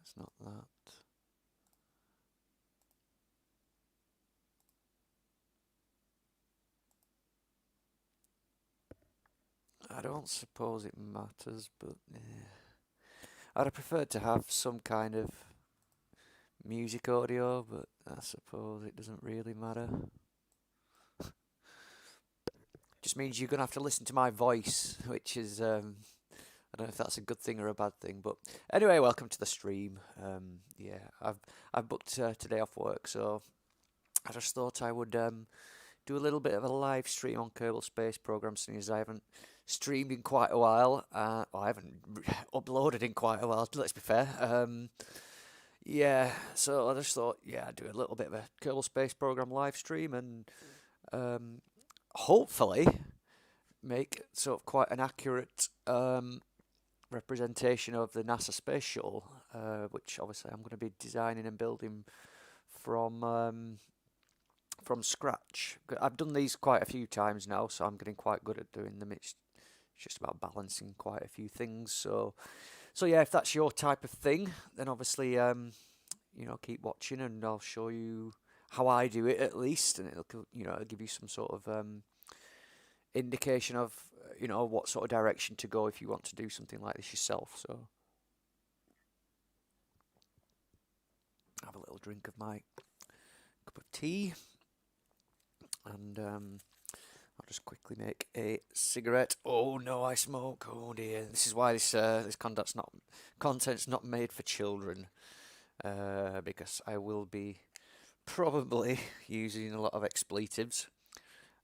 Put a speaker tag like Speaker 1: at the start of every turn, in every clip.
Speaker 1: it's not that. I don't suppose it matters, but I'd have preferred to have some kind of music audio, but I suppose it doesn't really matter. Just means you're gonna have to listen to my voice, which is I don't know if that's a good thing or a bad thing, but anyway, welcome to the stream. Yeah, I've booked today off work, so I just thought I would do a little bit of a live stream on Kerbal Space Program, seeing as I haven't streamed in quite a while. Well, I haven't uploaded in quite a while. Let's be fair. Yeah, so I just thought, yeah, I'd do a little bit of a Kerbal Space Program live stream and hopefully make sort of quite an accurate representation of the NASA space shuttle, which obviously I'm going to be designing and building from scratch. I've done these quite a few times now, so I'm getting quite good at doing them. It's just about balancing quite a few things. So yeah, if that's your type of thing, then obviously keep watching and I'll show you how I do it at least, and it'll give you some sort of indication of what sort of direction to go if you want to do something like this yourself. So have a little drink of my cup of tea, and I'll just quickly make a cigarette. Oh no, I smoke. Oh dear, this is why this content's not made for children, because I will be probably using a lot of expletives.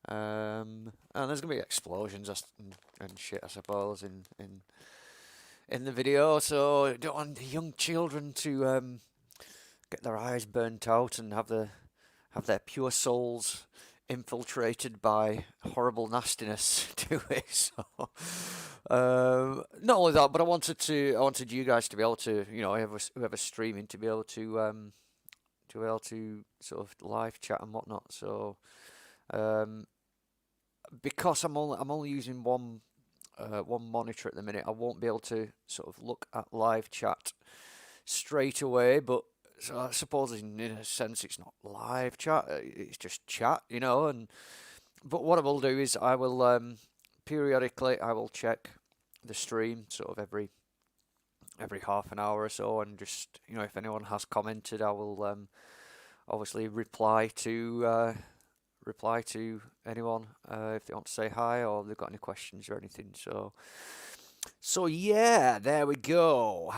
Speaker 1: And there's gonna be explosions and shit, I suppose, in the video. So I don't want the young children to get their eyes burnt out and have their pure souls infiltrated by horrible nastiness to it. So not only that, but I wanted you guys to be able to, whoever's streaming, to be able to sort of live chat and whatnot. So because I'm only using one monitor at the minute, I won't be able to sort of look at live chat straight away. But so I suppose in a sense it's not live chat; it's just chat, but what I will do is I will periodically I will check the stream sort of every half an hour or so, and just if anyone has commented, I will obviously reply to anyone if they want to say hi or they've got any questions or anything. So yeah, there we go.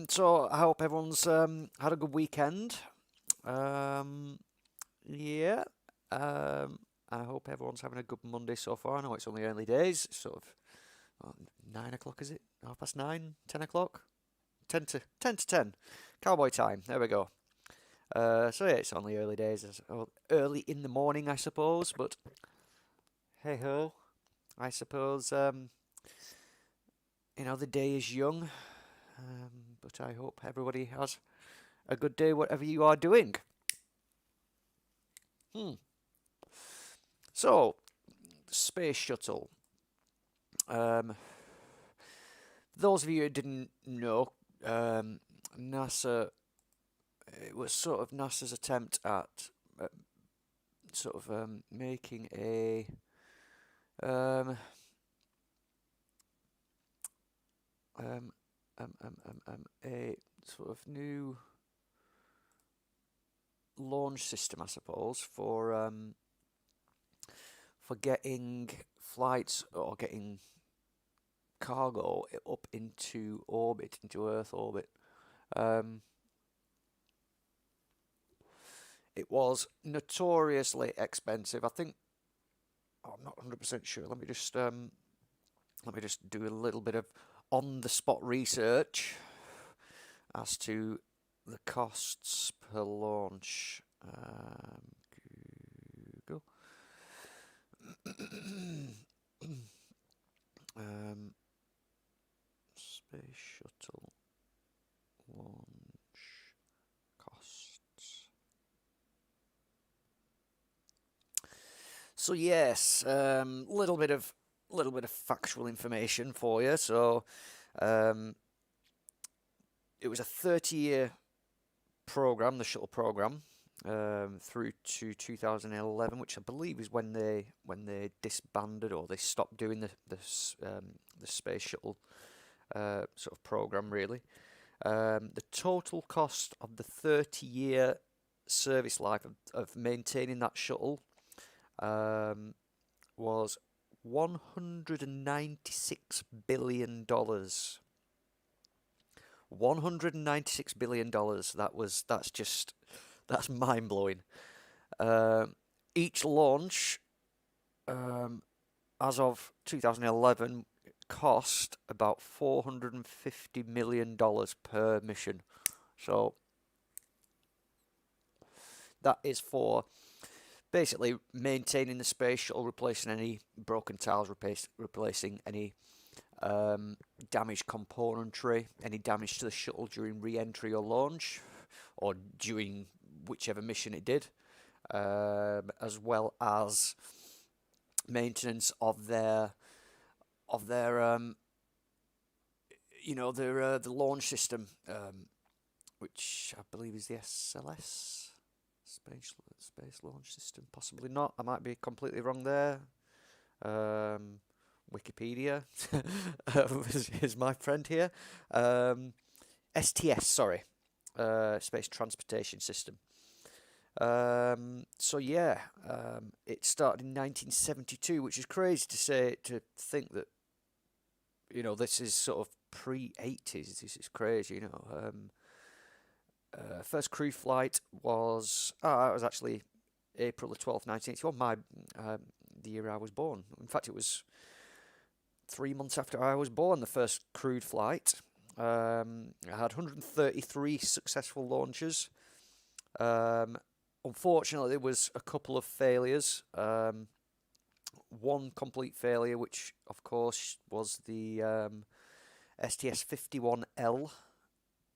Speaker 1: So I hope everyone's had a good weekend. Yeah. I hope everyone's having a good Monday so far. I know it's only early days. It's sort of 9 o'clock, is it? 9:30, 10 o'clock? 10 to 10. Cowboy time. There we go. So yeah, it's only early days, early in the morning, I suppose. But hey ho, I suppose the day is young. But I hope everybody has a good day, whatever you are doing. So, space shuttle. Those of you who didn't know, NASA. It was sort of NASA's attempt at making a sort of new launch system, I suppose, for getting flights or getting cargo up into orbit, into Earth orbit. It was notoriously expensive. I think I'm not 100% sure. Let me just do a little bit of on-the-spot research as to the costs per launch. Google. Space shuttle launch costs. So yes, little bit of factual information for you. So it was a 30-year program, the shuttle program, through to 2011, which I believe is when they disbanded or they stopped doing the space shuttle sort of program really. The total cost of the 30-year service life of maintaining that shuttle was $196 billion. $196 billion. That's mind blowing. Each launch, as of 2011, cost about $450 million per mission. So that is for basically maintaining the space shuttle, replacing any broken tiles, replacing any damaged componentry, any damage to the shuttle during re-entry or launch, or during whichever mission it did, as well as maintenance of their the launch system, which I believe is the SLS, space launch system. Possibly not. I might be completely wrong there. Wikipedia is my friend here. STS, sorry, Space Transportation System. So yeah, it started in 1972, which is crazy to think that, this is sort of pre-80s. This is crazy, First crew flight was it was actually April the 12th, 1981, the year I was born. In fact, it was 3 months after I was born, the first crewed flight. I had 133 successful launches. Unfortunately, there was a couple of failures. One complete failure, which of course was the STS-51L,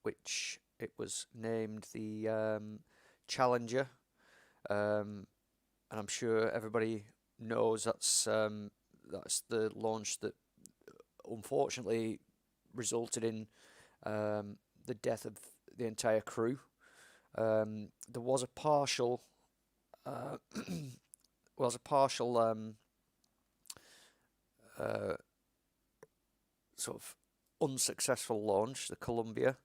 Speaker 1: which it was named the Challenger, and I'm sure everybody knows that's the launch that unfortunately resulted in the death of the entire crew. There was a partial sort of unsuccessful launch, the Columbia,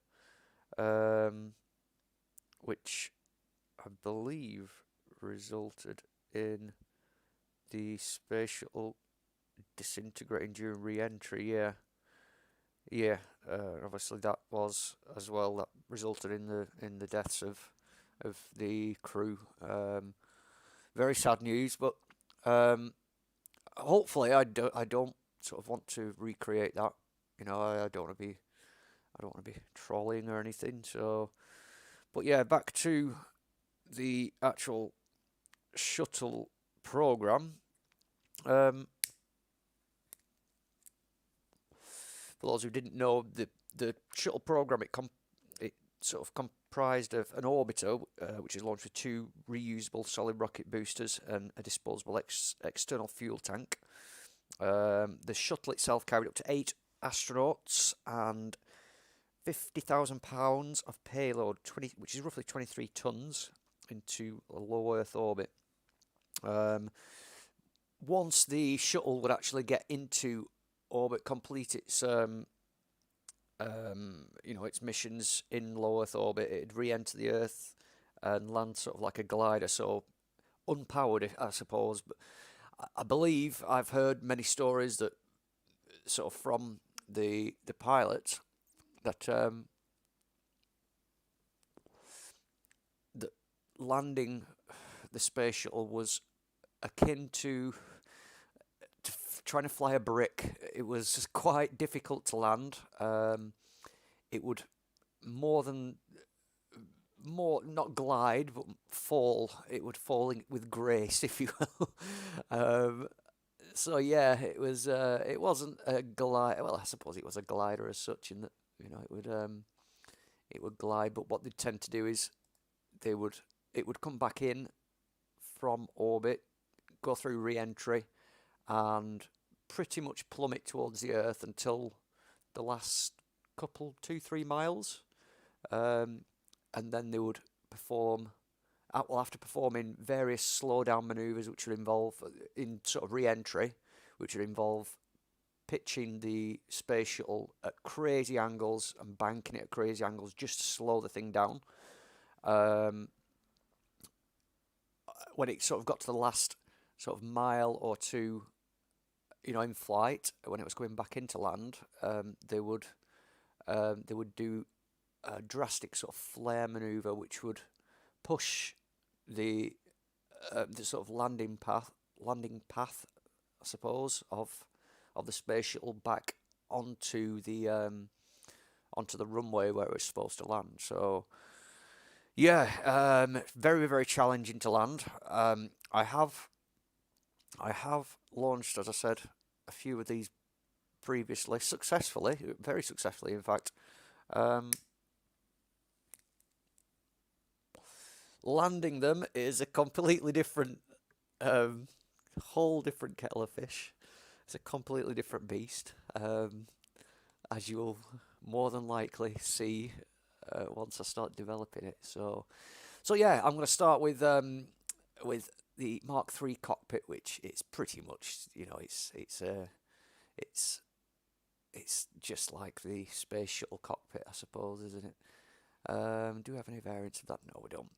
Speaker 1: which I believe resulted in the space shuttle disintegrating during re-entry. Yeah. Obviously that was as well, that resulted in the deaths of the crew. Very sad news, but hopefully I don't sort of want to recreate that. I don't want to be trolling or anything. So, but yeah, back to the actual shuttle program. For those who didn't know, the shuttle program, it sort of comprised of an orbiter, which is launched with 2 reusable solid rocket boosters and a disposable external fuel tank. The shuttle itself carried up to 8 astronauts and 50,000 pounds of payload, which is roughly 23 tons, into a low Earth orbit. Once the shuttle would actually get into orbit, complete its its missions in low Earth orbit, it'd re-enter the Earth and land sort of like a glider, so unpowered, I suppose. But I believe I've heard many stories that sort of from the pilot that that landing the space shuttle was akin to trying to fly a brick. It was just quite difficult to land. It would not glide, but fall. It would fall with grace, if you will. So yeah, it was. It wasn't a glide. Well, I suppose it was a glider as such, in that it would glide. But what they tend to do is it would come back in from orbit, go through re-entry, and pretty much plummet towards the Earth until the last couple, 2-3 miles. and then they would perform. Well, after performing various slowdown manoeuvres, which would involve in sort of re-entry, which would involve pitching the space shuttle at crazy angles and banking it at crazy angles just to slow the thing down. When it sort of got to the last sort of mile or two, in flight, when it was going back into land, they would do a drastic sort of flare maneuver, which would push the sort of landing path, I suppose, of the space shuttle back onto the runway where it was supposed to land. So yeah, very very challenging to land. I have launched, as I said, a few of these previously successfully, very successfully, in fact. Landing them is a completely different, whole different kettle of fish. It's a completely different beast, as you will more than likely see once I start developing it. So yeah, I'm going to start with the Mark III cockpit, which is pretty much, it's just like the space shuttle cockpit, I suppose, isn't it? Do we have any variants of that? No, we don't.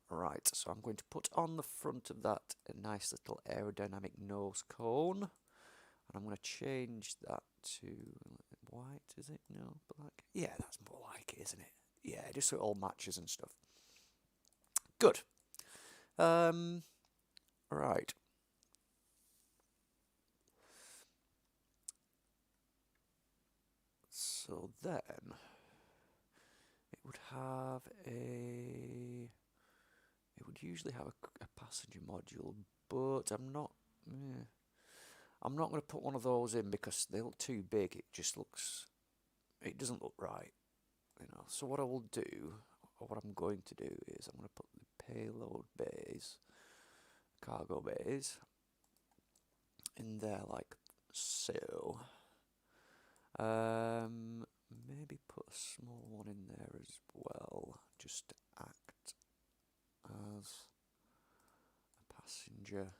Speaker 1: Right, so I'm going to put on the front of that a nice little aerodynamic nose cone, and I'm going to change that to white, is it? No, black? Yeah, that's more like it, isn't it? Yeah, just so it all matches and stuff. Good. Right. So then it would have it would usually have a passenger module, but I'm not going to put one of those in because they look too big. It doesn't look right, So what I will do, or what I'm going to do, is I'm going to put the payload bays, cargo bays, in there like so. Maybe put a small one in there as well, just to act as a passenger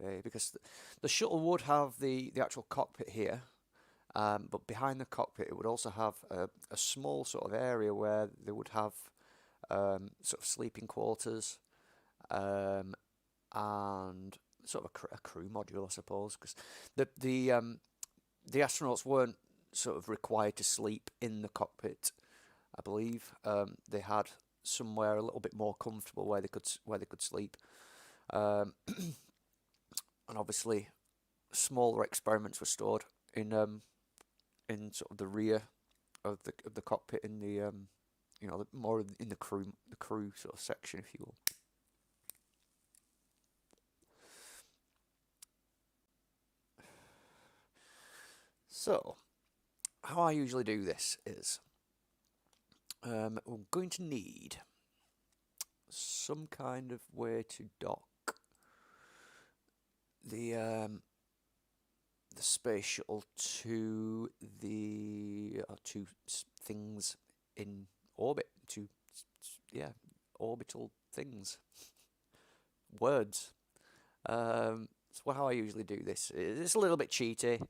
Speaker 1: bay, because the shuttle would have the actual cockpit here, but behind the cockpit it would also have a small sort of area where they would have sort of sleeping quarters, and sort of a crew module, I suppose, because the astronauts weren't sort of required to sleep in the cockpit. I believe they had somewhere a little bit more comfortable where they could sleep, and obviously smaller experiments were stored in sort of the rear of the cockpit, in the more in the crew sort of section, if you will. So, how I usually do this is we're going to need some kind of way to dock the space shuttle to the two things in orbit, orbital things. Words. So how I usually do this, it's a little bit cheaty.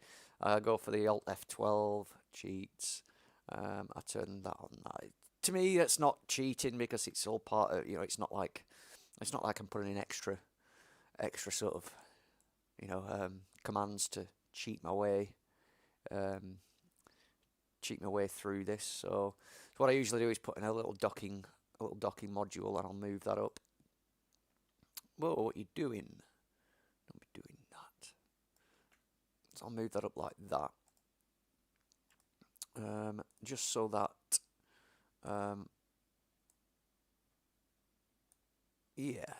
Speaker 1: I go for the Alt F12 cheats. I turn that on. To me, that's not cheating because it's all part of, it's not like I'm putting in extra sort of, commands to cheat my way through this. So what I usually do is put in a little docking module, and I'll move that up. Whoa, what are you doing? Don't be doing that. So I'll move that up like that. Just so that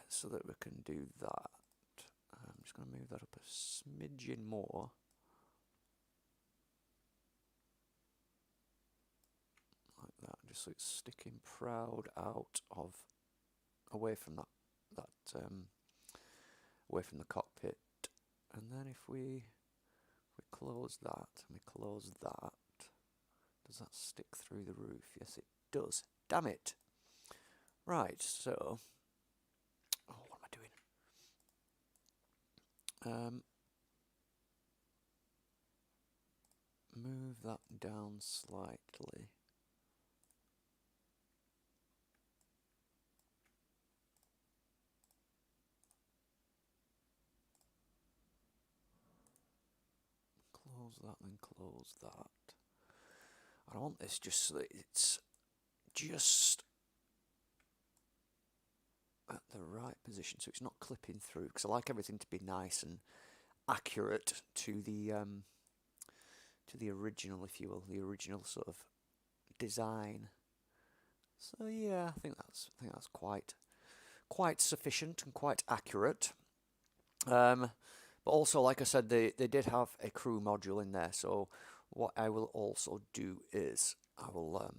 Speaker 1: so that we can do that. I'm just going to move that up a smidgen more. Like that, just so it's sticking proud out of, away from that away from the cockpit. And then if we close that and we close that, Does that stick through the roof? Yes, it does. Damn it. Right, so... Oh, what am I doing? Move that down slightly. Close that, then close that. I want this just so that it's just at the right position, so it's not clipping through, because I like everything to be nice and accurate to the original, if you will, the original sort of design. So yeah, I think that's quite sufficient and quite accurate. But also, like I said, they did have a crew module in there. So what I will also do is I will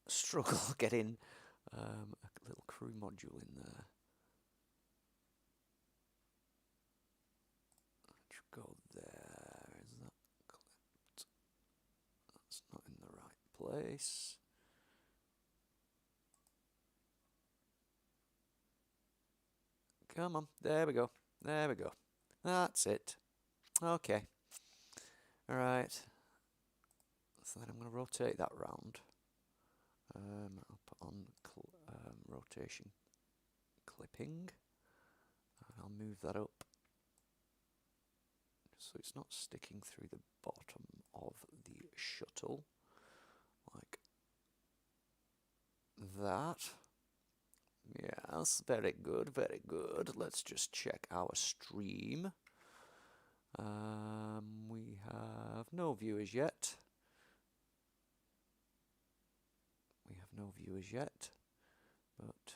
Speaker 1: struggle getting a little crew module in there. That should go there. Is that clipped? That's not in the right place. Come on, there we go. There we go. That's it. Okay. Alright. So then I'm going to rotate that round. I'll put on rotation clipping. And I'll move that up so it's not sticking through the bottom of the shuttle. Like that. Yes, very good, very good. Let's just check our stream. We have no viewers yet. We have no viewers yet, but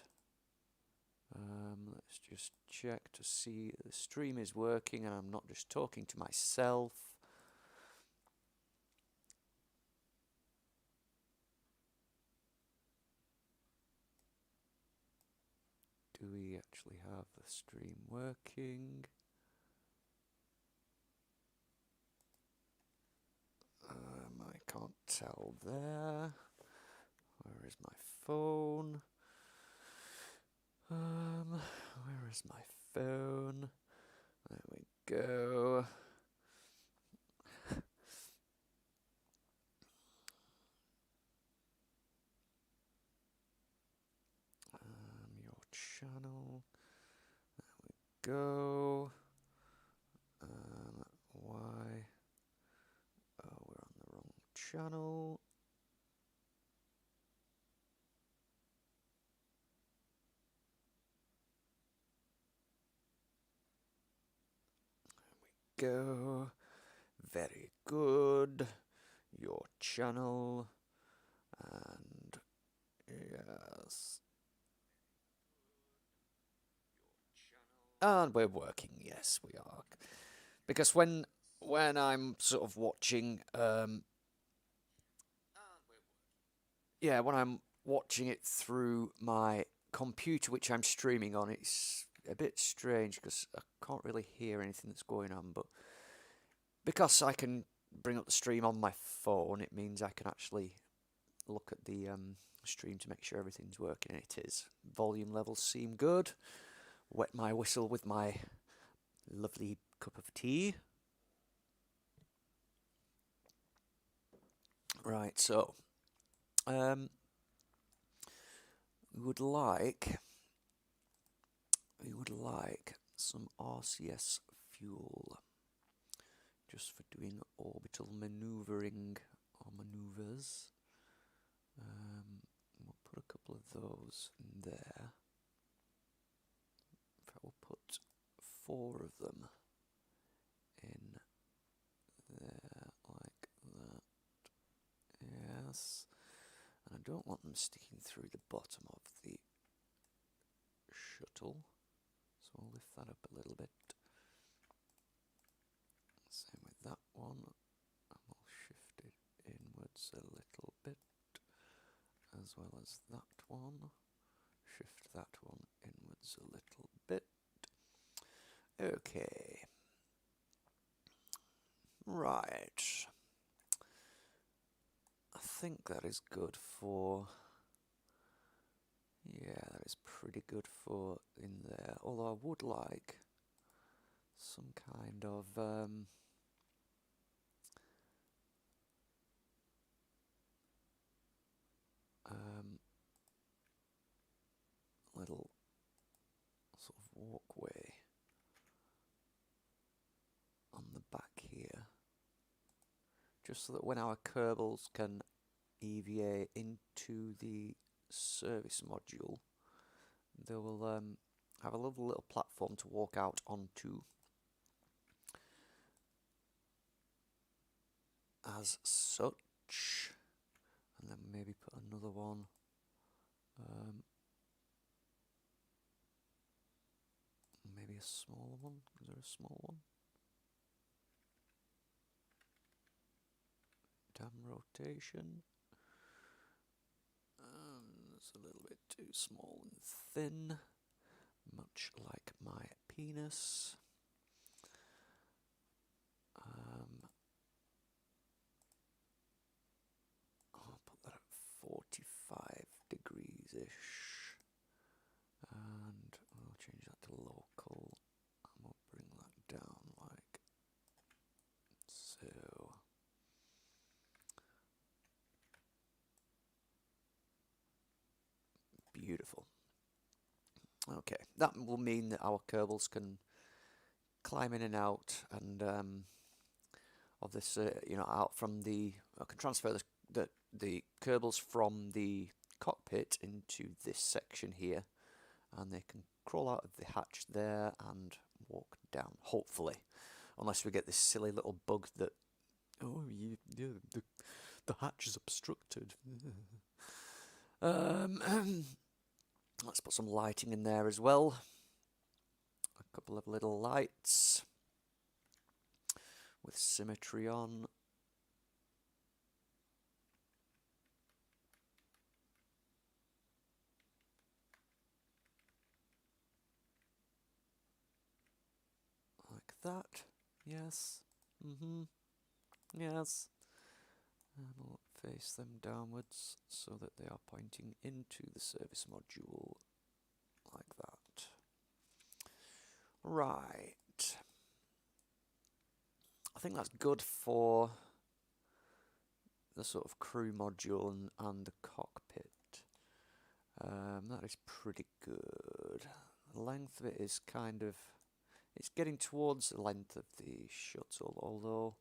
Speaker 1: let's just check to see the stream is working and I'm not just talking to myself. Do we actually have the stream working? I can't tell there. Where is my phone? Where is my phone? There we go. Your channel. There we go. Why? Oh, we're on the wrong channel. There we go. Very good. Your channel. And yes. And we're working, yes we are. Because when I'm sort of watching when I'm watching it through my computer which I'm streaming on, it's a bit strange because I can't really hear anything that's going on, but because I can bring up the stream on my phone, it means I can actually look at the stream to make sure everything's working, and it is. Volume levels seem good. Wet my whistle with my lovely cup of tea. Right, so we would like some RCS fuel just for doing orbital maneuvering or maneuvers. We'll put a couple of those in there. In fact, we'll put 4 of them in there like that. Yes. And I don't want them sticking through the bottom of the shuttle, so I'll lift that up a little bit. Same with that one, and we'll shift it inwards a little bit, as well as that one. Shift that one inwards a little bit. Okay. Right. I think that is good for... Yeah, that is pretty good for in there. Although I would like some kind of... little sort of walkway on the back here, just so that when our Kerbals can EVA into the service module, they will have a lovely little platform to walk out onto as such, and then maybe put another one maybe a smaller one. Is there a small one? Damn rotation. It's a little bit too small and thin, much like my penis. I'll put that at 45 degrees-ish, and I'll change that to local, and we'll bring that down like so. Beautiful. Okay, that will mean that our Kerbals can climb in and out, and of this, out from the. I can transfer the Kerbals from the cockpit into this section here, and they can crawl out of the hatch there and walk down. Hopefully, unless we get this silly little bug that, the hatch is obstructed. Let's put some lighting in there as well. A couple of little lights with symmetry on. Like that. Yes. Yes. And we'll face them downwards so that they are pointing into the service module like that. Right. I think that's good for the sort of crew module and the cockpit. That is pretty good. The length of it is kind of... It's getting towards the length of the shuttle, although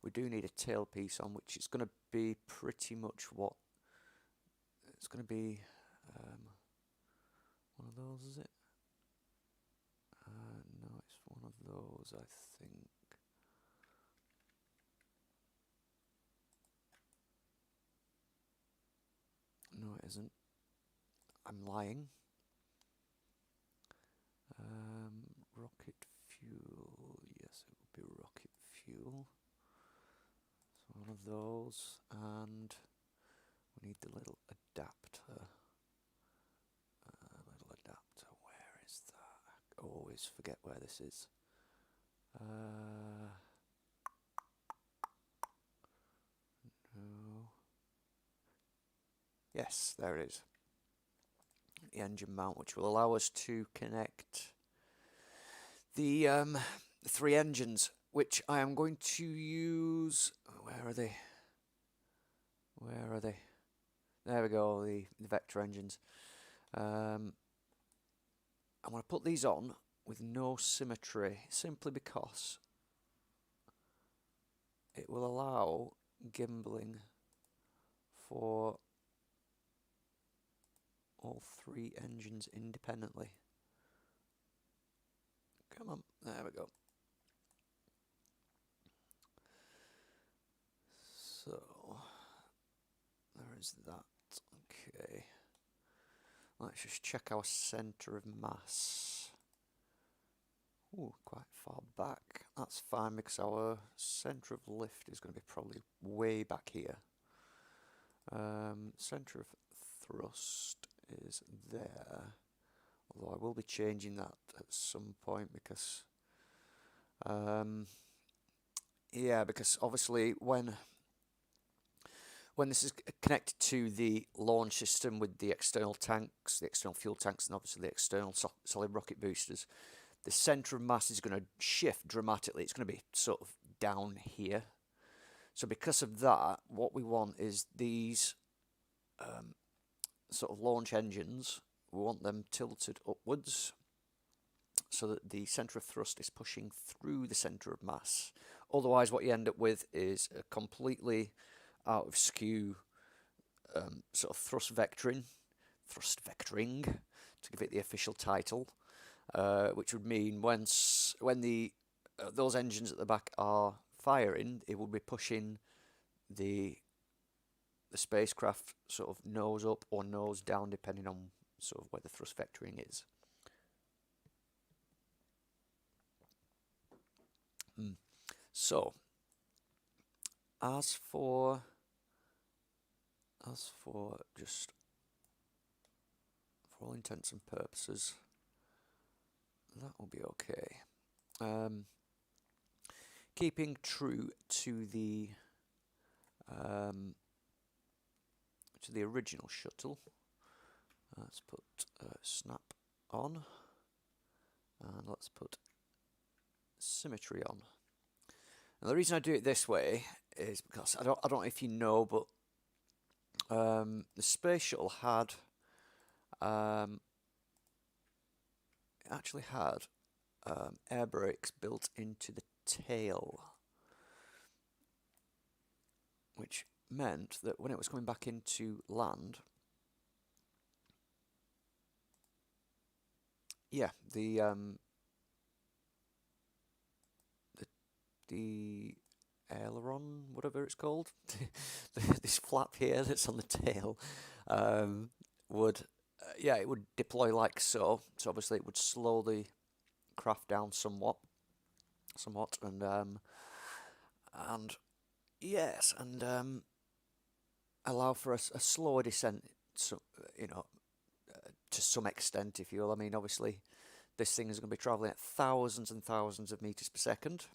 Speaker 1: we do need a tailpiece on, which is going to be pretty much what... It's going to be one of those, is it? No, it's one of those, I think. No, it isn't. I'm lying. Rocket fuel. Yes, it would be rocket fuel. So one of those, and we need the little adapter. Where is that? I always forget where this is. No. Yes, there it is. The engine mount, which will allow us to connect the 3 engines, which I am going to use. Where are they? Where are they? There we go, the vector engines. I'm going to put these on with no symmetry, simply because it will allow gimbaling for all 3 engines independently. Come on, there we go. So, there is that. Okay. Let's just check our centre of mass. Ooh, quite far back. That's fine, because our centre of lift is going to be probably way back here. Centre of thrust is there. Although I will be changing that at some point, because Yeah, because obviously when this is connected to the launch system with the external tanks, the external fuel tanks, and obviously the external solid rocket boosters, the center of mass is going to shift dramatically. It's going to be sort of down here. So because of that, what we want is these sort of launch engines. We want them tilted upwards so that the center of thrust is pushing through the center of mass. Otherwise, what you end up with is a completely out of skew sort of thrust vectoring, to give it the official title, which would mean when the those engines at the back are firing, it will be pushing the spacecraft sort of nose up or nose down, depending on sort of where the thrust vectoring is. So, as for just for all intents and purposes, that will be okay. Keeping true to the original shuttle, let's put snap on, and let's put symmetry on. And the reason I do it this way is because I don't know if you know, but the space shuttle had actually had air brakes built into the tail, which meant that when it was coming back into land, yeah, the aileron, whatever it's called, this flap here that's on the tail, would yeah, it would deploy like so. So obviously it would slow the craft down somewhat, and yes, and allow for a slower descent. So to some extent, if you will. I mean, obviously, this thing is going to be travelling at thousands and thousands of meters per second.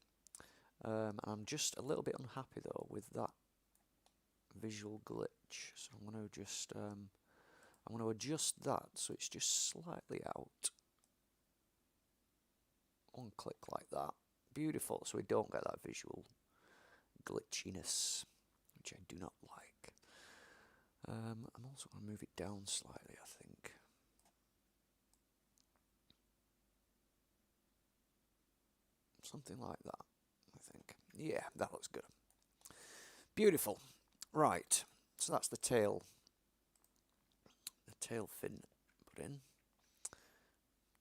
Speaker 1: I'm just a little bit unhappy though with that visual glitch, so I'm going to just I'm going to adjust that so it's just slightly out. One click like that. Beautiful, so we don't get that visual glitchiness, which I do not like. I'm also going to move it down slightly, I think. Something like that, I think. Yeah, that looks good. Beautiful. Right, so that's the tail. The tail fin put in.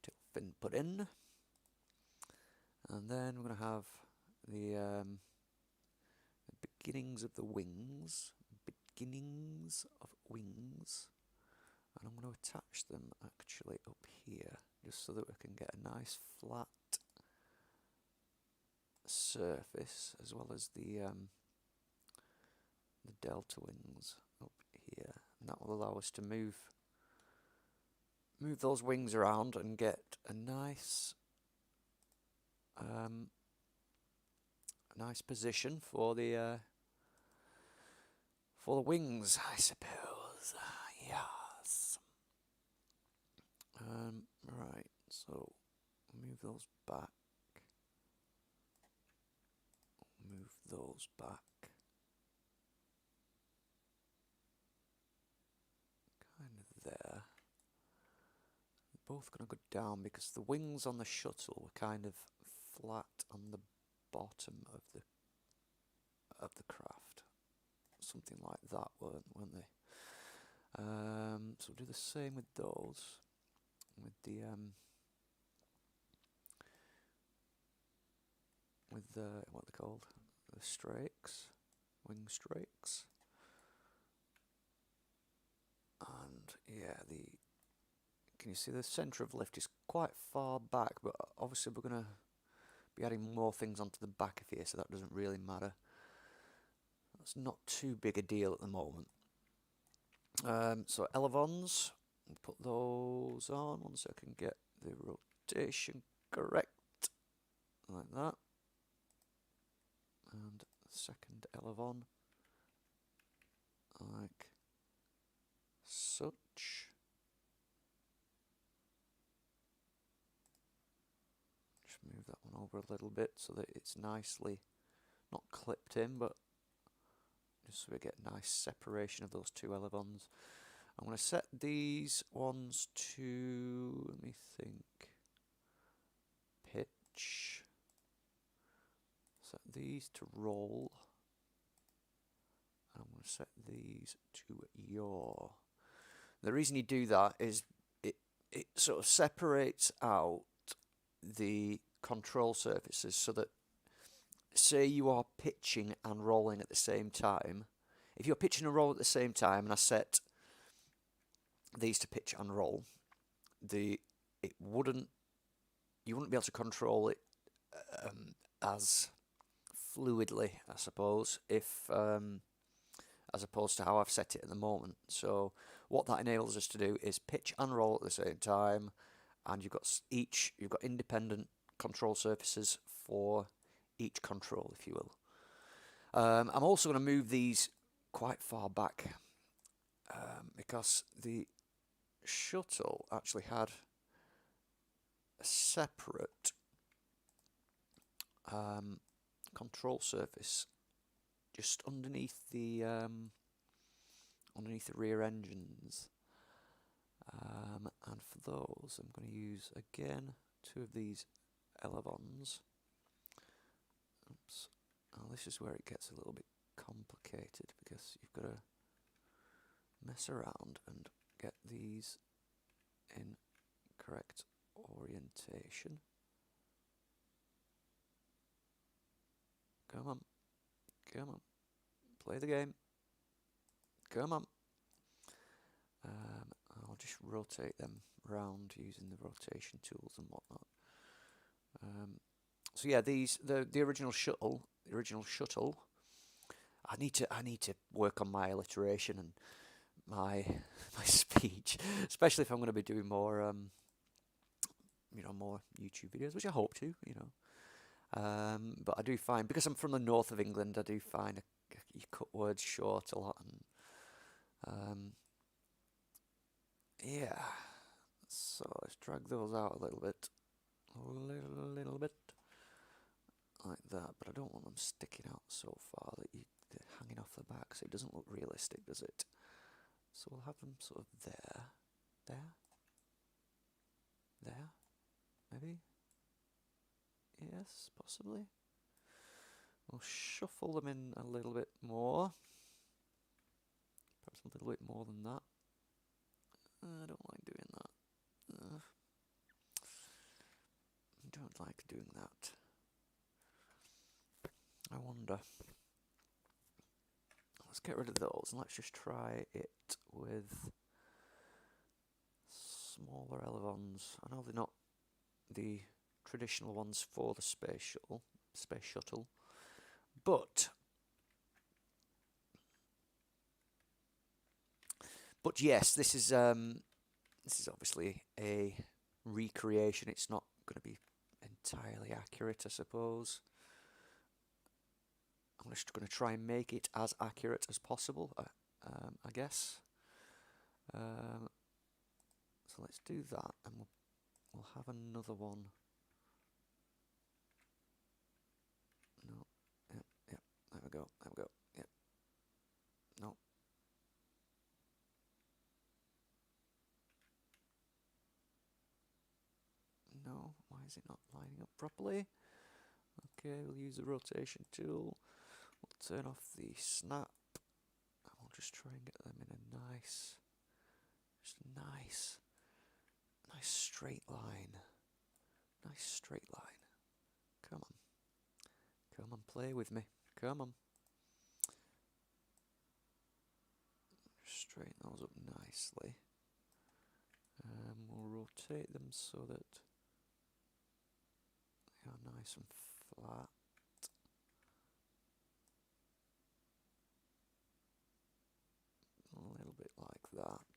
Speaker 1: Tail fin put in. And then we're going to have the beginnings of the wings. Beginnings of wings. And I'm going to attach them actually up here, just so that we can get a nice flat surface, as well as the delta wings up here, and that will allow us to move those wings around and get a nice position for the wings, I suppose. Yes. Right. So move those back. Move those back. Kind of there. They're both going to go down because the wings on the shuttle were kind of flat on the bottom of the craft. Something like that, weren't they? So we'll do the same with those. With the what are they called? The strakes, wing strakes. And yeah, can you see the centre of lift is quite far back, but obviously we're going to be adding more things onto the back of here, so that doesn't really matter. That's not too big a deal at the moment. So elevons, we'll put those on once I can get the rotation correct, like that. and second elevon like such. Just move that one over a little bit so that it's nicely not clipped in, but just so we get nice separation of those two elevons. I'm going to set these ones to, let me think, pitch. Set these to roll. I'm going to set these to yaw. The reason you do that is it sort of separates out the control surfaces so that, say you are pitching and rolling at the same time. If you're pitching and roll at the same time, and I set these to pitch and roll, you wouldn't be able to control it as fluidly, I suppose, if as opposed to how I've set it at the moment. So what that enables us to do is pitch and roll at the same time, and you've got independent control surfaces for each control, if you will. I'm also going to move these quite far back because the shuttle actually had a separate control surface just underneath the rear engines, and for those I'm going to use again 2 of these elevons. Oops. Oh, this is where it gets a little bit complicated because you've got to mess around and get these in correct orientation. Come on. Come on. Play the game. Come on. I'll just rotate them round using the rotation tools and whatnot. So yeah, the original shuttle. I need to work on my alliteration and my speech, especially if I'm going to be doing more more YouTube videos, which I hope to, But I do find, because I'm from the north of England, I do find you cut words short a lot, and yeah. So let's drag those out a little bit, like that. But I don't want them sticking out so far that they're hanging off the back, so it doesn't look realistic, does it? So we'll have them sort of there, maybe. Yes, possibly. We'll shuffle them in a little bit more. Perhaps a little bit more than that. I don't like doing that. I don't like doing that. I wonder. Let's get rid of those and let's just try it with smaller elevons. I know they're not the traditional ones for the space shuttle, but yes, this is obviously a recreation. It's not going to be entirely accurate, I suppose. I'm just going to try and make it as accurate as possible, I guess. So let's do that, and we'll have another one. No, yep, there we go, yep. No. No, why is it not lining up properly? Okay, we'll use the rotation tool. We'll turn off the snap, and we'll just try and get them in a nice straight line. Nice straight line. Come on, play with me. Come on. Straighten those up nicely. We'll rotate them so that they are nice and flat. A little bit like that.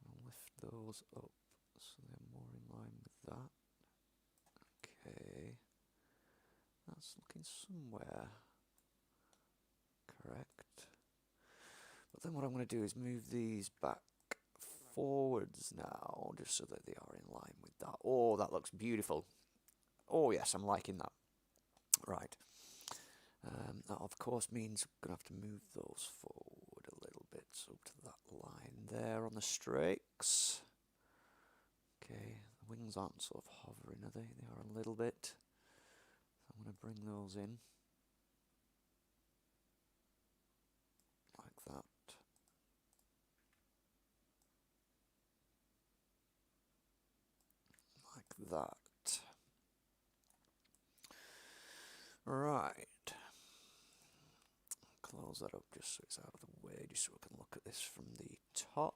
Speaker 1: And lift those up so they're more in line with that. Okay. That's That's looking somewhere correct. But then what I'm going to do is move these back forwards now, just so that they are in line with that. Oh, that looks beautiful. Oh yes, I'm liking that. Right. That of course means we're going to have to move those forward a little bit, so to that line there on the strakes. Okay, the wings aren't sort of hovering, are they? They are a little bit. So I'm going to bring those in. Like that. Like that. Right. Close that up just so it's out of the way, just so we can look at this from the top.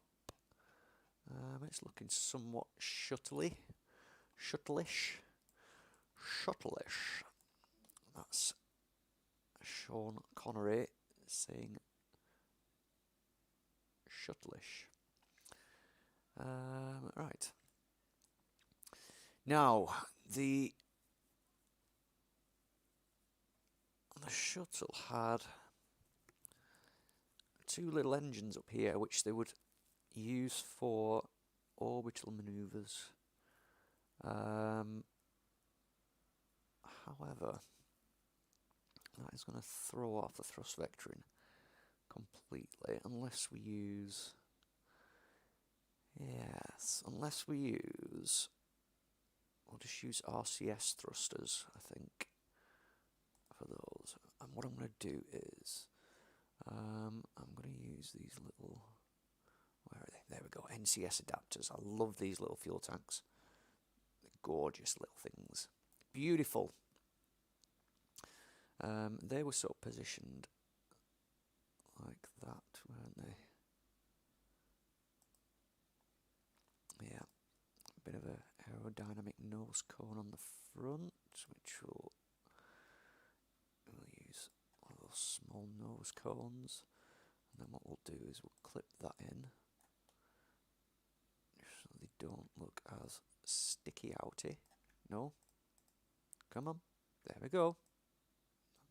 Speaker 1: It's looking somewhat shuttleish. That's Sean Connery saying shuttleish. Right. Now, the shuttle had two little engines up here which they would use for orbital manoeuvres. However, that is going to throw off the thrust vectoring completely unless we use... Yes, unless we use... We'll just use RCS thrusters, I think, for those. And what I'm going to do is... I'm going to use these little... Where are they? There we go, NCS adapters. I love these little fuel tanks. They're gorgeous little things. Beautiful. They were sort of positioned like that, weren't they? Yeah, a bit of a aerodynamic nose cone on the front, which we'll use one of those small nose cones, and then what we'll do is we'll clip that in, so they don't look as sticky outy. No, come on, there we go.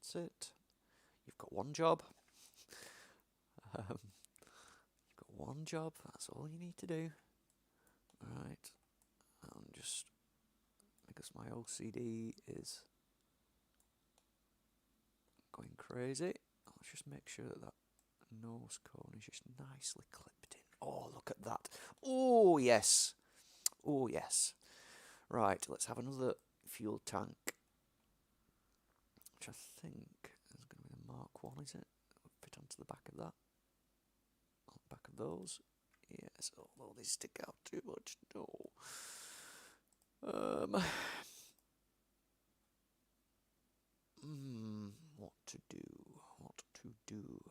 Speaker 1: That's it. You've got one job. You've got one job. That's all you need to do. Right, and just because my OCD is going crazy, let's just make sure that that nose cone is just nicely clipped in. Oh, look at that. Oh, yes. Oh, yes. Right, let's have another fuel tank, which I think is going to be the Mark 1, is it? It'll fit onto the back of that. On the back of those. Yes, although they stick out too much. No. What to do? What to do?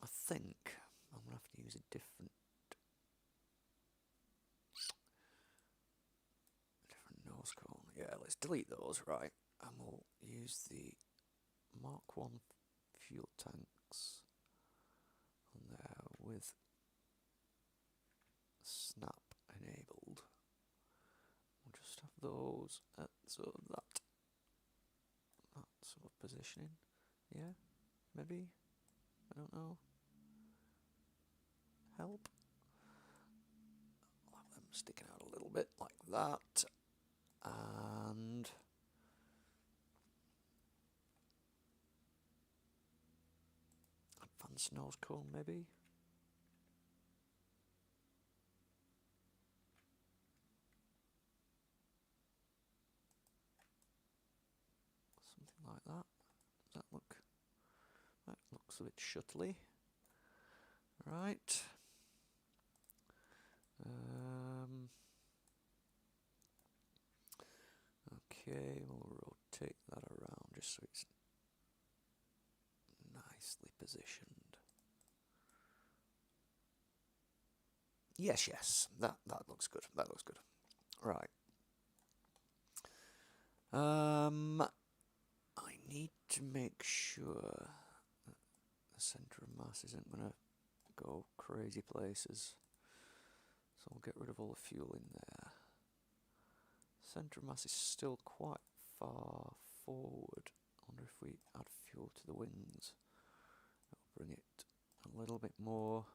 Speaker 1: I think I'm going to have to use a different nose cone. Yeah, let's delete those, right? And we'll use the Mark 1 fuel tanks on there with snap enabled. We'll just have those at sort of that sort of positioning. Yeah, maybe? I don't know. Help. I'll have them sticking out a little bit like that. And advanced nose cone maybe. Something like that. Does that look? That looks a bit shuttly. Right. Okay, we'll rotate that around just so it's nicely positioned. Yes, yes, that looks good. That looks good. Right. I need to make sure that the centre of mass isn't going to go crazy places. So we'll get rid of all the fuel in there. Centre of mass is still quite far forward. I wonder if we add fuel to the wings, it'll bring it a little bit more.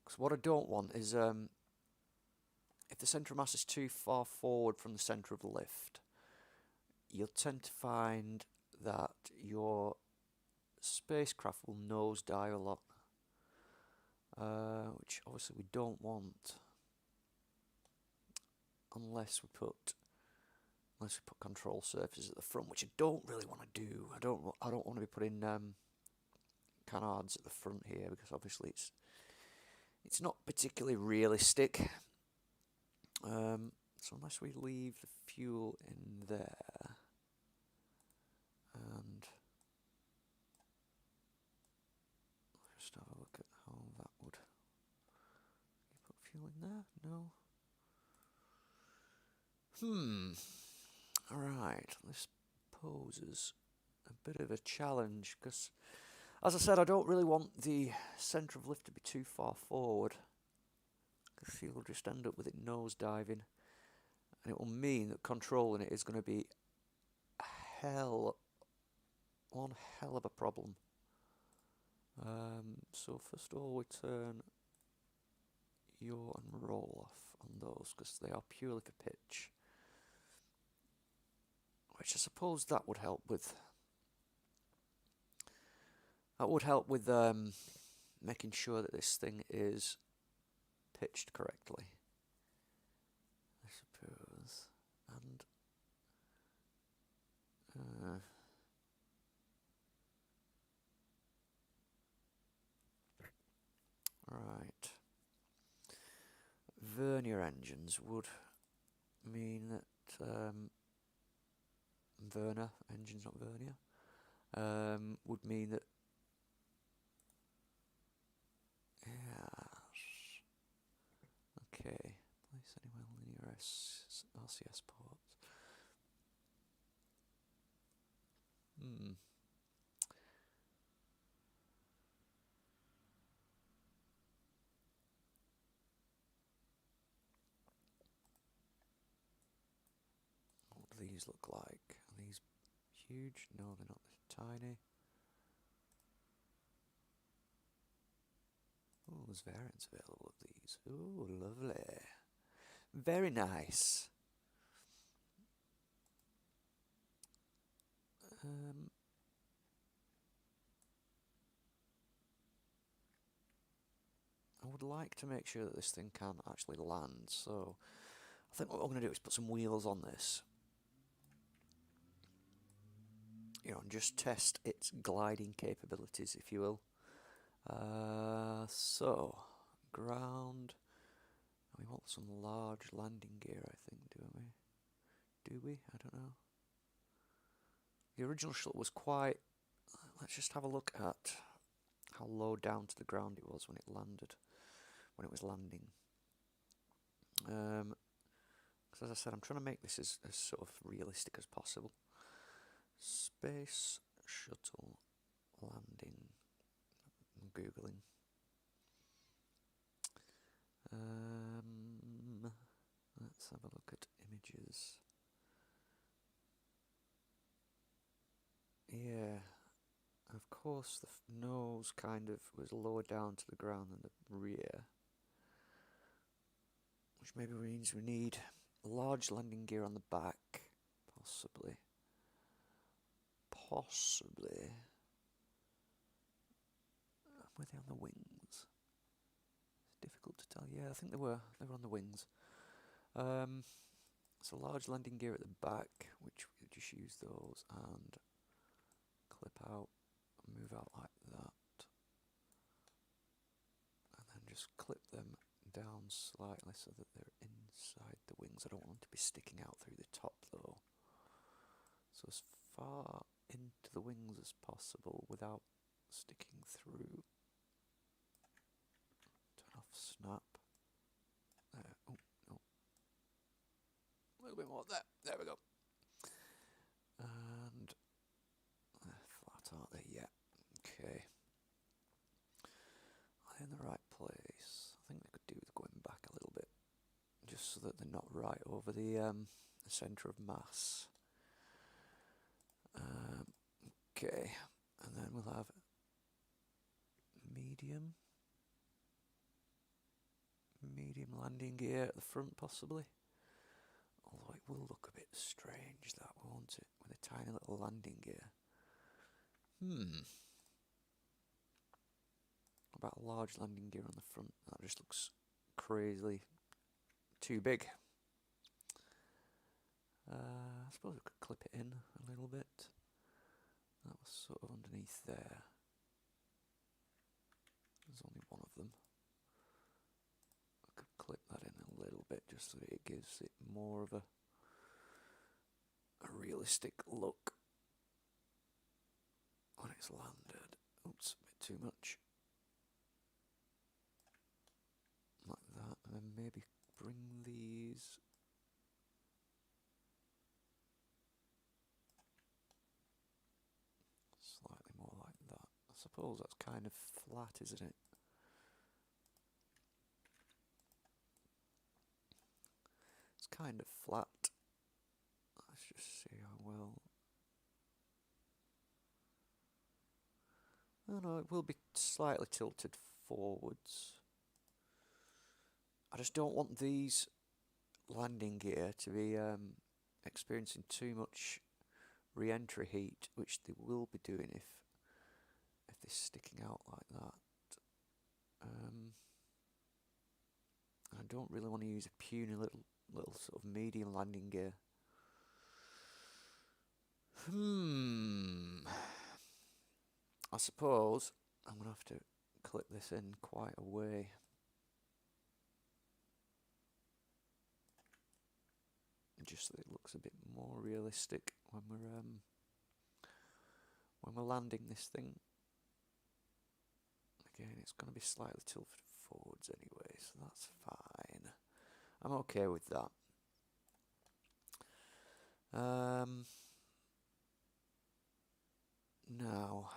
Speaker 1: Because what I don't want is, if the centre of mass is too far forward from the centre of the lift, you'll tend to find that your spacecraft will nosedive a lot, which obviously we don't want unless we put control surfaces at the front, which I don't really want to do. I don't want to be putting canards at the front here, because obviously it's not particularly realistic. So unless we leave the fuel in there, and just have a look at how that would. You put fuel in there? No. Alright, this poses a bit of a challenge, because, as I said, I don't really want the centre of lift to be too far forward, because you'll just end up with it nosediving, and it will mean that controlling it is going to be one hell of a problem. So first of all, we turn yaw and roll off on those, because they are purely for pitch, which I suppose that would help with. That would help with making sure that this thing is pitched correctly, I suppose. And right, vernier engines would mean that Verner engines, not vernier, would mean that okay, place anywhere linear RCS ports. What do these look like? Are these huge? No, they're not. They're tiny. Oh, there's variants available of these. Oh, lovely. Very nice. I would like to make sure that this thing can actually land, so I think what we're going to do is put some wheels on this, and just test its gliding capabilities, if you will. So, ground. We want some large landing gear, I think, do we? Do we? I don't know. The original shuttle was quite... Let's just have a look at how low down to the ground it was when it landed, when it was landing. Because as I said, I'm trying to make this as sort of realistic as possible. Space shuttle landing. I'm googling. Let's have a look at images. Yeah, of course the nose kind of was lower down to the ground than the rear, which maybe means we need large landing gear on the back, possibly. Were they on the wings? It's difficult to tell. Yeah, I think they were. They were on the wings. So large landing gear at the back, which we just use those and clip out and move out like that, and then just clip them down slightly so that they're inside the wings. I don't want them to be sticking out through the top though, so as far into the wings as possible without sticking through. Turn off snap. There. Oh no, a little bit more there. There we go. And flat, aren't they? Yeah. Okay. Are they in the right place? I think they could do with going back a little bit, just so that they're not right over the centre of mass. Okay, and then we'll have medium landing gear at the front possibly. Although it will look a bit strange, that, won't it, with a tiny little landing gear. About a large landing gear on the front. That just looks crazily too big. I suppose we could clip it in a little bit. That was sort of underneath there. There's only one of them. I could clip that in a little bit just so that it gives it more of a realistic look when it's landed. Oops, a bit too much. Like that, and then maybe bring these slightly more like that. I suppose that's kind of flat, isn't it? It's kind of flat. Let's just see how well. Oh no, it will be slightly tilted forwards. I just don't want these landing gear to be experiencing too much re-entry heat, which they will be doing if they're sticking out like that. I don't really want to use a puny little sort of medium landing gear. I suppose I'm going to have to clip this in quite a way. Just so it looks a bit more realistic when we're landing this thing. Again, it's going to be slightly tilted forwards anyway, so that's fine. I'm okay with that. Now,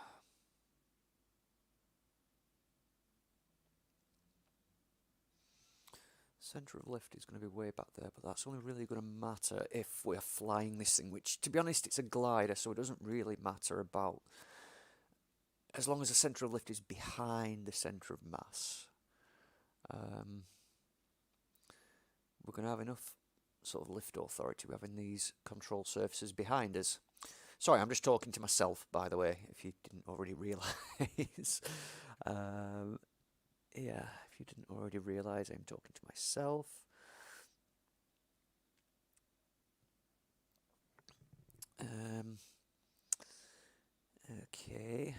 Speaker 1: centre of lift is going to be way back there, but that's only really going to matter if we're flying this thing, which, to be honest, it's a glider, so it doesn't really matter about, as long as the centre of lift is behind the centre of mass. We're going to have enough sort of lift authority with having these control surfaces behind us. Sorry, I'm just talking to myself, by the way, if you didn't already realise. Yeah, if you didn't already realise, I'm talking to myself. Okay.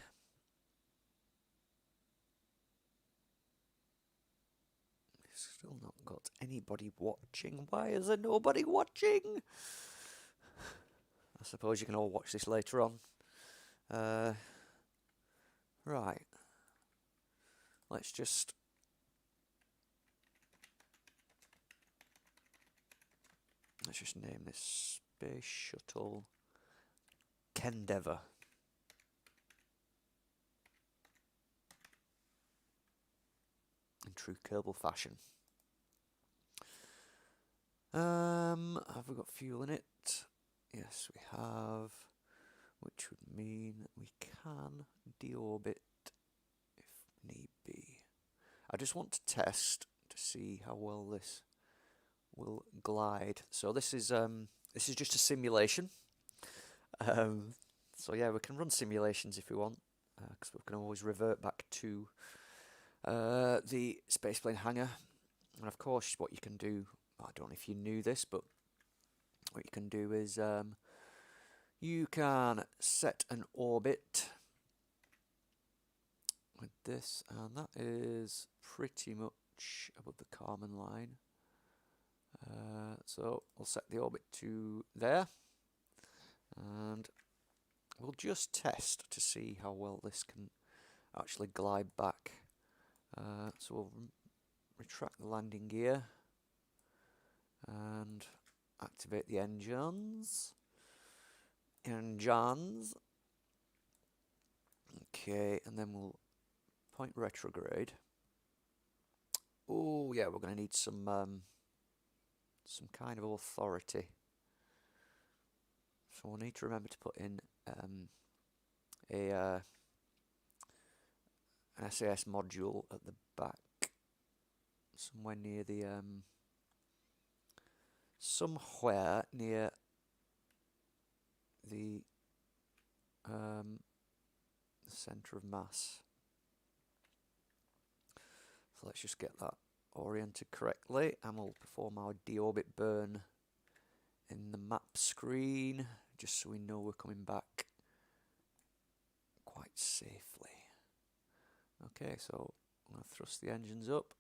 Speaker 1: Still not got anybody watching. Why is there nobody watching? I suppose you can all watch this later on. Right. Let's just name this Space Shuttle Kendever. In true Kerbal fashion. Have we got fuel in it? Yes, we have. Which would mean that we can deorbit if need be. I just want to test to see how well this will glide. So this is just a simulation. So yeah, we can run simulations if we want, because we can always revert back to the spaceplane hangar. And of course, what you can do, I don't know if you knew this, but what you can do is you can set an orbit with this, and that is pretty much above the Kármán line. So we'll set the orbit to there, and we'll just test to see how well this can actually glide back. So we'll retract the landing gear and activate the engines. Okay, and then we'll point retrograde. Oh yeah, we're going to need some kind of authority. So we'll need to remember to put in an SAS module at the back, somewhere near the center of mass. So let's just get that oriented correctly, and we'll perform our deorbit burn in the map screen, just so we know we're coming back quite safely. Okay, so I'm going to thrust the engines up.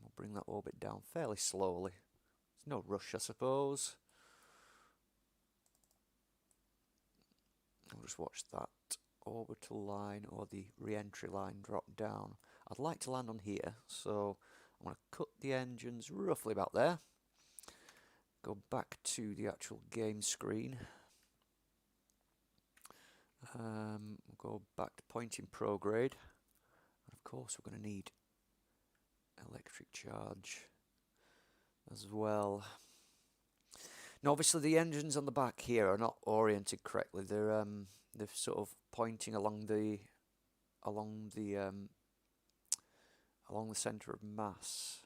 Speaker 1: We'll bring that orbit down fairly slowly. There's no rush, I suppose. I'll just watch that orbital line or the re-entry line drop down. I'd like to land on here, so I'm going to cut the engines roughly about there. Go back to the actual game screen. We'll go back to pointing prograde. And of course we're going to need electric charge as well. Now obviously the engines on the back here are not oriented correctly. They're sort of pointing along the center of mass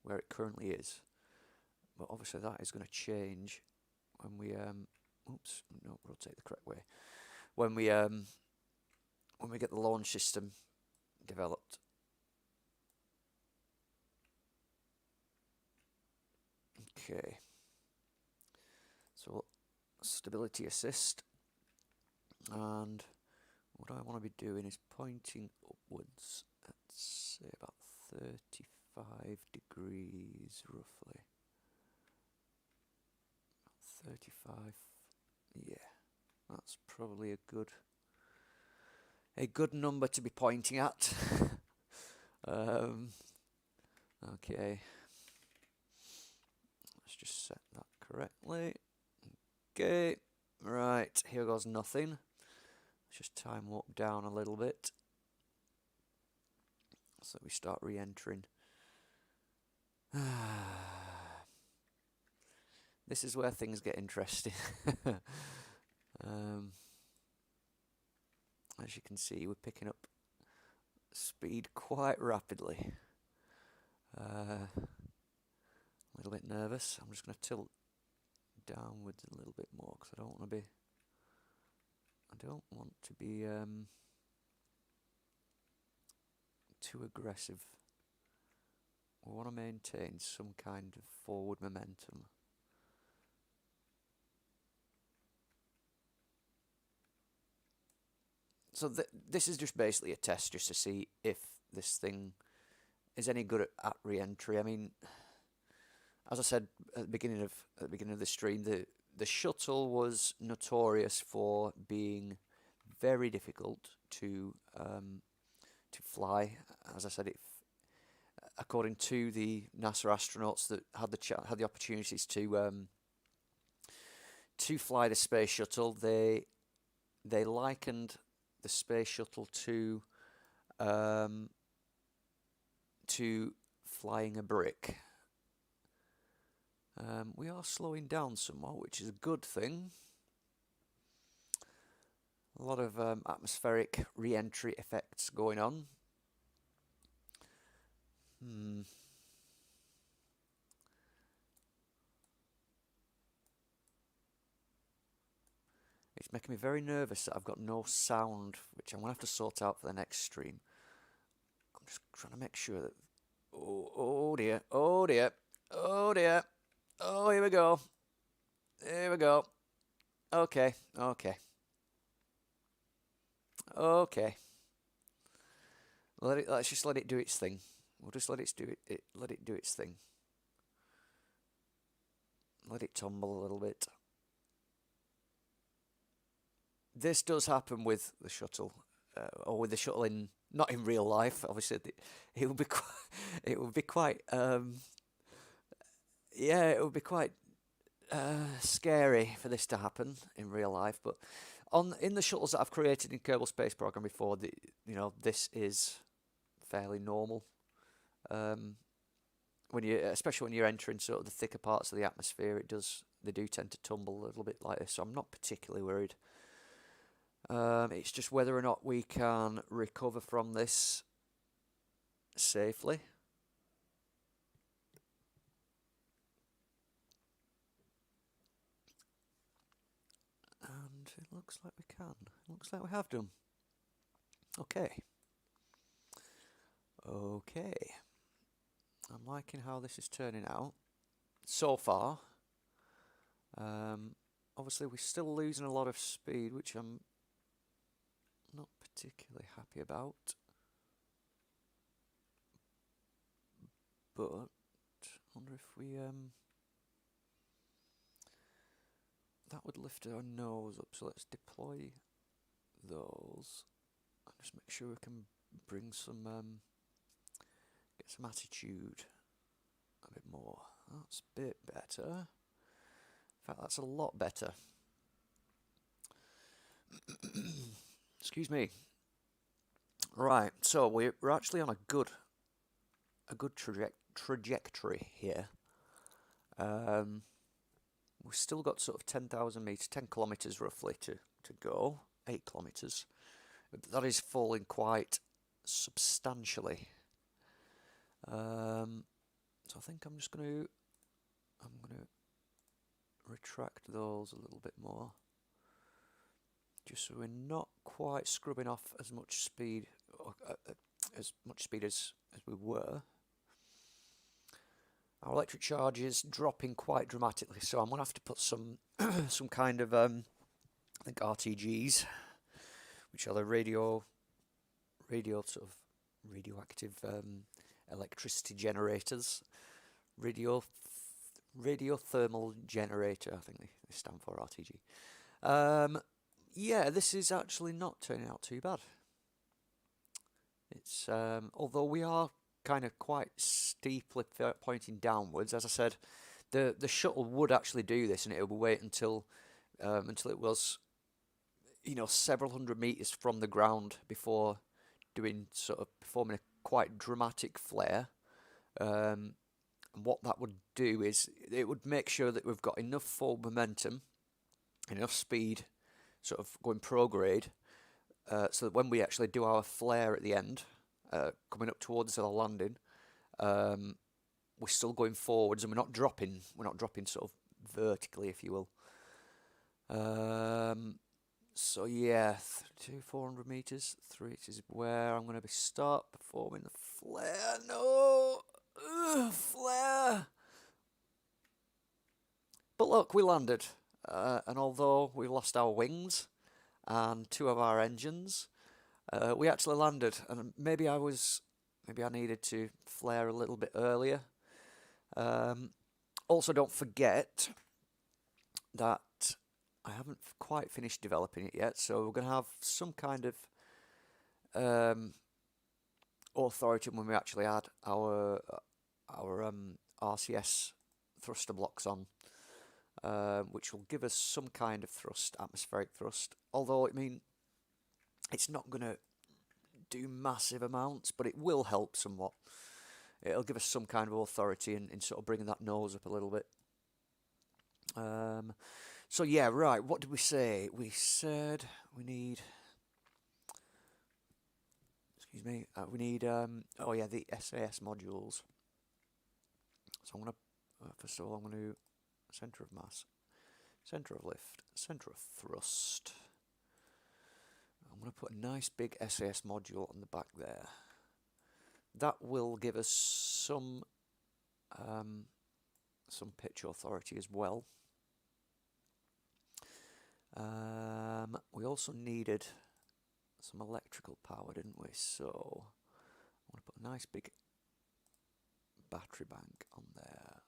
Speaker 1: where it currently is. But obviously that is going to change when we oops, no, rotate the correct way. When we get the launch system developed. Okay. So stability assist, and what I want to be doing is pointing upwards at say about 35 degrees roughly. 35, yeah, that's probably a good number to be pointing at. Okay, let's just set that correctly. Okay, right, here goes nothing. Let's just time warp down a little bit so we start re-entering. This is where things get interesting. As you can see, we're picking up speed quite rapidly. A little bit nervous. I'm just going to tilt downwards a little bit more because I don't want to be too aggressive. We want to maintain some kind of forward momentum. So this is just basically a test just to see if this thing is any good at re-entry. I mean, as I said at the beginning of the stream, the shuttle was notorious for being very difficult to fly. As I said, according to the NASA astronauts that had the opportunities to fly the space shuttle, they likened the space shuttle to flying a brick. We are slowing down somewhat, which is a good thing. A lot of atmospheric re-entry effects going on. It's making me very nervous that I've got no sound, which I'm going to have to sort out for the next stream. I'm just trying to make sure that... Oh dear, oh dear, oh dear. Oh, here we go. Here we go. Okay, okay. Okay. Let's just let it do its thing. We'll just let it do its thing. Let it tumble a little bit. This does happen with the shuttle, or with the shuttle not in real life. Obviously, it would be quite yeah, it would be quite scary for this to happen in real life. But in the shuttles that I've created in Kerbal Space Program before, this is fairly normal. Especially when you're entering sort of the thicker parts of the atmosphere, they do tend to tumble a little bit like this. So I'm not particularly worried. It's just whether or not we can recover from this safely. And it looks like we can. It looks like we have done. Okay. Okay. I'm liking how this is turning out so far. Obviously, we're still losing a lot of speed, which I'm not particularly happy about. But I wonder if we that would lift our nose up. So let's deploy those and just make sure we can bring some get some attitude a bit more. That's a bit better. In fact, that's a lot better. Excuse me. Right, so we're actually on a good trajectory here. We've still got sort of 10,000 meters, 10 kilometers roughly to go. 8 kilometers. That is falling quite substantially. So I think I'm going to retract those a little bit more, just so we're not quite scrubbing off as much speed, as we were. Our electric charge is dropping quite dramatically, so I'm going to have to put some some kind of I think RTGs, which are the radioactive electricity generators, radiothermal generator. I think they stand for RTG. Yeah, this is actually not turning out too bad. It's although we are kind of quite steeply pointing downwards. As I said, the shuttle would actually do this, and it would wait until it was, several hundred meters from the ground before performing a quite dramatic flare. And what that would do is it would make sure that we've got enough forward momentum, enough speed, sort of going prograde, so that when we actually do our flare at the end, coming up towards the landing, we're still going forwards and we're not dropping sort of vertically, if you will. So yeah, 400 meters, 3 is where I'm going to start performing the flare. No, flare. But look, we landed, and although we lost our wings and 2 of our engines, we actually landed. And maybe I needed to flare a little bit earlier. Also, don't forget that I haven't quite finished developing it yet, so we're going to have some kind of authority when we actually add our RCS thruster blocks on, which will give us some kind of thrust, atmospheric thrust. Although it's not going to do massive amounts, but it will help somewhat. It'll give us some kind of authority in sort of bringing that nose up a little bit. So yeah, right, what did we say? We said we need... Excuse me, we need, oh yeah, the SAS modules. So I'm going to, first of all, I'm going to centre of mass, centre of lift, centre of thrust. I'm going to put a nice big SAS module on the back there. That will give us some pitch authority as well. We also needed some electrical power, didn't we? So I want to put a nice big battery bank on there.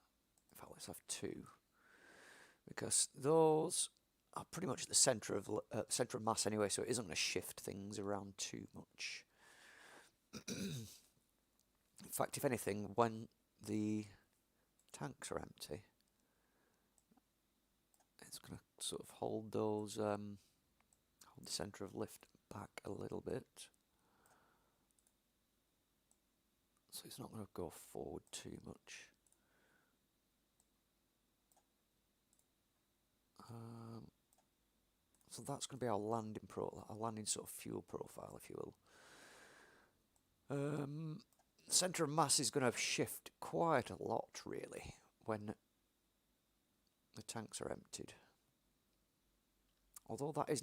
Speaker 1: In fact, let's have 2, because those are pretty much at the centre of mass anyway, so it isn't going to shift things around too much. In fact, if anything, when the tanks are empty, it's going to sort of hold those, hold the centre of lift back a little bit. So it's not going to go forward too much. So that's going to be our landing sort of fuel profile, if you will. Centre of mass is going to shift quite a lot, really, when the tanks are emptied. Although that is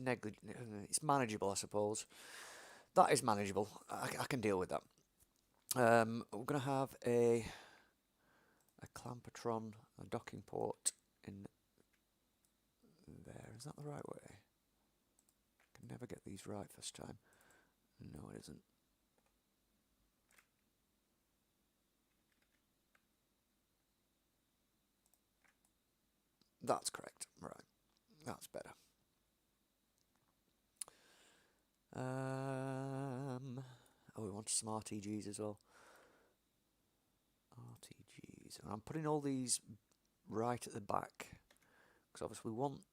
Speaker 1: it's manageable, I suppose. That is manageable. I can deal with that. We're going to have a Clampatron, a docking port in there. Is that the right way? I can never get these right first time. No, it isn't. That's correct. Right. That's better. Oh, we want some RTGs as well. RTGs. And I'm putting all these right at the back, because obviously we want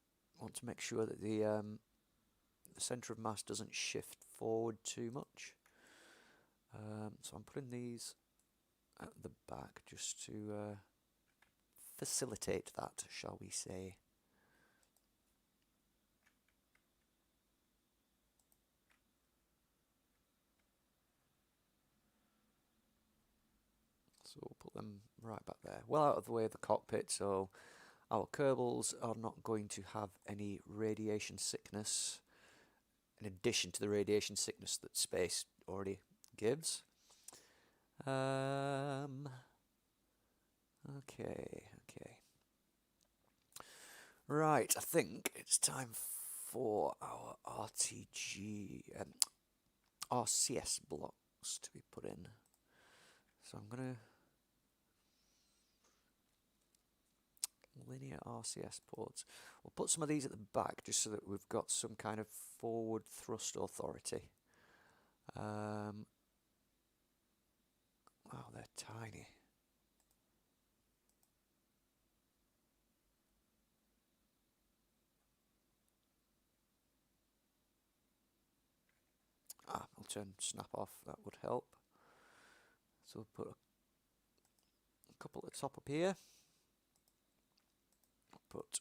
Speaker 1: to make sure that the centre of mass doesn't shift forward too much. So I'm putting these at the back just to facilitate that, shall we say. So we'll put them right back there, well out of the way of the cockpit, so our Kerbals are not going to have any radiation sickness, in addition to the radiation sickness that space already gives. Okay. Right, I think it's time for our RCS blocks to be put in. So I'm going to linear RCS ports. We'll put some of these at the back just so that we've got some kind of forward thrust authority. Wow, they're tiny. I'll turn snap off, that would help. So we'll put a couple at the top up here. Put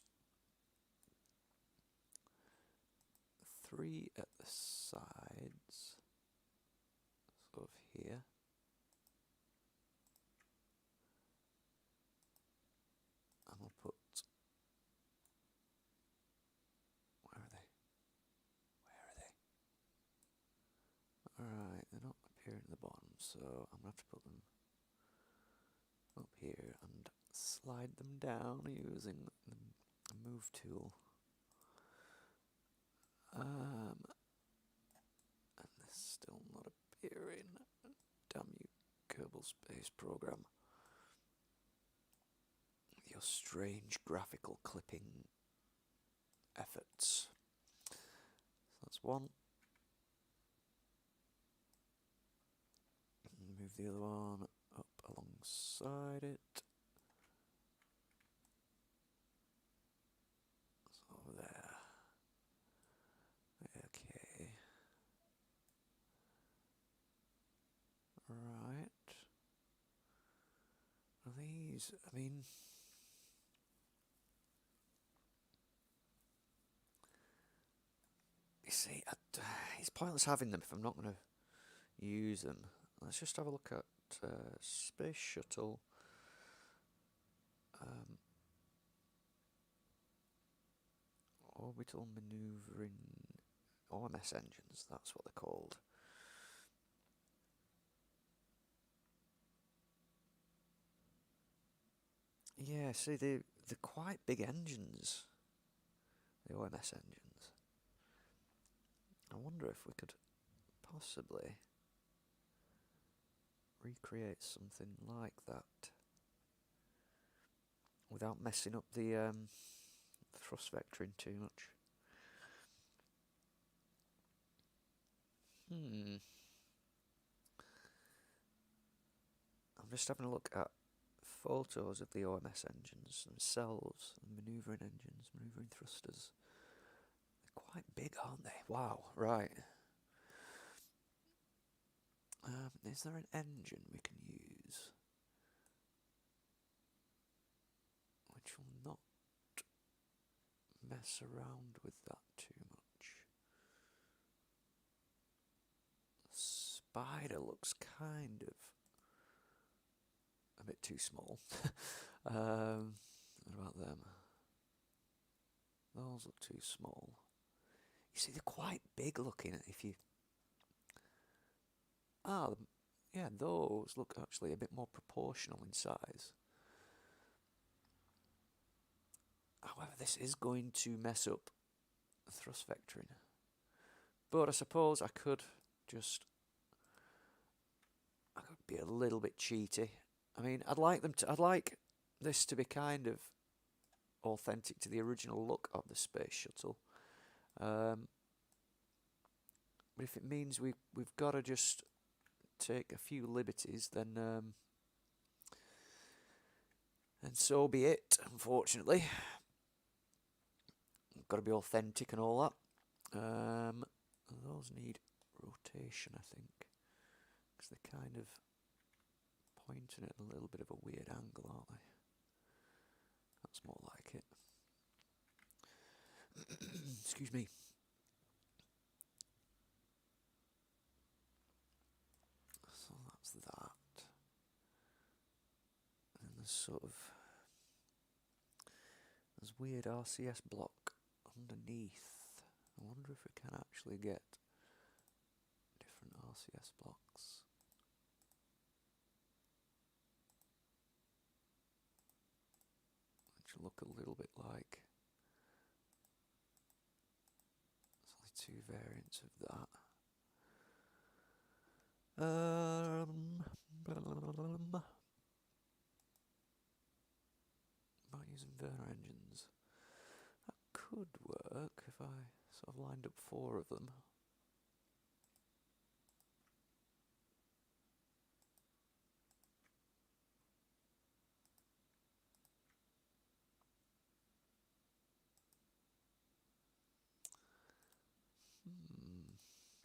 Speaker 1: 3 at the sides, sort of here. And we'll put, where are they? Alright, they're not appearing at the bottom, so I'm going to have to put them up here and slide them down using the move tool. And they're still not appearing. Damn you, Kerbal Space Program. Your strange graphical clipping efforts. So that's one. Move the other one up alongside it. It's over there. Okay. Right. Are these, I mean, you see, it's pointless having them if I'm not going to use them. Let's just have a look at Space Shuttle. Orbital Maneuvering OMS engines, that's what they're called. Yeah, see, they're quite big engines, the OMS engines. I wonder if we could possibly recreate something like that without messing up the thrust vectoring too much. I'm just having a look at photos of the OMS engines themselves, manoeuvring engines, manoeuvring thrusters. They're quite big, aren't they? Wow, right. Is there an engine we can use? mess around with that too much. Spider looks kind of a bit too small. What about them? Those look too small. You see, they're quite big looking. If you yeah, those look actually a bit more proportional in size. However, this is going to mess up thrust vectoring. But I suppose I could be a little bit cheaty. I mean, I'd like this to be kind of authentic to the original look of the space shuttle. But if it means we've got to just take a few liberties, then and so be it. Unfortunately, got to be authentic and all that. Those need rotation, I think, because they're kind of pointing at a little bit of a weird angle, aren't they? That's more like it. Excuse me. So that's that. And there's weird RCS block underneath. I wonder if we can actually get different RCS blocks. Which look a little bit like. There's only 2 variants of that. About using Werner engines. That could work if I sort of lined up 4 of them.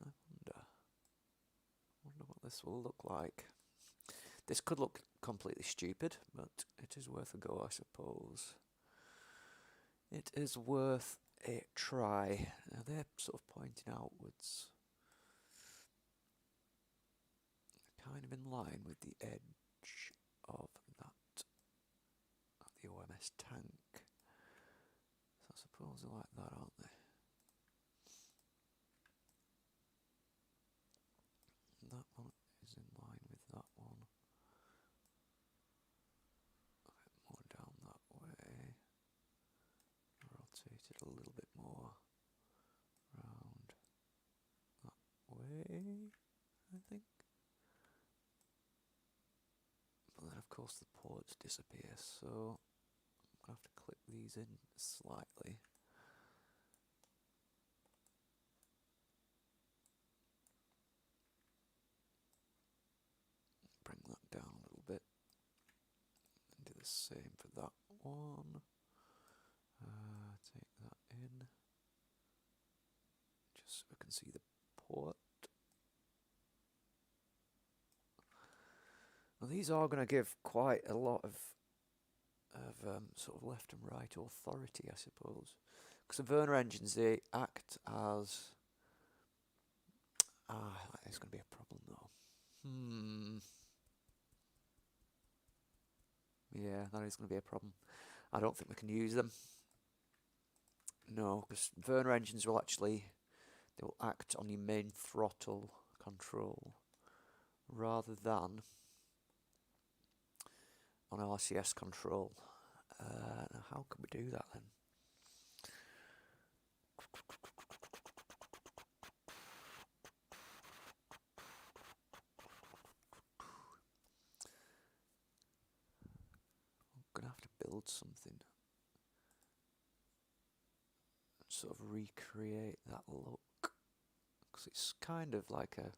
Speaker 1: I wonder what this will look like. This could look completely stupid, but it is worth a go, I suppose. It is worth a try. Now they're sort of pointing outwards. Kind of in line with the edge of the OMS tank. So I suppose they're like that, aren't they? That one is in line with that one. A bit more down that way. Rotate it a little bit more round that way, I think. But then of course the ports disappear, so I'm going to have to clip these in slightly. Bring that down a little bit. And do the same for that one. Take that in. Just so we can see the port. Now these are going to give quite a lot of sort of left and right authority, I suppose. Because the Werner engines, they act as... that is going to be a problem though. Yeah, that is going to be a problem. I don't think we can use them. No, because Werner engines will actually... they will act on your main throttle control rather than on RCS control. Now how can we do that then? I'm going to have to build something. Sort of recreate that look. Because it's kind of like a...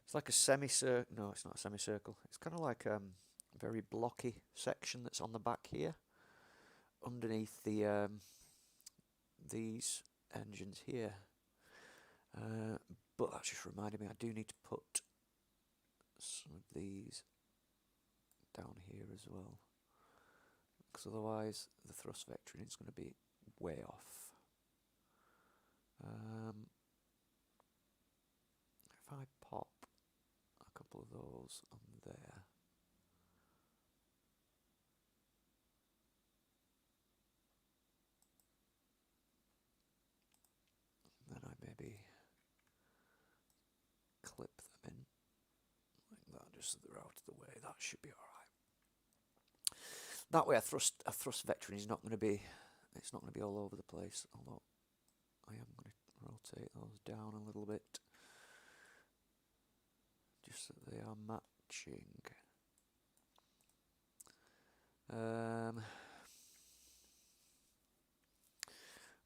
Speaker 1: it's like a semicircle. No, it's not a semicircle. It's kind of like a very blocky section that's on the back here. Underneath the these engines here. But that just reminded me, I do need to put some of these down here as well. Because otherwise the thrust vectoring is going to be way off. If I pop a couple of those on there, then I maybe clip them in like that, just so they're out of the way. That should be alright. That way a thrust vectoring is not going to be, it's not going to be all over the place, although I am going to rotate those down a little bit, just so they are matching.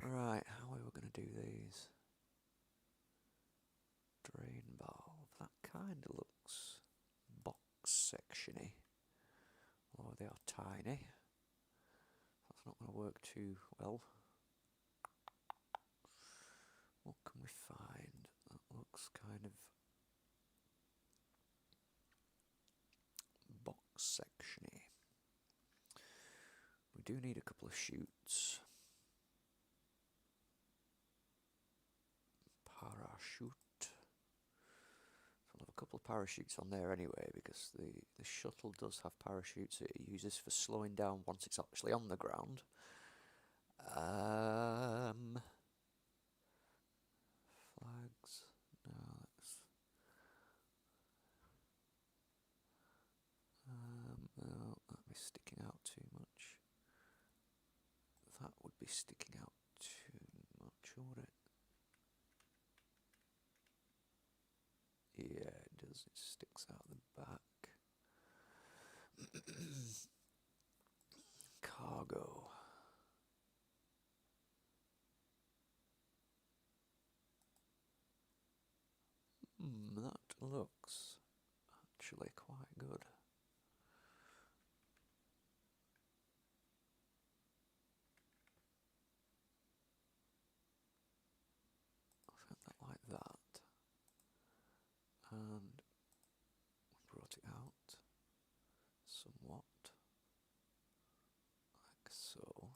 Speaker 1: Right, how are we going to do these? Drain valve, that kind of looks box sectiony, although they are tiny. That's not going to work too well. What can we find that looks kind of box sectiony? We do need a couple of chutes. Parachute. So I'll have a couple of parachutes on there anyway, because the shuttle does have parachutes that it uses for slowing down once it's actually on the ground. Flags. No, that's no, that'd be sticking out too much. That would be sticking out too much, would it? Yeah, it does. It sticks out the back. Cargo. That looks actually quite good. I'll set that like that. And brought it out somewhat, like so.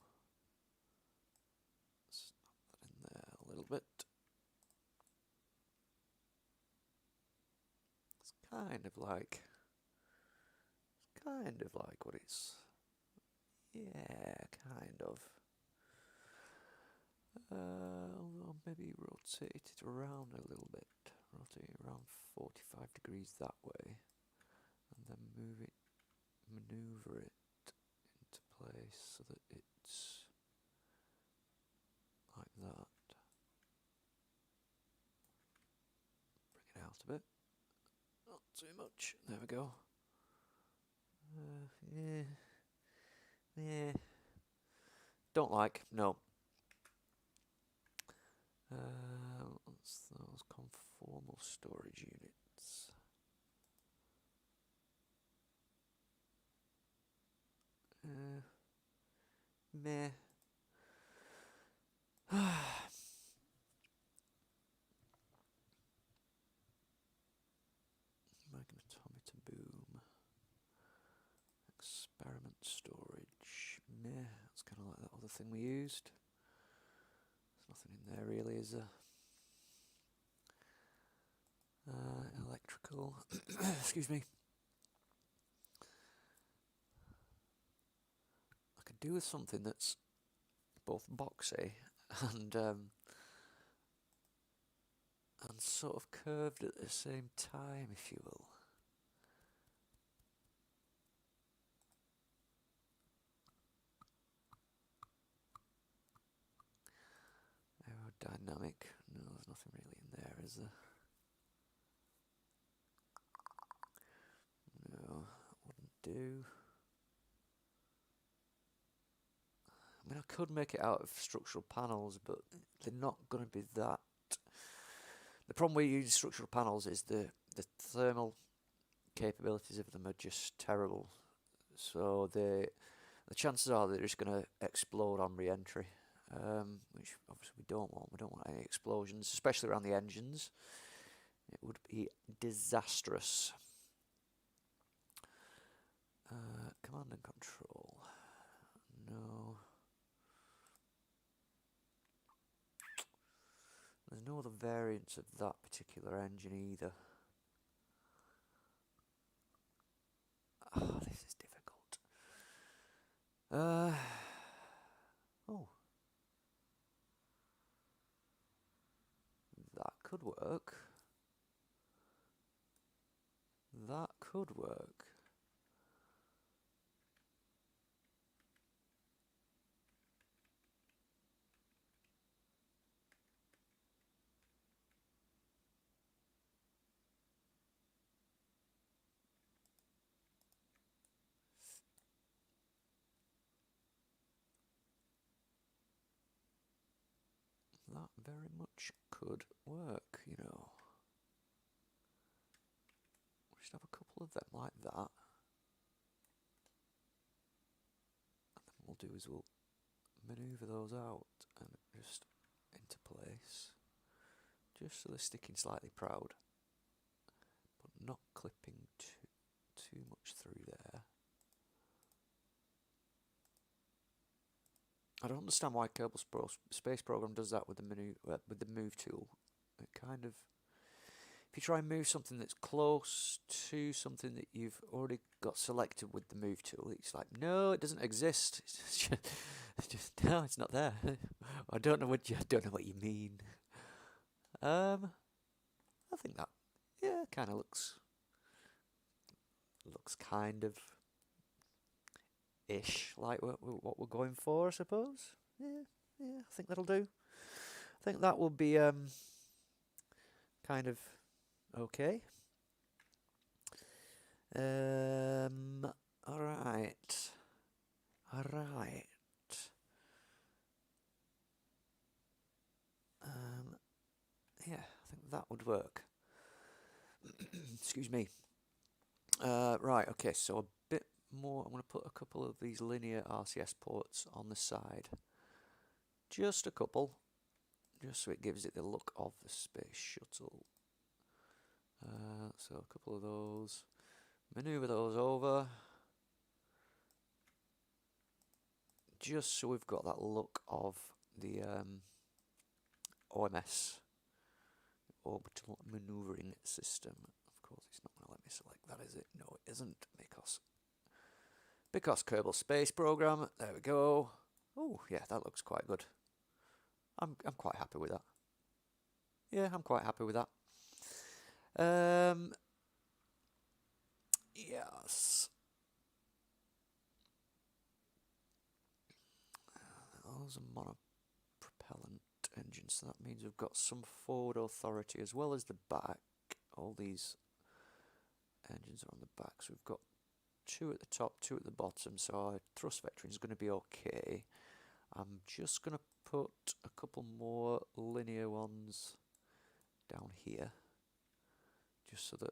Speaker 1: Snap that in there a little bit. It's kind of like what it's, yeah, kind of. I'll maybe rotate it around a little bit. Rotate it around 45 degrees that way, and then maneuver it into place so that it's like that. Bring it out a bit. Not too much. There we go. Yeah. Don't like. No. What's those conformal storage units? Meh. Magnetometer boom. Experiment storage. Meh. It's kind of like that other thing we used. There's nothing in there really, is there? Electrical. Excuse me. I could do with something that's both boxy and sort of curved at the same time, if you will. Aerodynamic. No, there's nothing really in there, is there? No, that wouldn't do. I mean, I could make it out of structural panels, but they're not going to be that. The problem with using structural panels is the thermal capabilities of them are just terrible. So the chances are they're just going to explode on re-entry, which obviously we don't want. We don't want any explosions, especially around the engines. It would be disastrous. Command and control. No. no other variants of that particular engine either. Oh, this is difficult. Oh. That could work. That could work. That very much could work, you know. We should have a couple of them like that. And then what we'll do is we'll manoeuvre those out and just into place. Just so they're sticking slightly proud. But not clipping too much through there. I don't understand why Kerbal Space Program does that with the move tool. It kind of, if you try and move something that's close to something that you've already got selected with the move tool, it's like, no, it doesn't exist. It's just no, it's not there. I don't know what you mean. I think that, yeah, kind of looks kind of ish like what we're going for, I suppose. Yeah, I think that'll do. I think that will be kind of okay. All right. Yeah, I think that would work. Excuse me. Right, okay, so a bit more. I'm going to put a couple of these linear RCS ports on the side. Just a couple. Just so it gives it the look of the space shuttle. So a couple of those. Maneuver those over. Just so we've got that look of the OMS, Orbital Maneuvering System. Of course, it's not going to let me select that, is it? No, it isn't, because Kerbal Space Program. There we go. Oh, yeah, that looks quite good. I'm quite happy with that. Yeah, I'm quite happy with that. Yes. Those are monopropellant engines, so that means we've got some forward authority as well as the back. All these engines are on the back, so we've got 2 at the top, 2 at the bottom, so our thrust vectoring is going to be okay. I'm just going to put a couple more linear ones down here, just so that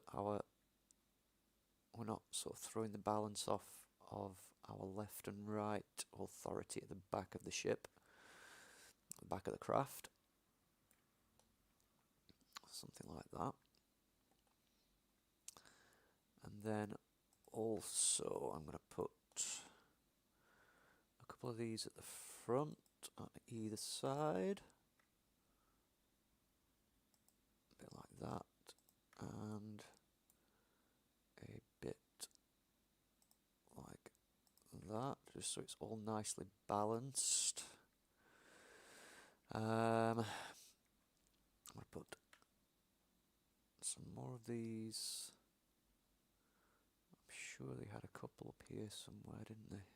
Speaker 1: we're not sort of throwing the balance off of our left and right authority at the back of the ship, the back of the craft. Something like that. And then also I'm going to put a couple of these at the front on either side. A bit like that. And a bit like that, just so it's all nicely balanced. I'm going to put some more of these. I'm sure they had a couple up here somewhere, didn't they?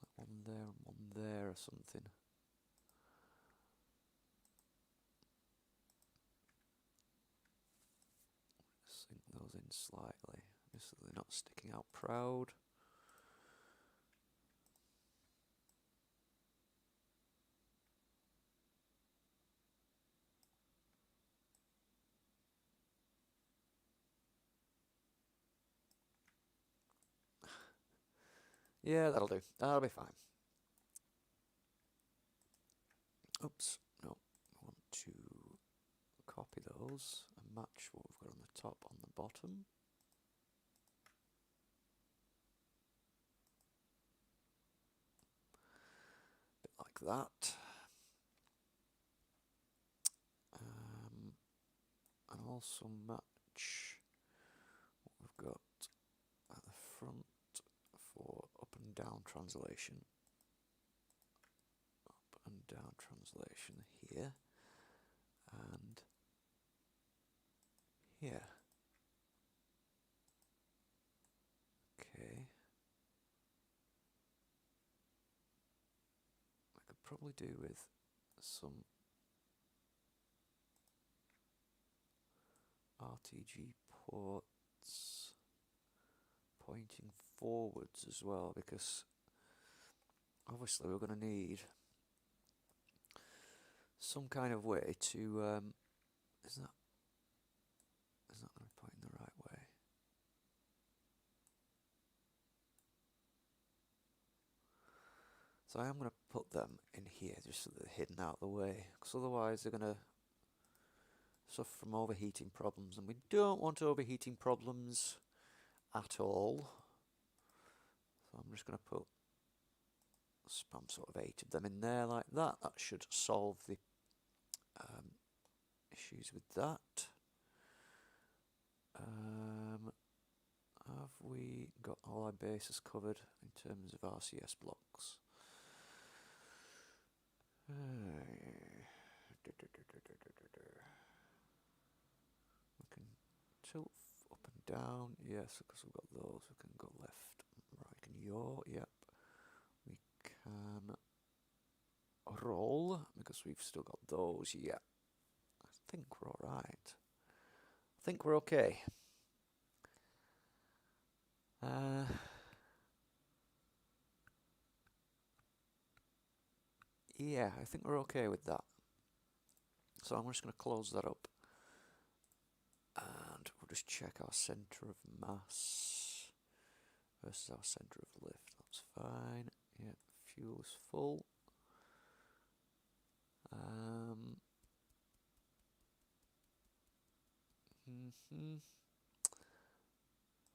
Speaker 1: Like one there and one there or something. Sink those in slightly, just so they're not sticking out proud. Yeah, that'll do. That'll be fine. Oops, no. I want to copy those and match what we've got on the top on the bottom. Bit like that. also match what we've got at the front for up and down translation. Up and down translation here and here. Okay. I could probably do with some RTG ports pointing forwards as well, because obviously we're going to need some kind of way to is that going to be pointing the right way? So I am going to put them in here just so they're hidden out of the way, because otherwise they're going to suffer from overheating problems, and we don't want overheating problems at all. So I'm just going to put spam sort of 8 of them in there like that. That should solve the issues with that. Have we got all our bases covered in terms of RCS blocks? We can tilt up and down, yes, because we've got those. We can go left, right, and yaw, yep. We can roll, because we've still got those, yeah. I think we're alright. I think we're okay. Yeah, I think we're okay with that. So I'm just going to close that up. And we'll just check our centre of mass versus our centre of lift. That's fine. Yeah, fuel is full.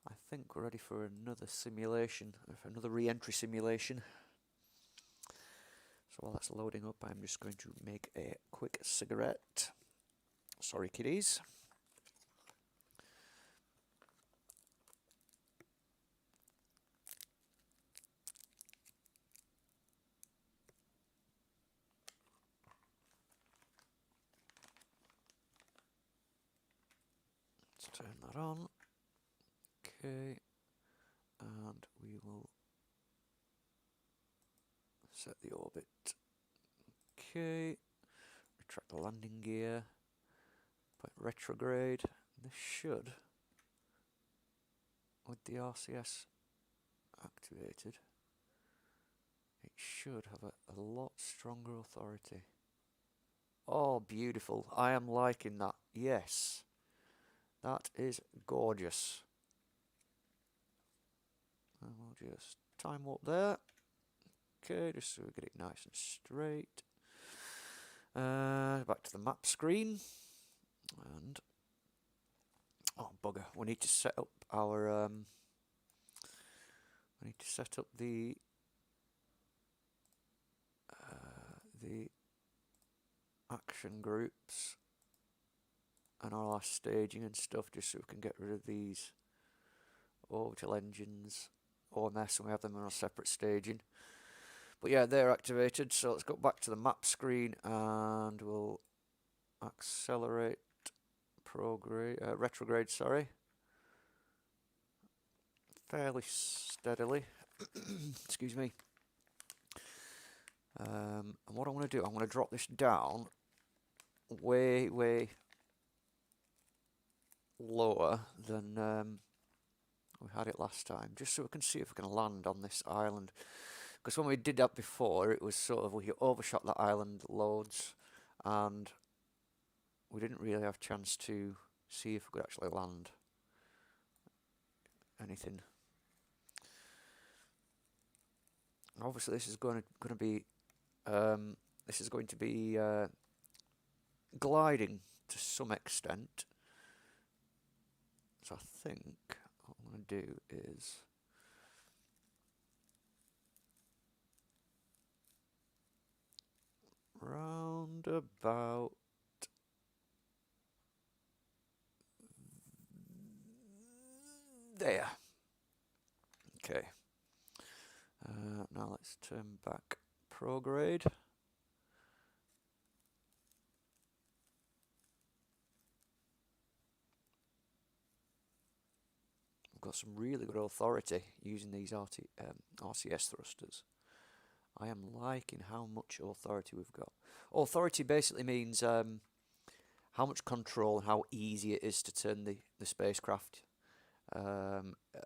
Speaker 1: I think we're ready for another simulation, for another re-entry simulation. So while that's loading up, I'm just going to make a quick cigarette. Sorry, kiddies. Let's turn that on. Okay. And we will set the orbit. Okay. Retract the landing gear. Put retrograde. This should, with the RCS activated, it should have a lot stronger authority. Oh, beautiful. I am liking that. Yes. That is gorgeous. And we'll just time warp there. Okay, just so we get it nice and straight. Back to the map screen. And oh bugger, we need to set up our we need to set up the action groups and all our staging and stuff, just so we can get rid of these orbital engines, OMS, and we have them on a separate staging. But yeah, they're activated, so let's go back to the map screen and we'll accelerate retrograde, sorry, fairly steadily. Excuse me. And what I'm going to do, I'm going to drop this down way lower than we had it last time, just so we can see if we can land on this island. Because when we did that before, it was sort of, we overshot that island loads, and we didn't really have a chance to see if we could actually land anything. Obviously, this is going to be gliding to some extent. So I think what I'm going to do is round about There. Okay. Now let's turn back prograde. We've got some really good authority using these RCS thrusters. I am liking how much authority we've got. Authority basically means how much control and how easy it is to turn the spacecraft.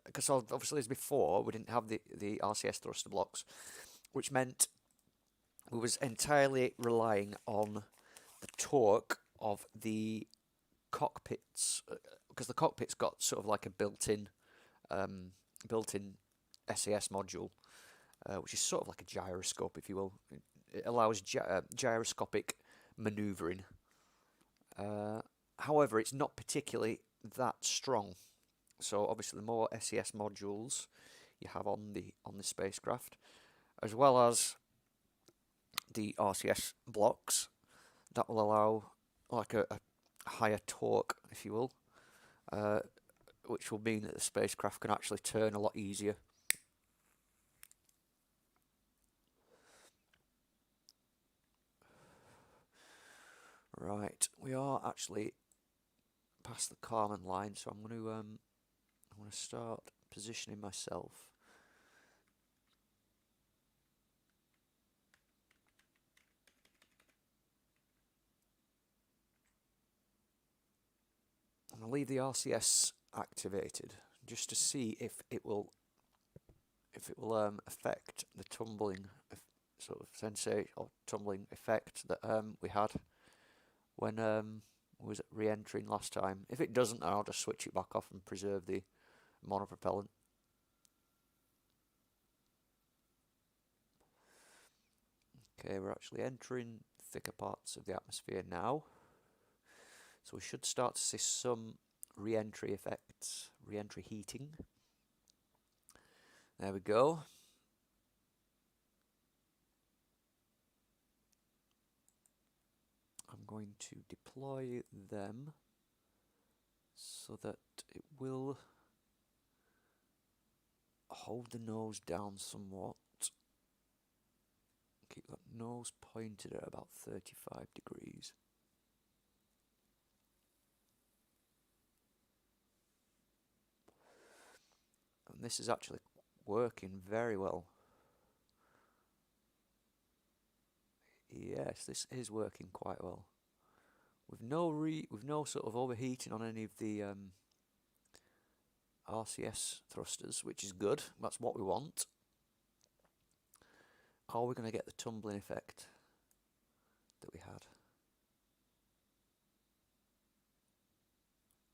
Speaker 1: Because obviously as before, we didn't have the RCS thruster blocks, which meant we was entirely relying on the torque of the cockpits, because the cockpit's got sort of like a built-in SAS module, which is sort of like a gyroscope, if you will. It allows gyroscopic manoeuvring. However, it's not particularly that strong. So obviously, the more SAS modules you have on the spacecraft, as well as the RCS blocks, that will allow like a higher torque, if you will, which will mean that the spacecraft can actually turn a lot easier. Right, we are actually past the Kármán line, so I'm going to start positioning myself. I'm going to leave the RCS activated just to see if it will affect the tumbling sort of sensation or tumbling effect that we had when we was re-entering last time. If it doesn't, then I'll just switch it back off and preserve the monopropellant. Okay, we're actually entering thicker parts of the atmosphere now, so we should start to see some re-entry effects, re-entry heating. There we go. I'm going to deploy them so that it will hold the nose down somewhat. Keep that nose pointed at about 35 degrees. And this is actually working very well. Yes, this is working quite well. With no sort of overheating on any of the RCS thrusters, which is good. That's what we want. Are we going to get the tumbling effect that we had?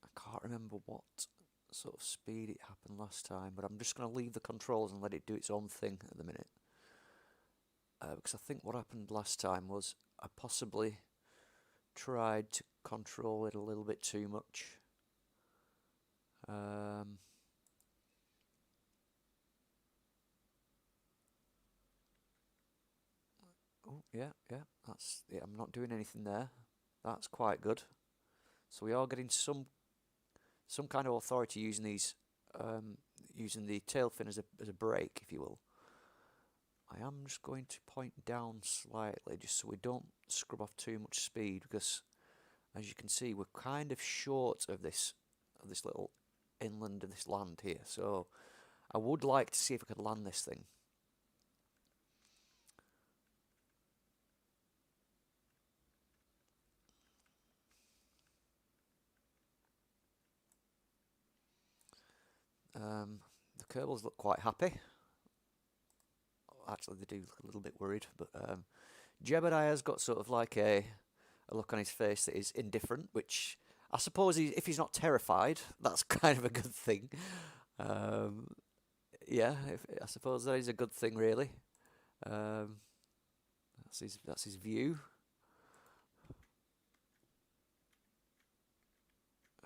Speaker 1: I can't remember what sort of speed it happened last time, but I'm just going to leave the controls and let it do its own thing at the minute. Because I think what happened last time was I possibly tried to control it a little bit too much. Oh, yeah, that's it. I'm not doing anything there. That's quite good. So we are getting some kind of authority using these, using the tail fin as a brake, if you will. I am just going to point down slightly, just so we don't scrub off too much speed, because as you can see, we're kind of short of this little inland of this land here. So I would like to see if I could land this thing. The Kerbals look quite happy. Actually, they do look a little bit worried, but Jebediah's got sort of like a look on his face that is indifferent, which I suppose if he's not terrified, that's kind of a good thing. Yeah, I suppose that is a good thing, really. That's his view.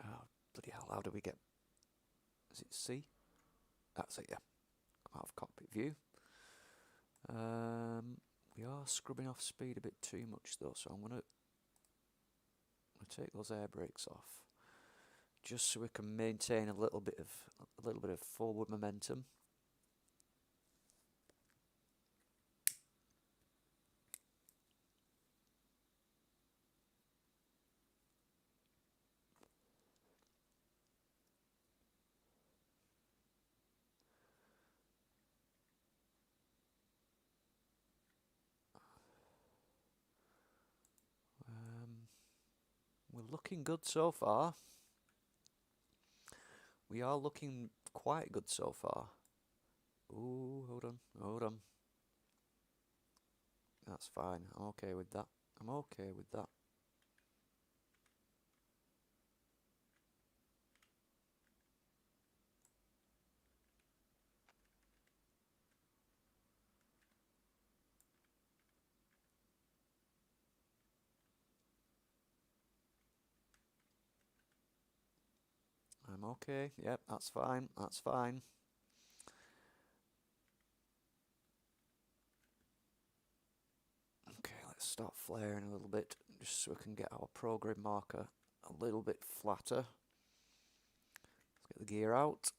Speaker 1: Oh, bloody hell, how do we get... Is it C? That's it, yeah. Out of cockpit view. We are scrubbing off speed a bit too much though, so I'm going to take those air brakes off just so we can maintain a little bit of forward momentum. We're looking good so far. We are looking quite good so far. Ooh, hold on. That's fine. I'm okay with that. I'm okay with that. I'm okay. Yep, that's fine. That's fine. Okay, let's start flaring a little bit, just so we can get our prograde marker a little bit flatter. Let's get the gear out.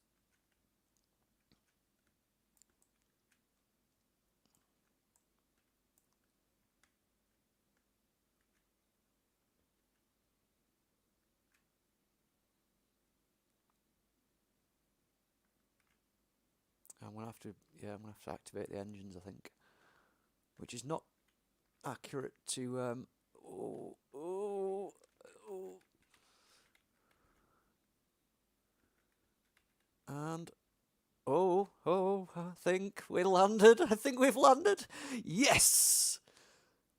Speaker 1: I'm gonna have to, yeah, I'm gonna have to activate the engines, I think, which is not accurate to. Oh. And I think we landed. I think we've landed. Yes,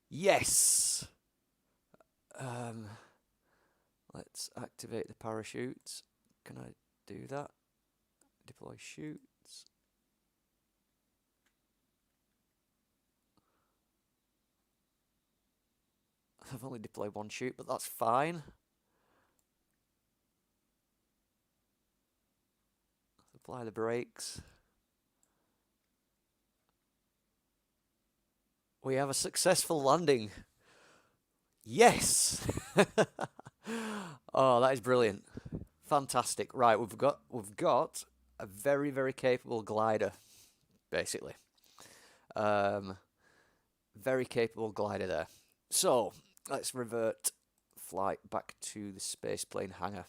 Speaker 1: yes. Let's activate the parachutes. Can I do that? Deploy chutes. I've only deployed one chute, but that's fine. Apply the brakes. We have a successful landing. Yes. Oh, that is brilliant. Fantastic. Right, we've got a very, very capable glider, basically. Very capable glider there. So let's revert flight back to the spaceplane hangar.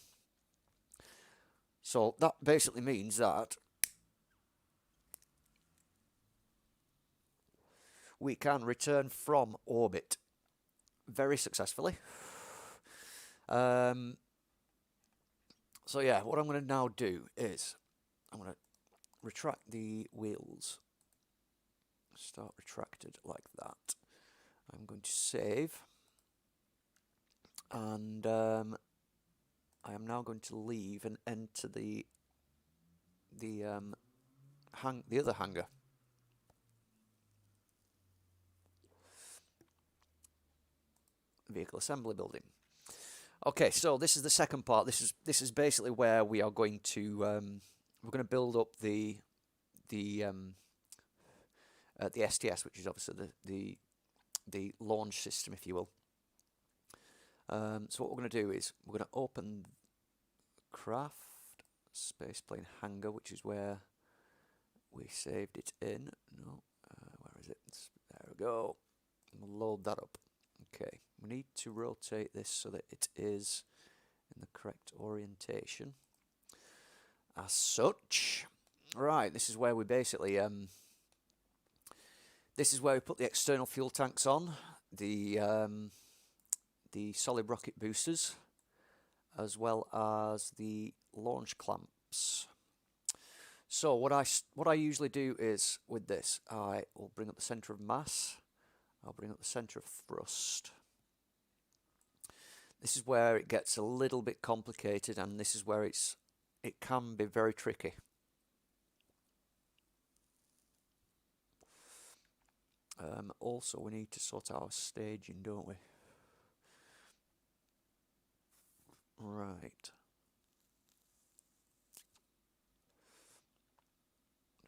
Speaker 1: So that basically means that we can return from orbit very successfully. So yeah, what I'm going to now do is I'm going to retract the wheels. Start retracted like that. I'm going to save, and I am now going to leave and enter the other hangar. Vehicle assembly building. Okay, so this is the second part. This is basically where we are going to we're going to build up the STS, which is obviously the launch system, if you will. So what we're going to do is we're going to open craft spaceplane hangar, which is where we saved it in. No, where is it? There we go. We'll load that up. Okay, we need to rotate this so that it is in the correct orientation. As such, right, this is where we basically this is where we put the external fuel tanks on, the solid rocket boosters, as well as the launch clamps. So what I usually do is with this, I will bring up the center of mass. I'll bring up the center of thrust. This is where it gets a little bit complicated, and this is where it can be very tricky. Also, we need to sort out our staging, don't we? Right.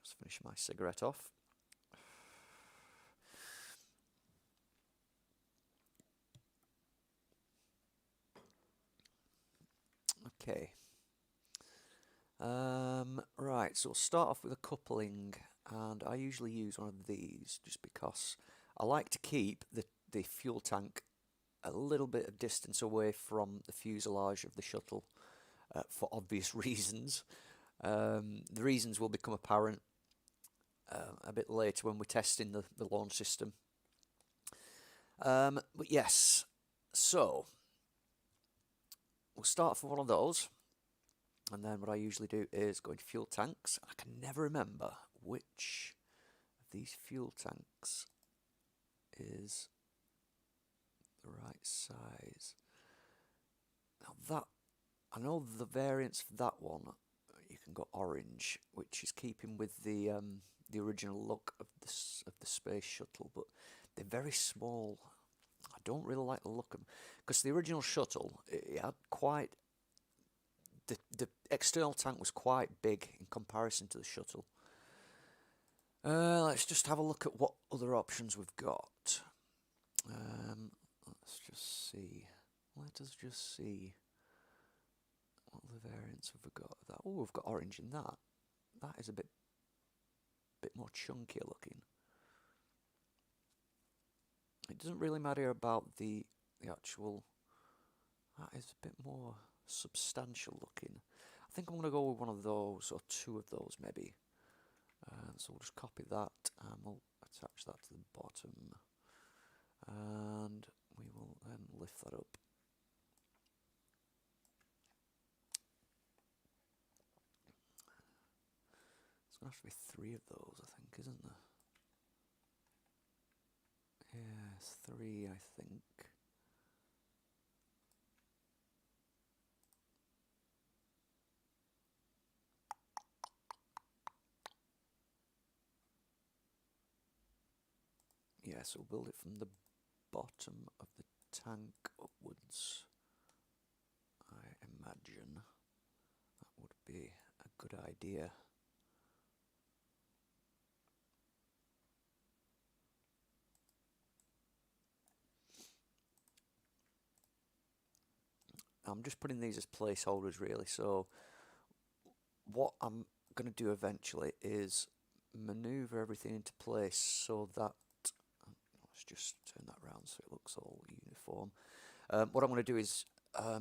Speaker 1: Just finish my cigarette off. Okay. Right, so we'll start off with a coupling, and I usually use one of these just because I like to keep the fuel tank a little bit of distance away from the fuselage of the shuttle for obvious reasons. The reasons will become apparent a bit later when we're testing the launch system. But yes, so we'll start off with one of those. And then what I usually do is go into fuel tanks. I can never remember which of these fuel tanks is the right size. Now that, I know the variants for that one, you can go orange, which is keeping with the original look of the space shuttle, but they're very small. I don't really like the look of them, because the original shuttle, it had quite, the external tank was quite big in comparison to the shuttle. Let's just have a look at what other options we've got. Let's just see. Let us just see. What other variants have we got of that? Oh, we've got orange in that. That is a bit more chunkier looking. It doesn't really matter about the actual. That is a bit more substantial looking. I think I'm going to go with one of those, or two of those maybe. So we'll just copy that and we'll attach that to the bottom. And we will then lift that up. There's going to have to be three of those, I think, isn't there? Yes, three, I think. Yeah, so we'll build it from the bottom of the tank upwards. I imagine that would be a good idea. I'm just putting these as placeholders really, so what I'm going to do eventually is maneuver everything into place so that, let's just turn that around so it looks all uniform. What I'm going to do is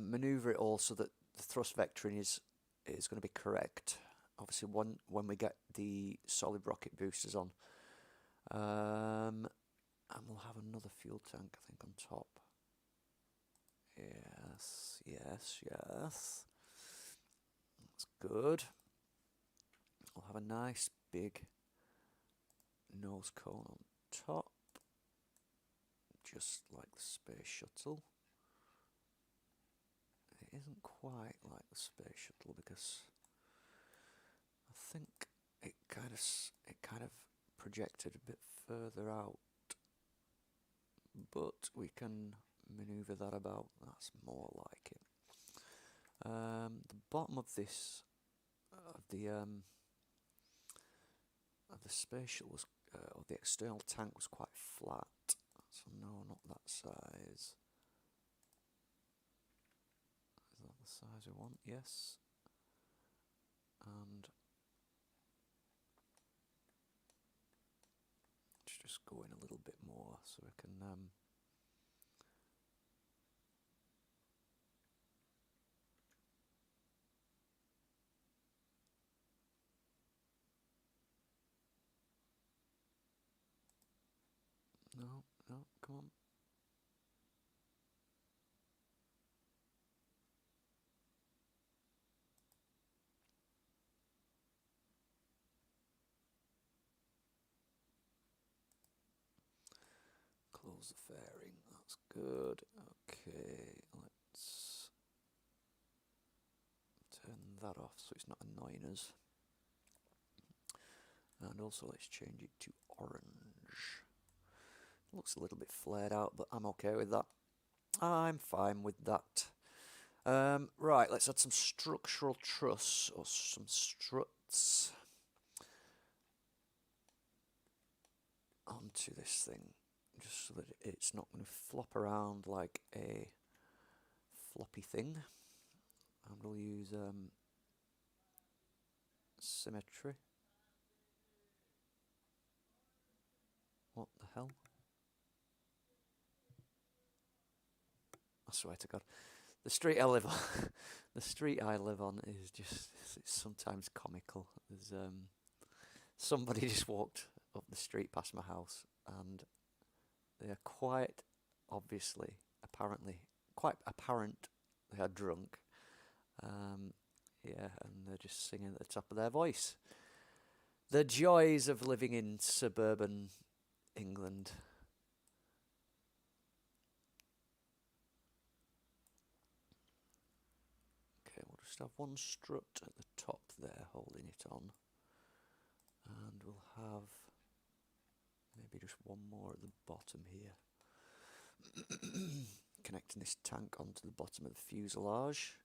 Speaker 1: maneuver it all so that the thrust vectoring is going to be correct. Obviously when we get the solid rocket boosters on. And we'll have another fuel tank, I think, on top. Yes, yes, yes. That's good. We'll have a nice big nose cone on top, just like the space shuttle. It isn't quite like the space shuttle because I think it kind of projected a bit further out, but we can maneuver that about. That's more like it. The bottom of this of the space shuttle was, or the external tank was quite flat. So no, not that size. Is that the size we want? Yes. And let's just go in a little bit more so we can no, no, come on. Close the fairing, that's good. Okay, let's turn that off so it's not annoying us. And also let's change it to orange. Looks a little bit flared out, but I'm okay with that. I'm fine with that. Right, let's add some structural truss, or some struts, onto this thing, just so that it's not going to flop around like a floppy thing. And we'll use symmetry. What the hell? I swear to God. The street I live on, the street I live on is just, it's sometimes comical. There's somebody just walked up the street past my house, and they are quite obviously, apparently, quite apparent they are drunk. Yeah, and they're just singing at the top of their voice. The joys of living in suburban England. Okay, we'll just have one strut at the top there, holding it on. And we'll have maybe just one more at the bottom here. Connecting this tank onto the bottom of the fuselage.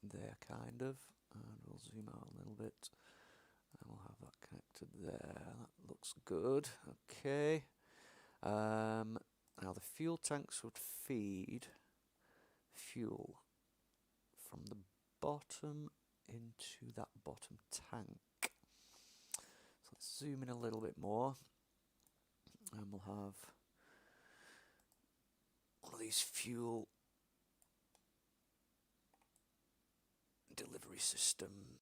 Speaker 1: There, kind of. And we'll zoom out a little bit. And we'll have that connected there. That looks good. Okay. Now the fuel tanks would feed fuel from the bottom into that bottom tank. So let's zoom in a little bit more. And we'll have one of these fuel delivery system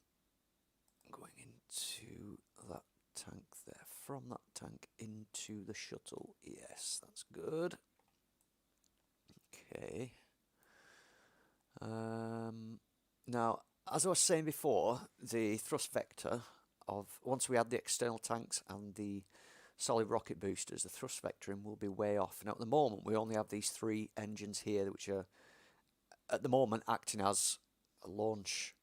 Speaker 1: going into that tank there. From that tank into the shuttle. Yes, that's good. Okay. Now, as I was saying before, the thrust vector of, once we add the external tanks and the solid rocket boosters, the thrust vectoring will be way off. Now, at the moment, we only have these 3 engines here, which are, at the moment, acting as the launch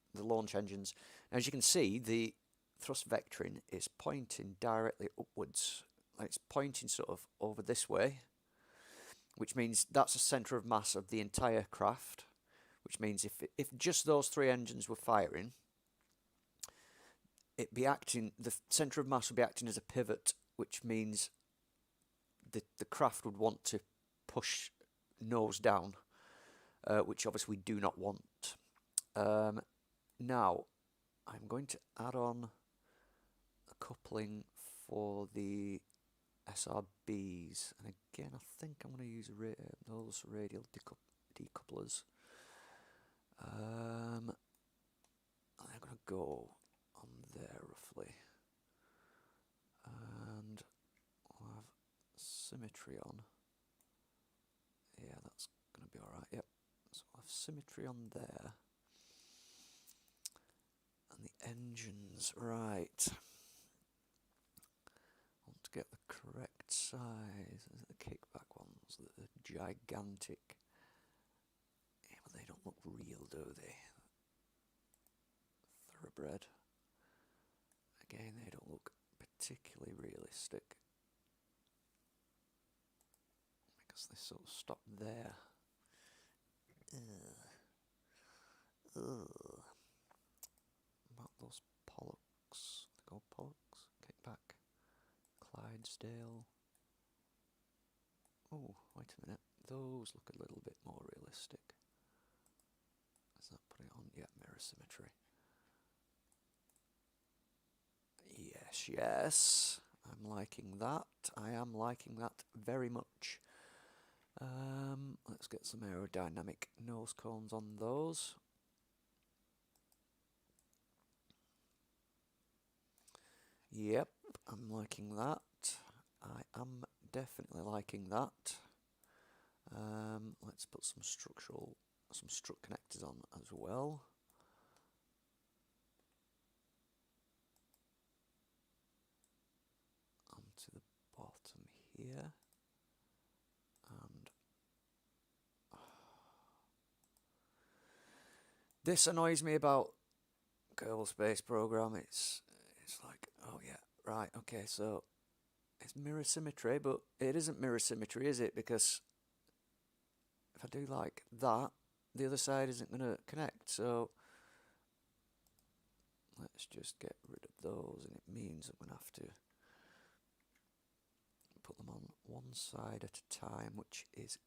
Speaker 1: engines. Now, as you can see, the thrust vectoring is pointing directly upwards. And it's pointing sort of over this way, which means that's the centre of mass of the entire craft. Which means if just those 3 engines were firing, it'd be acting, the centre of mass would be acting as a pivot, which means the craft would want to push nose down, which obviously we do not want. Now, I'm going to add on a coupling for the SRBs, and again I think I'm going to use those radial decouplers. I'm going to go on there roughly, and we'll have symmetry on. Yeah, that's going to be alright. Yep, so we'll have symmetry on there. And the engines, right. I want to get the correct size. The kickback ones, the gigantic. Yeah, but they don't look real, do they? Thoroughbred. Again, they don't look particularly realistic. Because they sort of stop there. About those Pollux. They called Pollux? Kickback. Clydesdale. Oh, wait a minute. Those look a little bit more realistic. Is that putting it on? Yeah, mirror symmetry. Yes, yes. I'm liking that. I am liking that very much. Let's get some aerodynamic nose cones on those. Yep, I'm liking that. I am definitely liking that. Let's put some strut connectors on as well. Onto the bottom here. And this annoys me about Kerbal Space Program. It's like, oh yeah, right, okay, so it's mirror symmetry, but it isn't mirror symmetry, is it? Because if I do like that, the other side isn't going to connect, so let's just get rid of those, and it means I'm going to have to put them on one side at a time, which is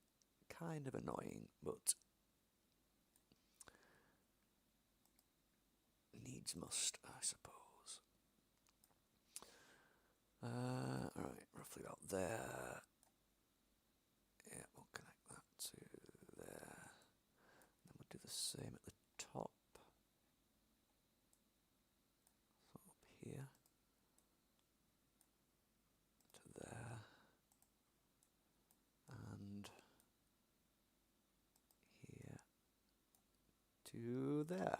Speaker 1: kind of annoying, but needs must, I suppose. Alright, roughly about there. Yeah, we'll connect that to there. Then we'll do the same at the top. So up here to there. And here to there.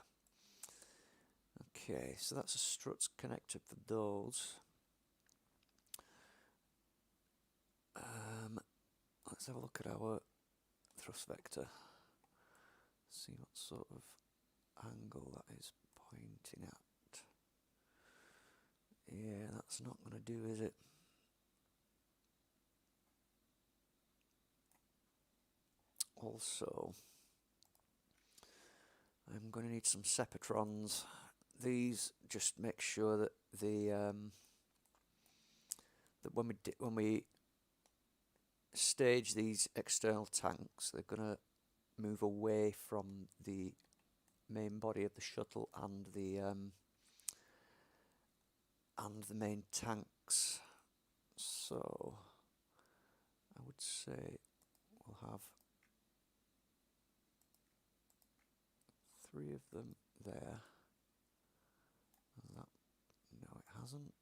Speaker 1: Okay, so that's a struts connector for those. Let's have a look at our thrust vector. See what sort of angle that is pointing at. Yeah, that's not going to do, is it? Also, I'm going to need some separatrons. These just make sure that the that when we stage these external tanks, they're going to move away from the main body of the shuttle and the main tanks. So I would say we'll have 3 of them there. That, no, it hasn't.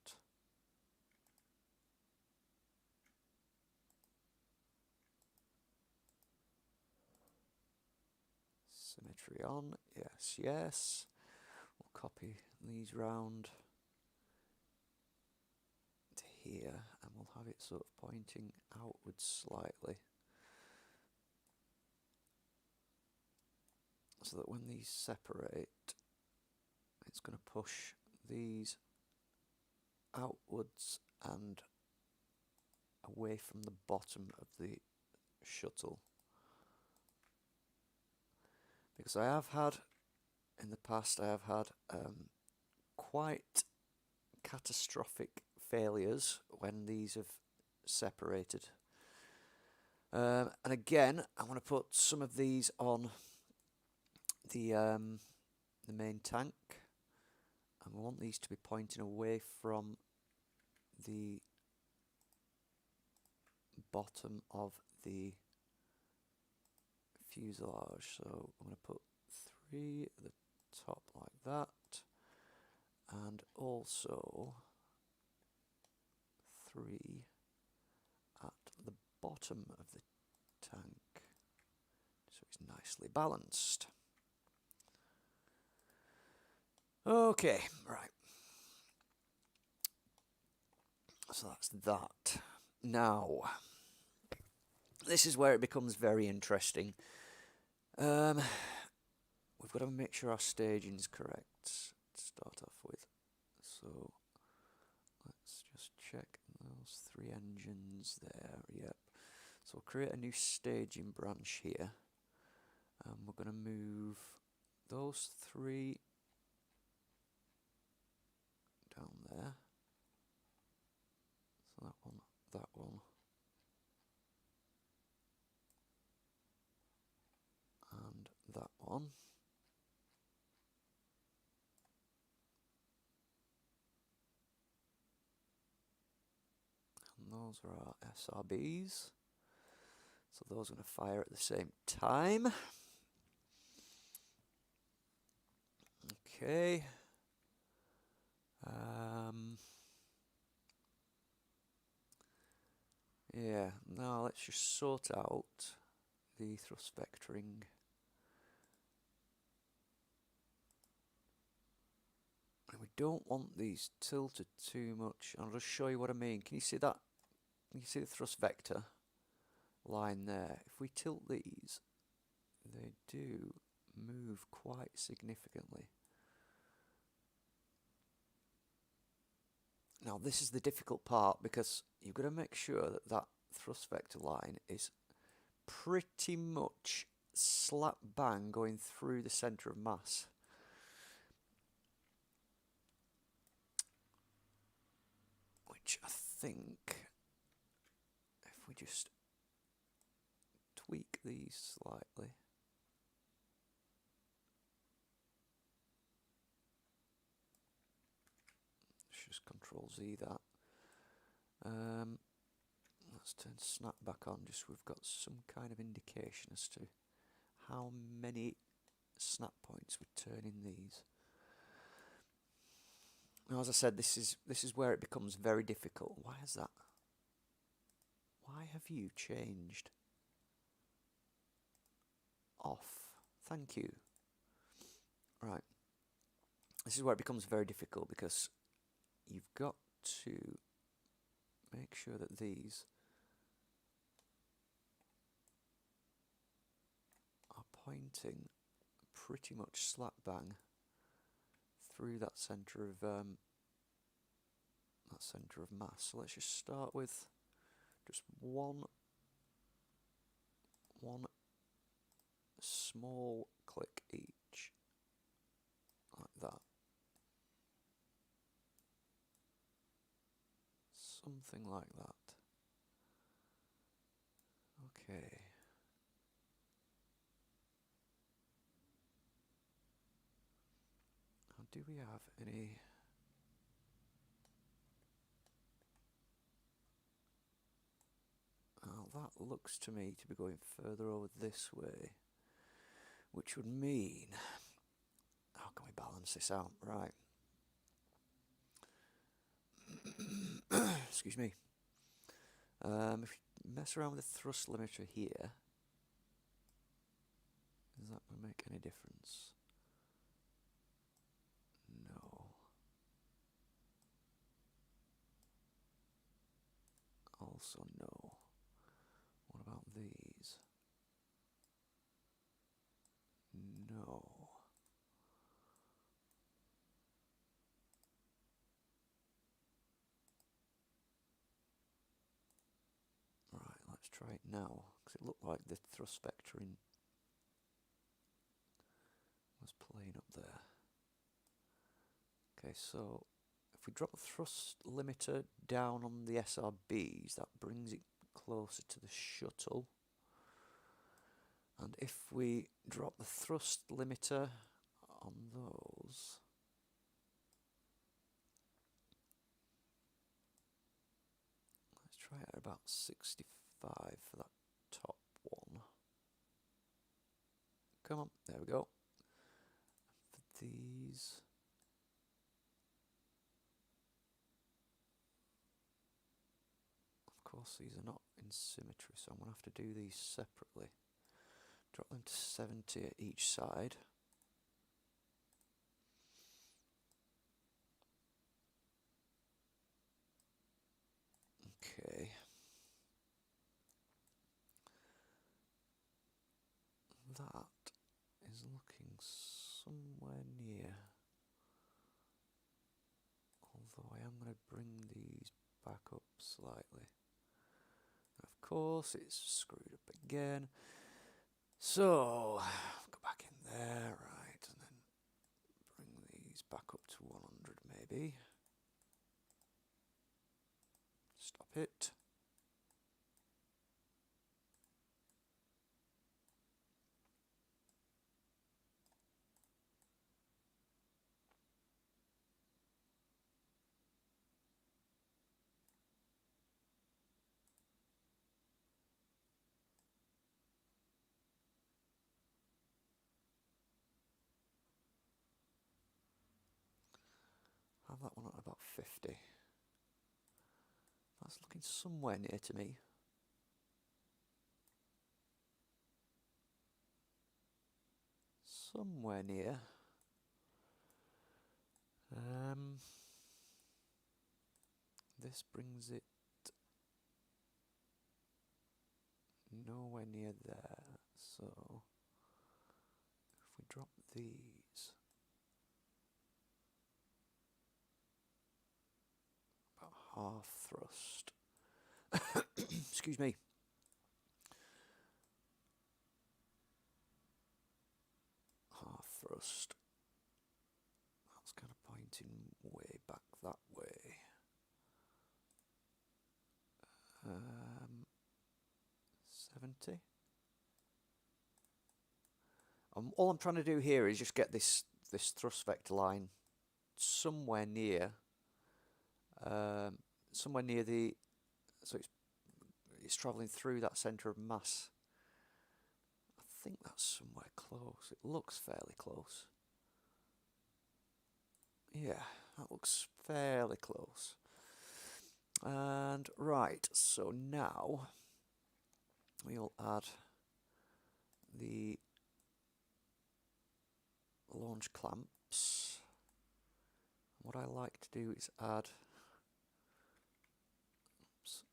Speaker 1: Symmetry on, yes, yes. We'll copy these round to here, and we'll have it sort of pointing outwards slightly, so that when these separate, it's going to push these outwards and away from the bottom of the shuttle. Because I have had, in the past, I have had quite catastrophic failures when these have separated. And again, I want to put some of these on the main tank, and we want these to be pointing away from the bottom of the fuselage. So I'm going to put 3 at the top like that, and also 3 at the bottom of the tank, so it's nicely balanced. Okay, right. So that's that. Now, this is where it becomes very interesting. We've got to make sure our staging is correct to start off with. So let's just check those 3 engines there. Yep. So we'll create a new staging branch here. And we're going to move those 3 down there. So that one, and that one. And those are our SRBs. So those are going to fire at the same time. Okay. Yeah, now let's just sort out the thrust vectoring. And we don't want these tilted too much. I'll just show you what I mean. Can you see that? Can you see the thrust vector line there? If we tilt these, they do move quite significantly. Now this is the difficult part, because you've got to make sure that that thrust vector line is pretty much slap bang going through the centre of mass. Which I think, if we just tweak these slightly. Control Z that. Let's turn snap back on, just so we've got some kind of indication as to how many snap points we turn in these. Now, as I said, this is where it becomes very difficult. Why is that? Why have you changed? Off. Thank you. Right. This is where it becomes very difficult, because you've got to make sure that these are pointing pretty much slap bang through that centre of mass. So let's just start with just one small click each, like that. Something like that. Okay. Now, do we have any... Well, that looks to me to be going further over this way, which would mean... How can we balance this out? Right. Excuse me. If you mess around with the thrust limiter here, is that going to make any difference? No. Also no. What about these? No. Right, let's try it now, because it looked like the thrust vectoring was playing up there. Okay, so if we drop the thrust limiter down on the SRBs, that brings it closer to the shuttle. And if we drop the thrust limiter on those, let's try it at about 65 for that top one. Come on, there we go. For these, of course these are not in symmetry, so I'm going to have to do these separately. Drop them to 70 at each side. Okay. That is looking somewhere near. Although I am going to bring these back up slightly. Of course, it's screwed up again. So, go back in there, right, and then bring these back up to 100 maybe. Stop it. Have that one at about 50. That's looking somewhere near to me. Somewhere near. This brings it nowhere near there. So if we drop these about half thrust. Excuse me. Half thrust. That's kind of pointing way back that way. 70. All I'm trying to do here is just get this thrust vector line somewhere near somewhere near the, so it's travelling through that centre of mass. I think that's somewhere close. It looks fairly close. Yeah, that looks fairly close. And right, so now we'll add the launch clamps. What I like to do is add, oops,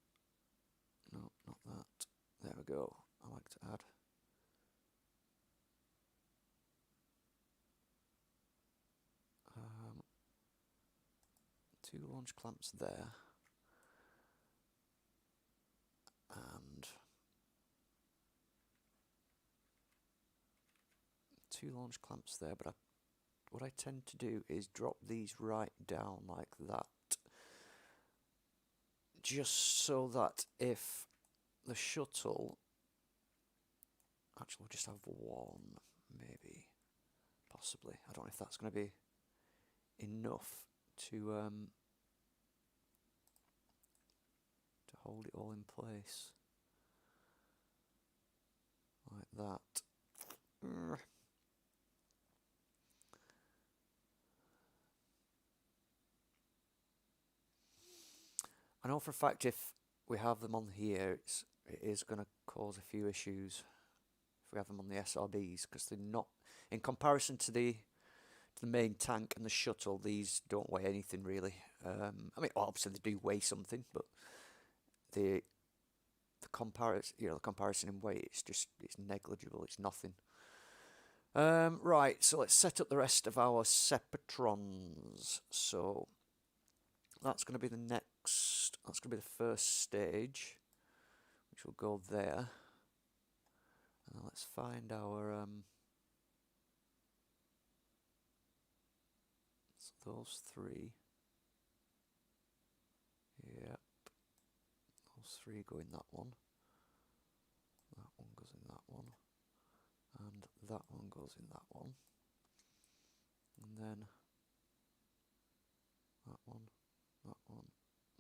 Speaker 1: no, not that, there we go. I like to add two launch clamps there, and two launch clamps there, but what I tend to do is drop these right down like that, just so that if the shuttle, actually we'll just have one, maybe, possibly, I don't know if that's going to be enough to hold it all in place like that. I know for a fact if we have them on here, it is going to cause a few issues if we have them on the SRBs, because they're not, in comparison to the main tank and the shuttle, these don't weigh anything really. I mean, obviously they do weigh something, but the comparison in weight, it's negligible. It's nothing. Right, so let's set up the rest of our Separatrons. So that's going to be the next. That's going to be the first stage, which will go there. And then let's find our so those three. Yep, those three go in that one. That one goes in that one, and that one goes in that one, and then that one, that one,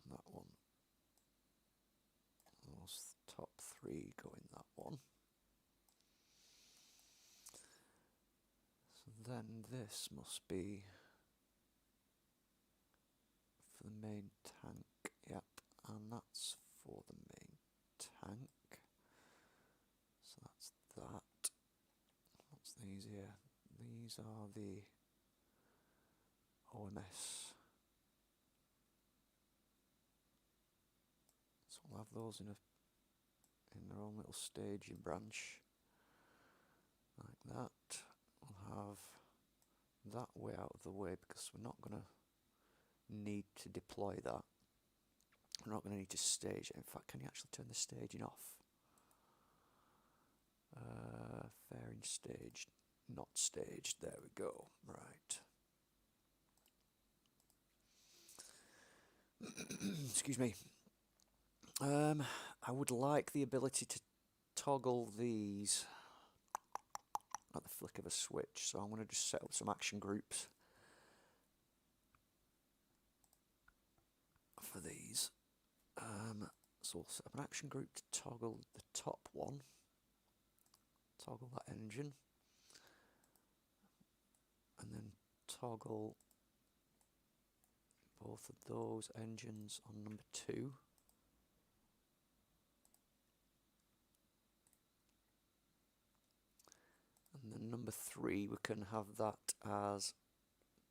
Speaker 1: and that one. Those top three go in that one. So then this must be for the main tank, yep, and that's for the main tank. So that's that. What's these here? These are the OMS. So we'll have those in their own little staging branch, like that. We'll have that way out of the way because we're not going to need to deploy that. We're not going to need to stage it. In fact, can you actually turn the staging off? Fairing staged, not staged. There we go. Right. Excuse me. I would like the ability to toggle these at the flick of a switch, so I'm going to just set up some action groups for these. So we'll set up an action group to toggle the top one, toggle that engine, and then toggle both of those engines on number 2. And then number 3, we can have that as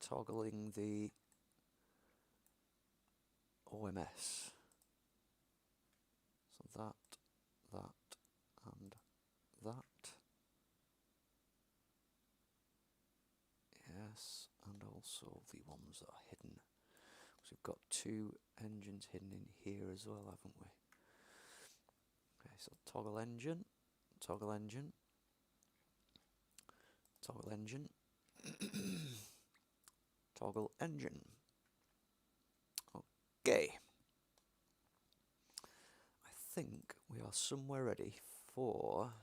Speaker 1: toggling the OMS. So that, and that. Yes, and also the ones that are hidden. So we've got 2 engines hidden in here as well, haven't we? Okay, so toggle engine, toggle engine, toggle engine, toggle engine. Okay. I think we are somewhere ready for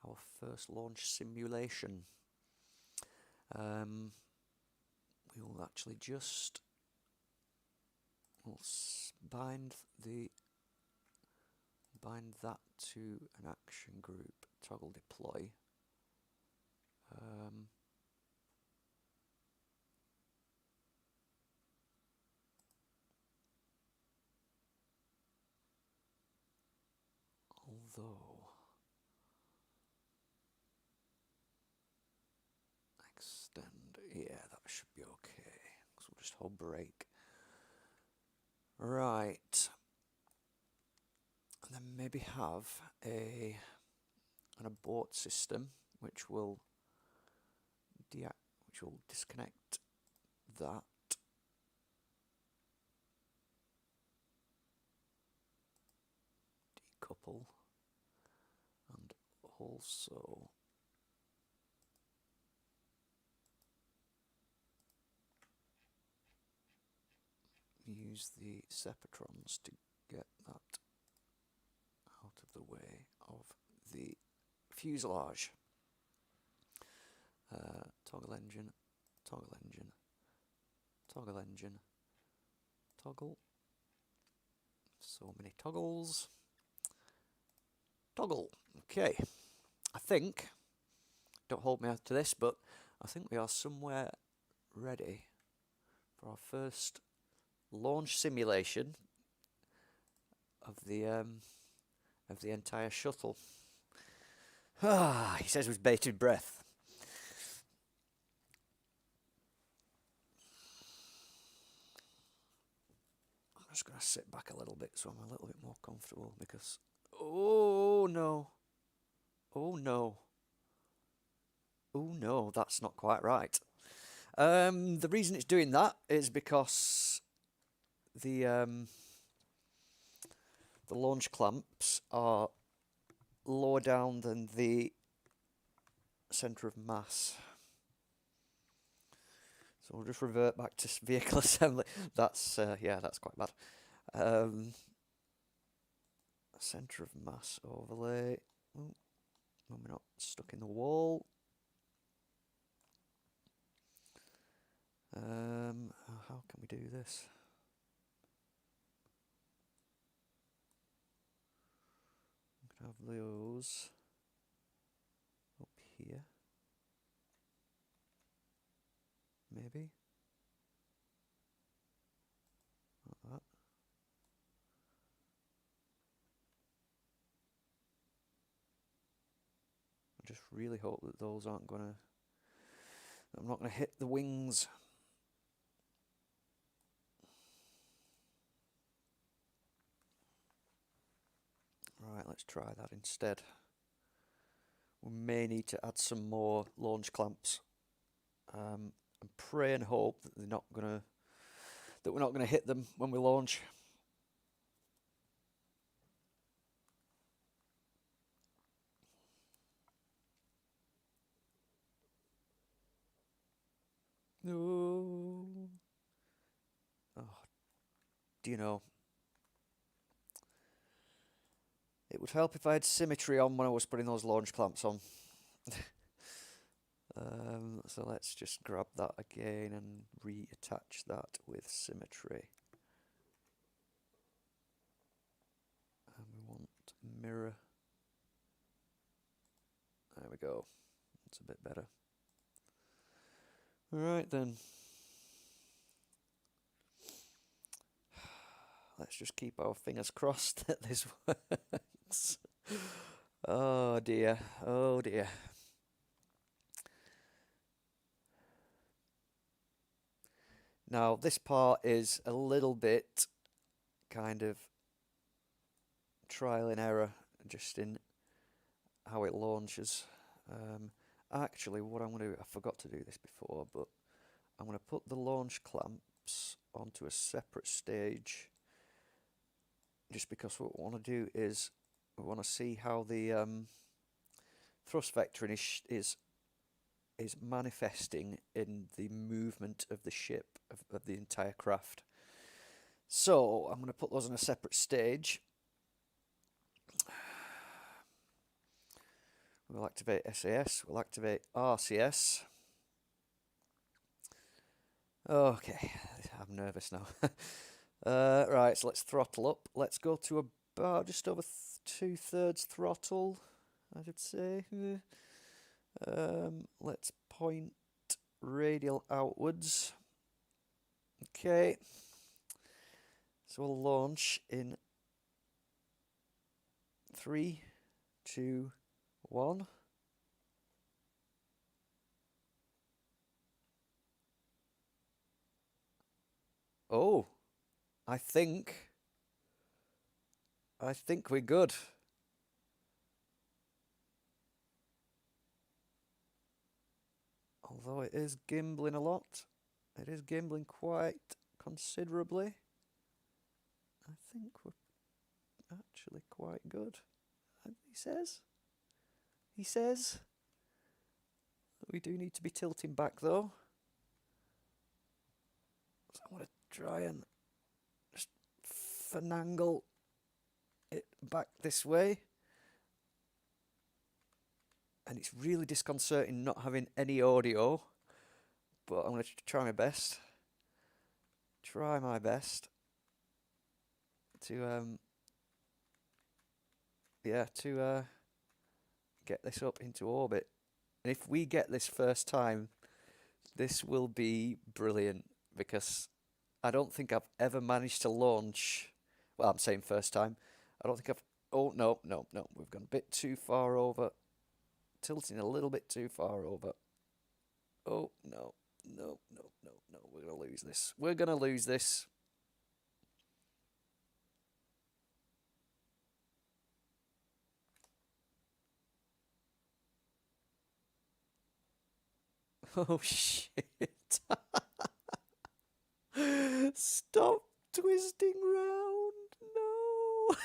Speaker 1: our first launch simulation. We will actually just, we'll bind that to an action group, toggle deploy. Although extend, yeah, that should be okay. So we'll just hold break. Right. And then maybe have an abort system which will disconnect that. Decouple. And also use the separatrons to get that out of the way of the fuselage. Toggle engine, toggle engine, toggle engine, toggle. So many toggles. Toggle. Okay. I think, don't hold me to this, but I think we are somewhere ready for our first launch simulation of the entire shuttle. He says with bated breath. I'm just going to sit back a little bit so I'm a little bit more comfortable because... Oh no. Oh no. Oh no, that's not quite right. The reason it's doing that is because the launch clamps are lower down than the centre of mass. So we'll just revert back to vehicle assembly. That's yeah, that's quite bad. Centre of mass overlay. Ooh, when we're not stuck in the wall. How can we do this? We can have those up here. Maybe. Like that. I just really hope that those aren't gonna... I'm not gonna hit the wings. Right, let's try that instead. We may need to add some more launch clamps. And pray and hope that we're not gonna hit them when we launch. No. Oh, do you know? It would help if I had symmetry on when I was putting those launch clamps on. So let's just grab that again and reattach that with symmetry. And we want mirror. There we go. That's a bit better. Alright then. Let's just keep our fingers crossed that this works. Oh dear. Oh dear. Now, this part is a little bit kind of trial and error just in how it launches. Actually, what I'm going to do, I forgot to do this before, but I'm going to put the launch clamps onto a separate stage just because what we want to do is we want to see how the thrust vectoring is manifesting in the movement of the ship, of the entire craft. So I'm going to put those on a separate stage. We'll activate SAS, we'll activate RCS. Okay, I'm nervous now. Right, so let's throttle up. Let's go to about just over 2/3 throttle, I should say. Let's point radial outwards. Okay. So we'll launch in 3, 2, 1. Oh, I think we're good. Although it is gimbling a lot. It is gimbling quite considerably. I think we're actually quite good. He says. He says. We do need to be tilting back though. So I'm going to try and just finagle it back this way. And it's really disconcerting not having any audio. But I'm going to try my best. Try my best to get this up into orbit. And if we get this first time, this will be brilliant because I don't think I've ever managed to launch. Well, I'm saying first time. I don't think I've. Oh, no. We've gone a bit too far over. Tilting a little bit too far over. Oh, no. We're going to lose this. We're going to lose this. Oh, shit. Stop twisting round. No.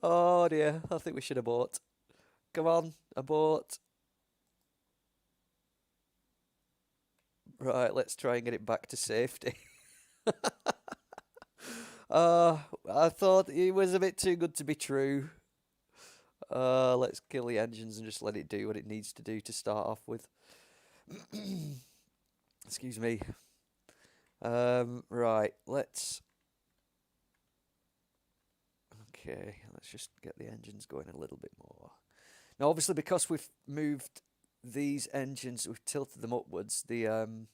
Speaker 1: Oh, dear. I think we should abort. Come on, abort. Right, let's try and get it back to safety. I thought it was a bit too good to be true. Let's kill the engines and just let it do what it needs to do to start off with. Excuse me. Right, let's... Okay, let's just get the engines going a little bit more. Now, obviously, because we've moved these engines, we've tilted them upwards, the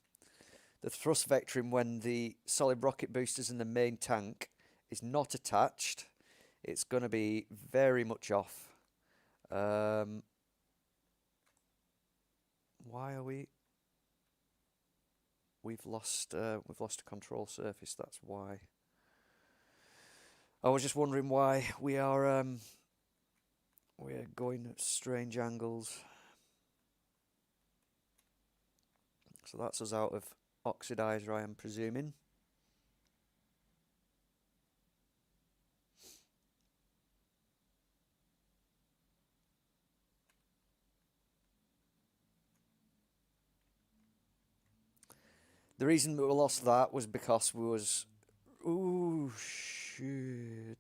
Speaker 1: thrust vectoring when the solid rocket boosters in the main tank is not attached. It's going to be very much off. Why are we? We've lost a control surface. That's why. I was just wondering why we're going at strange angles. So that's us out of oxidizer, I am presuming. The reason we lost that was because we was... Ooh, shit.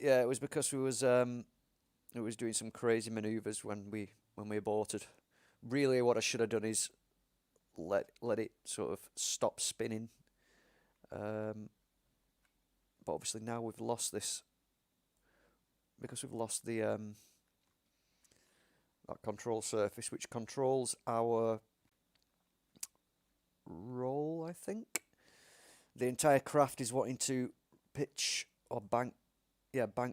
Speaker 1: Yeah, it was because we was doing some crazy manoeuvres when we aborted. Really, what I should have done is let it sort of stop spinning. But obviously now we've lost this because we've lost the that control surface, which controls our roll, I think. The entire craft is wanting to pitch or bank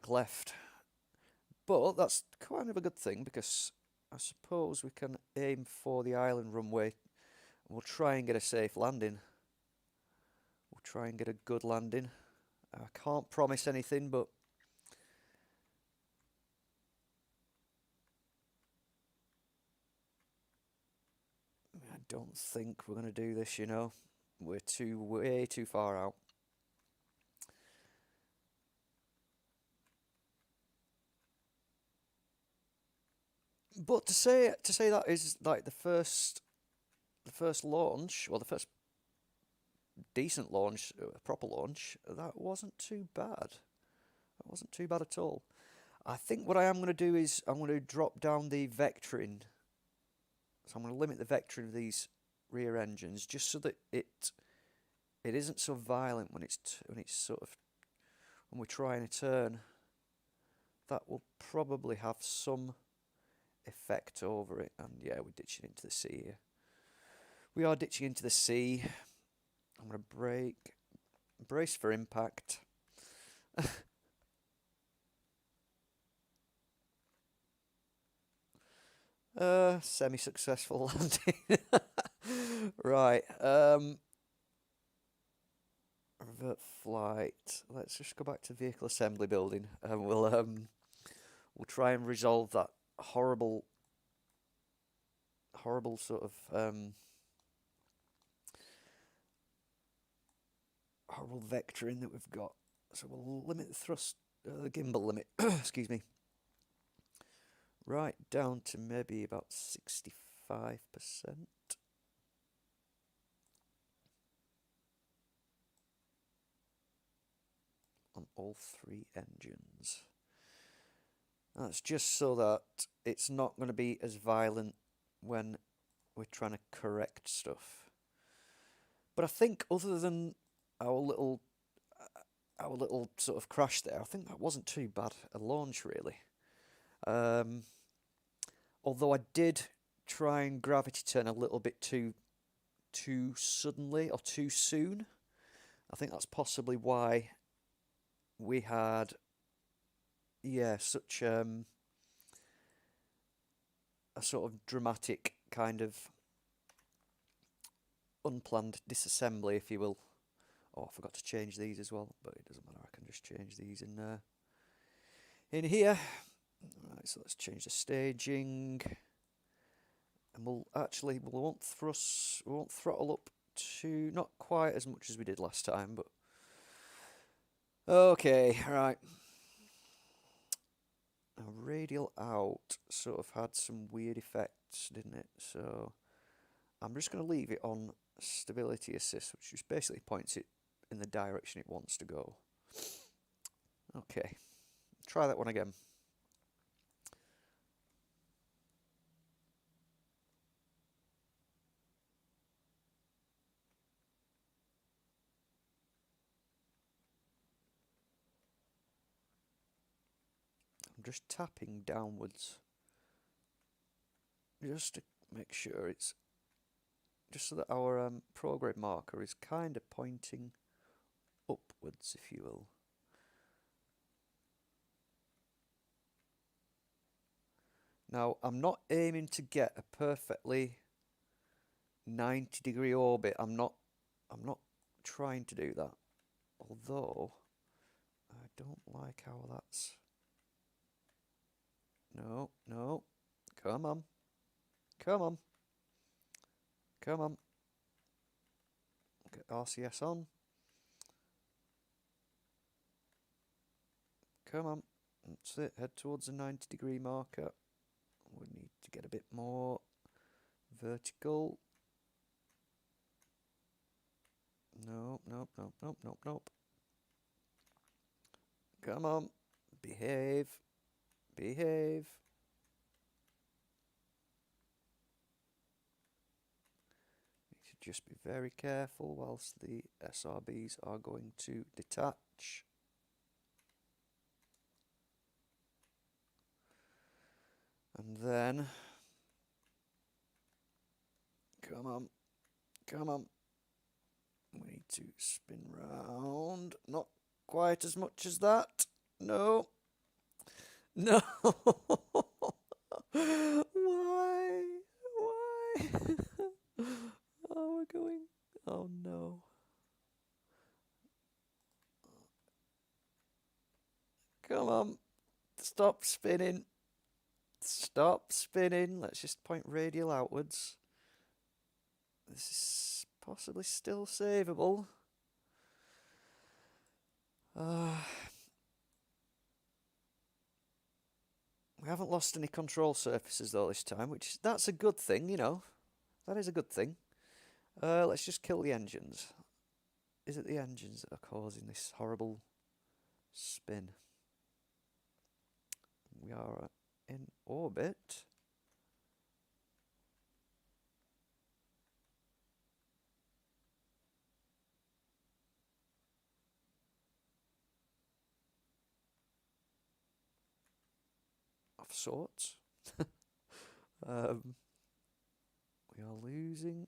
Speaker 1: left. But that's kind of a good thing because I suppose we can aim for the island runway and we'll try and get a safe landing. We'll try and get a good landing. I can't promise anything, but I don't think we're going to do this, you know. We're way too far out. But to say that is like the first launch, well, the first decent launch, proper launch, that wasn't too bad. That wasn't too bad at all. I think what I am going to do is I'm going to drop down the vectoring. So I'm going to limit the vectoring of these rear engines, just so that it isn't so violent when it's sort of when we're trying to turn. That will probably have some effect over it. And yeah, we're ditching into the sea here. We are ditching into the sea. I'm going to brake. Brace for impact. Semi-successful landing. Right. Revert flight. Let's just go back to vehicle assembly building, and we'll try and resolve that horrible sort of horrible vectoring that we've got. So we'll limit the thrust, the gimbal limit. Excuse me. Right down to maybe about 65% on all three engines. That's just so that it's not going to be as violent when we're trying to correct stuff. But I think other than our little sort of crash there, I think that wasn't too bad a launch really. Although I did try and gravity turn a little bit too suddenly or too soon. I think that's possibly why we had such a sort of dramatic kind of unplanned disassembly, if you will. Oh, I forgot to change these as well, but it doesn't matter. I can just change these in here. Right, so let's change the staging, and we won't throttle up to not quite as much as we did last time, but okay, right. Now, radial out sort of had some weird effects, didn't it? So I'm just going to leave it on stability assist, which just basically points it in the direction it wants to go. Okay, try that one again. I'm just tapping downwards, just to make sure it's just so that our prograde marker is kind of pointing upwards, if you will. Now, I'm not aiming to get a perfectly 90-degree orbit. I'm not trying to do that. Although I don't like how that's. No, no. Come on. Come on. Come on. Get RCS on. Come on. That's it. Head towards the 90-degree marker. We need to get a bit more vertical. Nope, nope, nope, nope, nope, nope. Come on. Behave. Behave. Need to just be very careful whilst the SRBs are going to detach. And then, come on, come on. We need to spin round. Not quite as much as that. No. No. Why? Why? Oh, we're going. Oh no. Come on. Stop spinning. Stop spinning. Let's just point radial outwards. This is possibly still savable. We haven't lost any control surfaces though this time, which that's a good thing, you know. That is a good thing. Let's just kill the engines. Is it the engines that are causing this horrible spin? We are in orbit. of sorts. We are losing.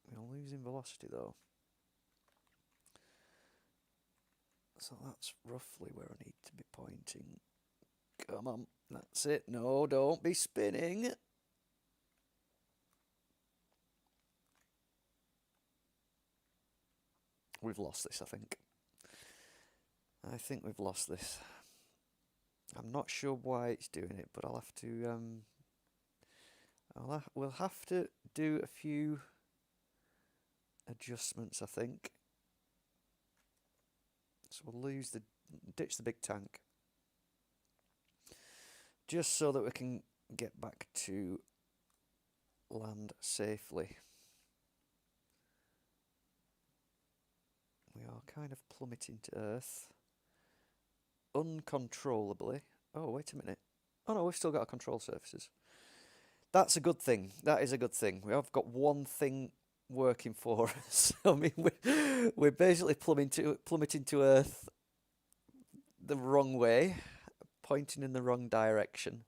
Speaker 1: We are losing velocity though. So that's roughly where I need to be pointing. Come on, that's it. No, don't be spinning. We've lost this, I think. I think we've lost this. I'm not sure why it's doing it, but I'll have to. We'll have to do a few adjustments, I think. So we'll ditch the big tank, just so that we can get back to land safely. We are kind of plummeting to Earth uncontrollably. Oh, wait a minute. Oh no, we've still got our control surfaces. That's a good thing. That is a good thing. We have got one thing working for us. I mean, we're basically plummeting to Earth the wrong way, pointing in the wrong direction.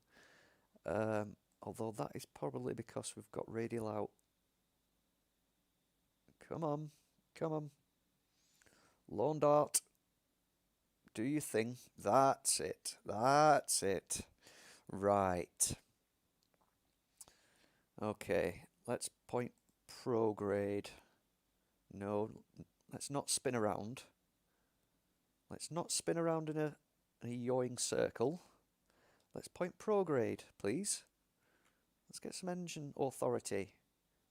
Speaker 1: Although that is probably because we've got radial out. Come on, come on. Lone dart. Do your thing. That's it. That's it. Right. Okay, let's point prograde. No, let's not spin around. Let's not spin around in a yawing circle. Let's point prograde, please. Let's get some engine authority.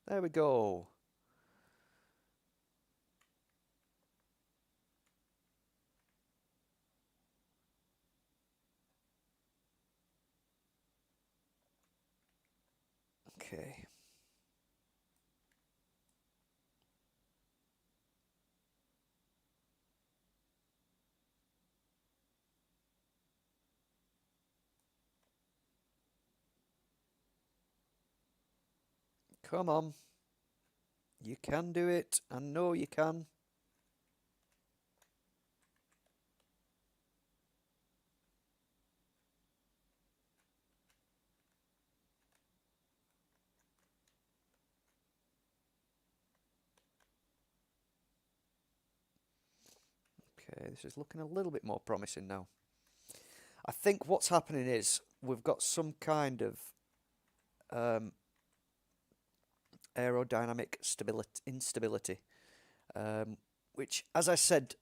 Speaker 1: There we go. Okay. Come on. You can do it. I know you can. Okay, this is looking a little bit more promising now. I think what's happening is we've got some kind of aerodynamic instability, which, as I said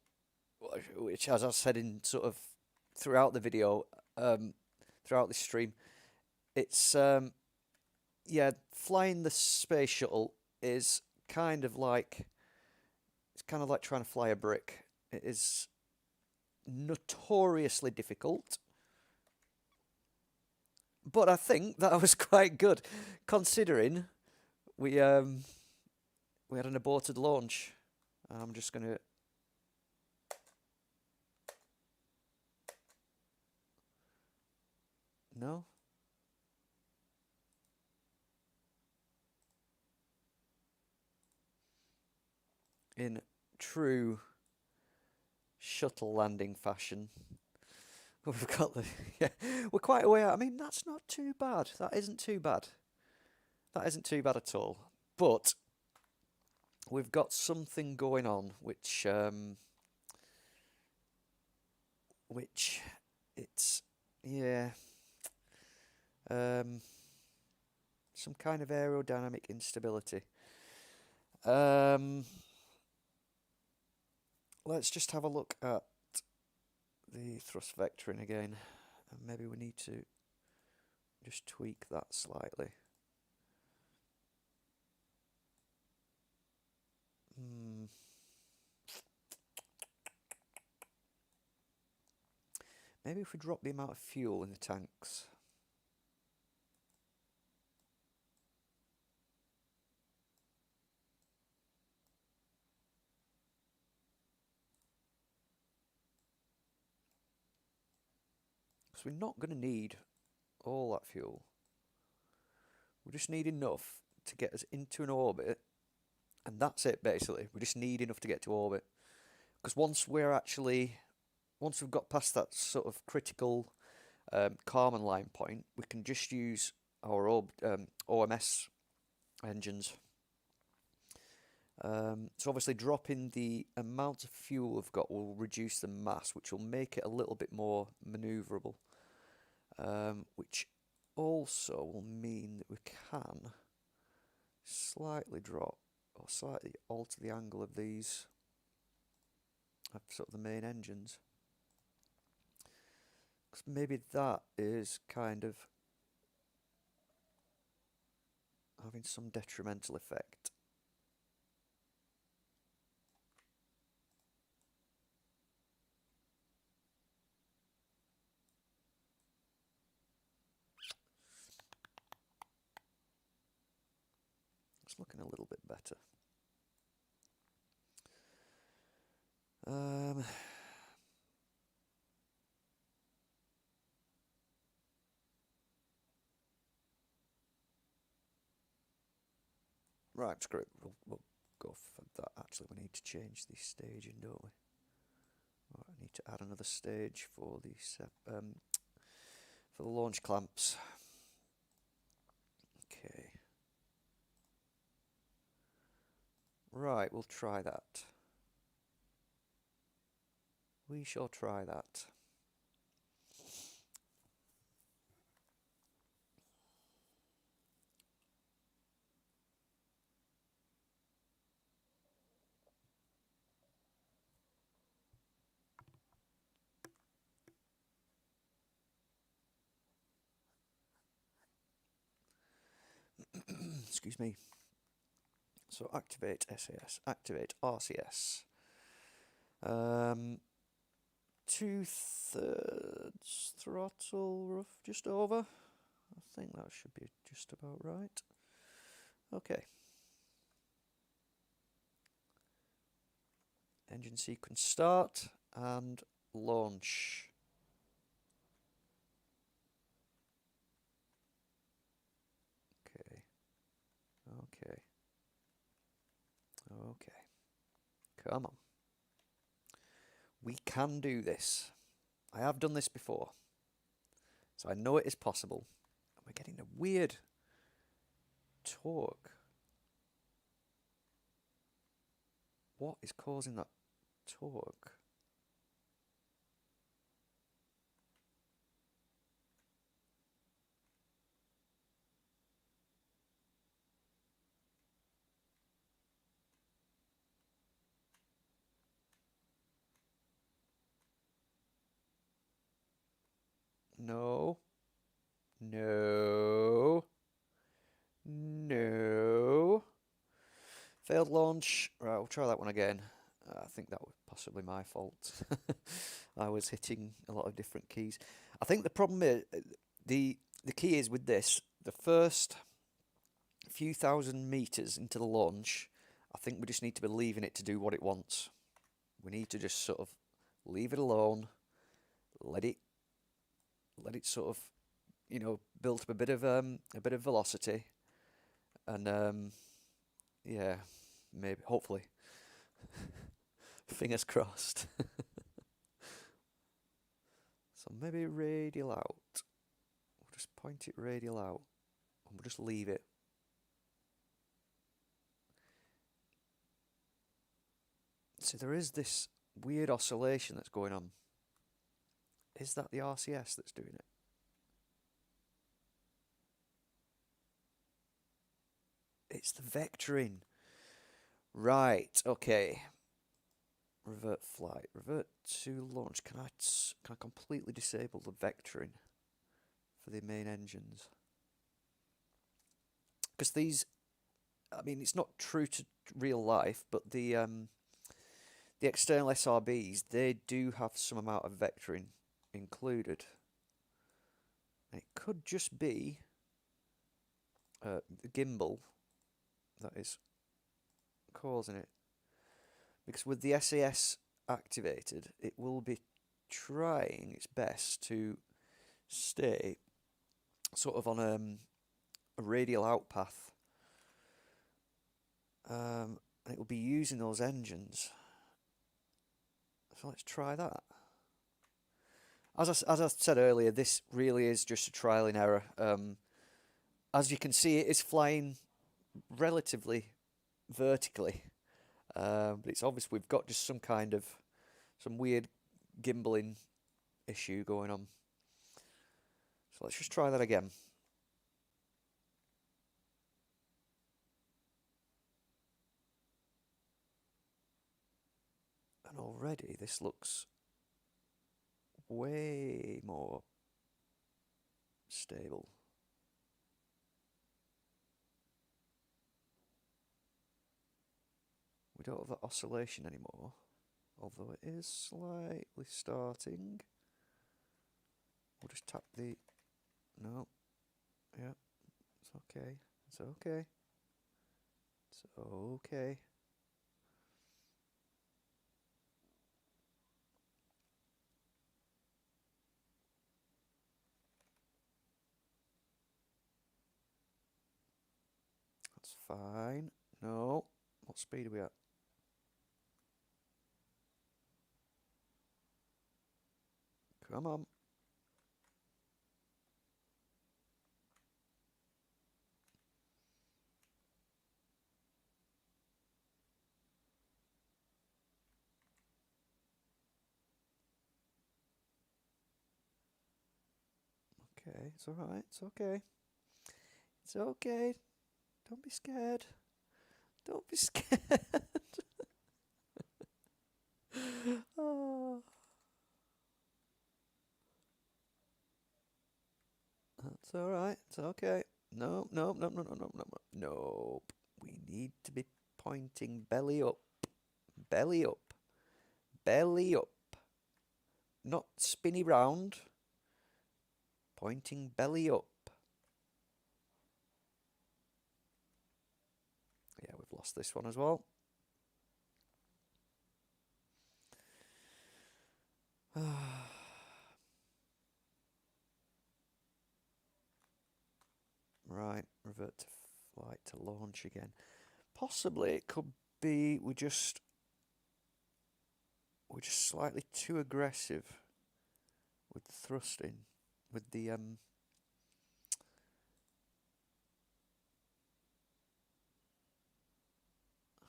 Speaker 1: in sort of throughout the video, throughout this stream, it's flying the space shuttle is kind of like trying to fly a brick. It is notoriously difficult. But I think that was quite good, considering we had an aborted launch. I'm just gonna. No. In true shuttle landing fashion, we've got we're quite away out. I mean, that's not too bad. That isn't too bad. That isn't too bad at all. But we've got something going on, which it's some kind of aerodynamic instability. Let's just have a look at the thrust vectoring again, and maybe we need to just tweak that slightly. Maybe if we drop the amount of fuel in the tanks. Because we're not going to need all that fuel. We just need enough to get us into an orbit, and that's it basically. We just need enough to get to orbit. Because once we're actually once we've got past that sort of critical Kármán line point, we can just use our OMS engines. So obviously dropping the amount of fuel we've got will reduce the mass, which will make it a little bit more manoeuvrable, which also will mean that we can slightly drop or slightly alter the angle of these, of sort of the main engines. Because maybe that is kind of having some detrimental effect. It's looking a little bit better. Right, screw it. We'll go for that. Actually, we need to change the staging, don't we? Right, I need to add another stage for the launch clamps. Okay. Right, we'll try that. We shall try that. Excuse me. So activate SAS, activate RCS. 2/3 throttle, rough, just over. I think that should be just about right. Okay. Engine sequence start and launch. Okay. Okay. Okay. Come on. We can do this. I have done this before. So I know it is possible. We're getting a weird torque. What is causing that torque? No. No. No. Failed launch. Right, we'll try that one again. I think that was possibly my fault. I was hitting a lot of different keys. I think the problem is, the key is with this, the first few thousand meters into the launch, I think we just need to be leaving it to do what it wants. We need to just sort of leave it alone, let it sort of, you know, build up a bit of velocity, and yeah, maybe, hopefully, fingers crossed. So maybe radial out. We'll just point it radial out, and we'll just leave it. So there is this weird oscillation that's going on. Is that the RCS that's doing it? It's the vectoring. Right, okay. Revert flight. Revert to launch. Can I completely disable the vectoring for the main engines? Because these, I mean, it's not true to real life, but the external SRBs, they do have some amount of vectoring included. It could just be the gimbal that is causing it. Because with the SAS activated, it will be trying its best to stay sort of on a radial out path. And it will be using those engines. So let's try that. as I said earlier, this really is just a trial and error. As you can see, it is flying relatively vertically, but it's obvious we've got just some weird gimbaling issue going on. So let's just try that again. And already this looks way more stable. We don't have that oscillation anymore, although it is slightly starting. We'll just tap the... No. Yeah. It's okay. It's okay. It's okay. That's fine. No. What speed are we at? Come on. Okay, it's alright. It's okay. It's okay. Don't be scared. Don't be scared. Oh. That's alright. It's okay. No, no, no, no, no, no, no, no. Nope. We need to be pointing belly up. Belly up. Belly up. Not spinny round. Pointing belly up. Yeah, we've lost this one as well. Right, revert to flight to launch again. Possibly it could be we're just slightly too aggressive with the thrusting, with the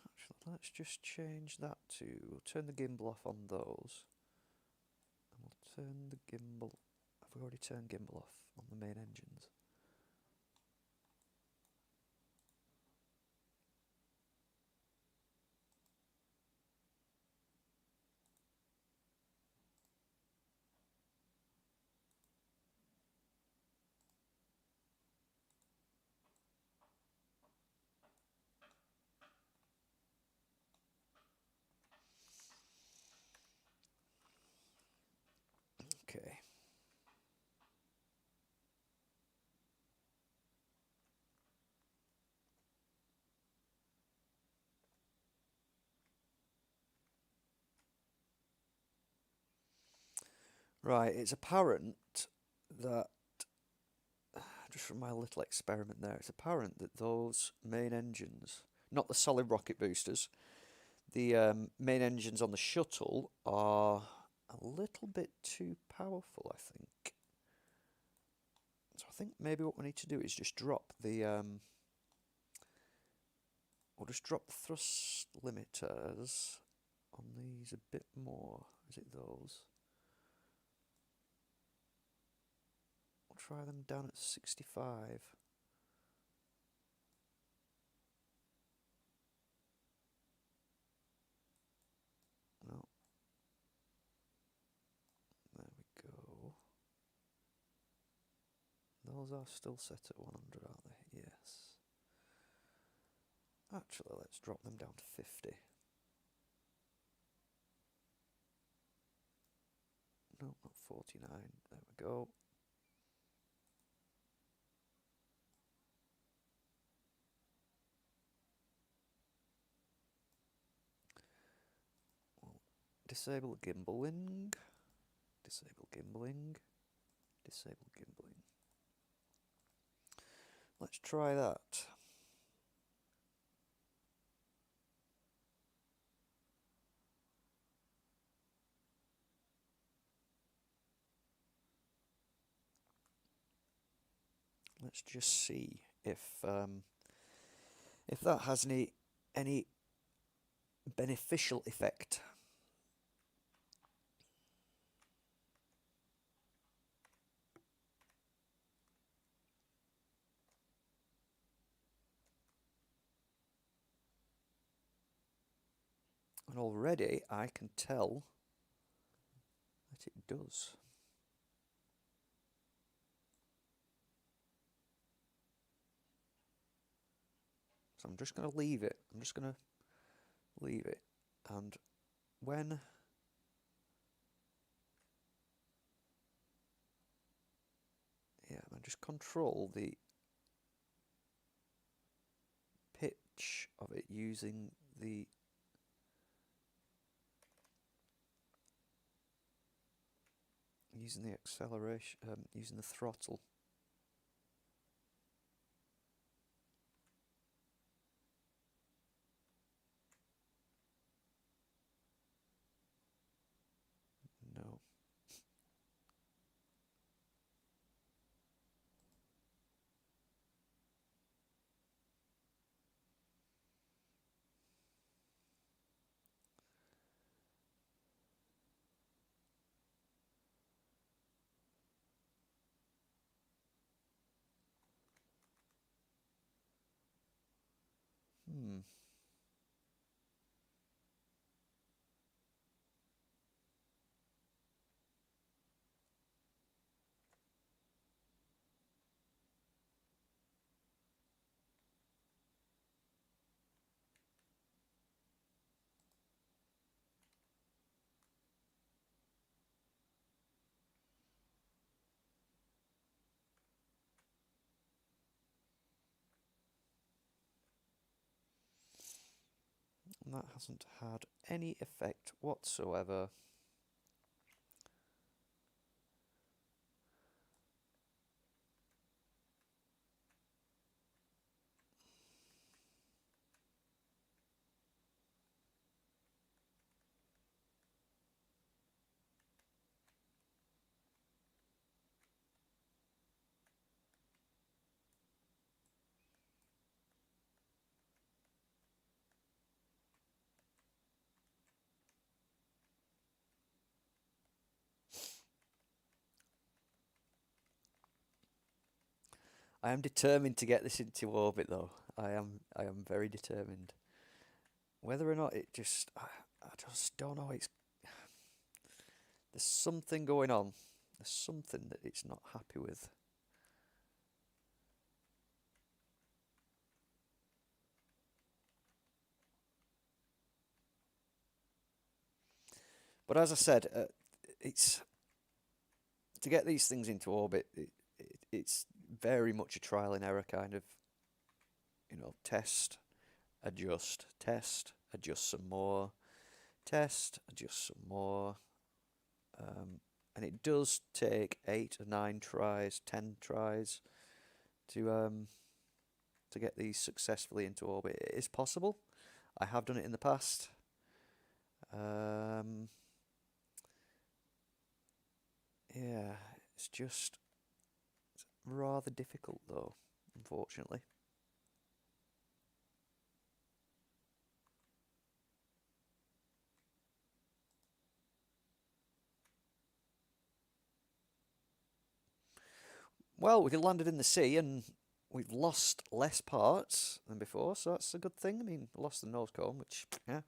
Speaker 1: Actually, let's just change that to. We'll turn the gimbal off on those, and we'll turn the gimbal. Have we already turned gimbal off on the main engines? Okay. Right, it's apparent that, just from my little experiment there, it's apparent that those main engines, not the solid rocket boosters, the main engines on the shuttle are a little bit too powerful, I think. So I think maybe what we need to do is just drop the, we'll just drop the thrust limiters on these a bit more. Is it those? We'll try them down at 65. No. There we go. Those are still set at 100, aren't they? Yes. Actually, let's drop them down to 50. No, not 49. There we go. We'll disable gimbaling. Disable gimbaling. Disable gimbaling. Let's try that. Let's just see if that has any beneficial effect. And already I can tell that it does. So I'm just going to leave it. I'm just going to leave it. And when I just control the pitch of it using the acceleration, using the throttle. No. Hmm. And that hasn't had any effect whatsoever. I am determined to get this into orbit, though. I am very determined. Whether or not it just, I just don't know. There's something going on. There's something that it's not happy with. But as I said, it's to get these things into orbit. It's very much a trial and error kind of, test, adjust, adjust some more, test, adjust some more. And it does take 8 or 9 tries, 10 tries to get these successfully into orbit. It is possible. I have done it in the past. Yeah, it's just rather difficult though, unfortunately. Well, we landed in the sea and we've lost less parts than before, so that's a good thing. I mean, lost the nose cone, which, yeah,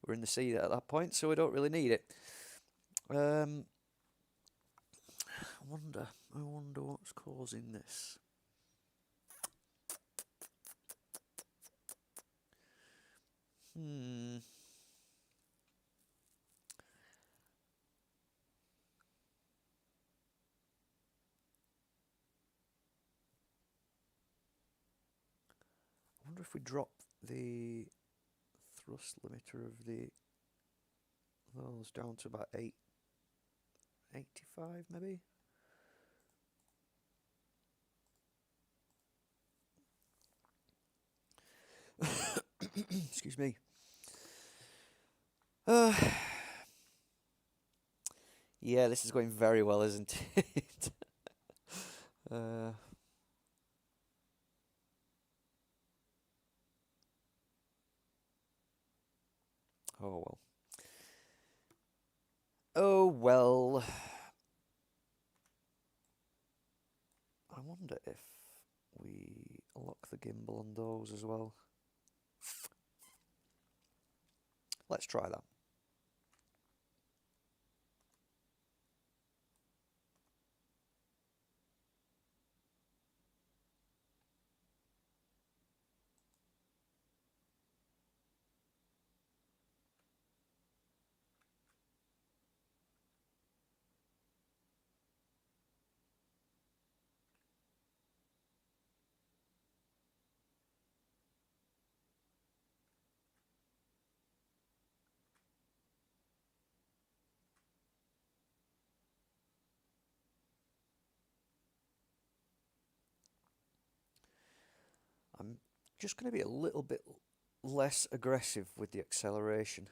Speaker 1: we're in the sea at that point, so we don't really need it. I wonder what's causing this. I wonder if we drop the thrust limiter of those down to about 85 maybe. Excuse me. Yeah, this is going very well, isn't it? Oh well. Oh well. I wonder if we lock the gimbal on those as well. Let's try that. I'm just going to be a little bit less aggressive with the acceleration.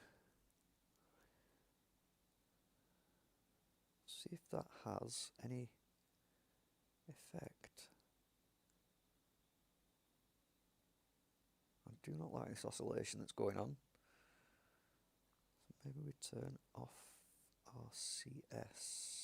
Speaker 1: See if that has any effect. I do not like this oscillation that's going on. So maybe we turn off RCS.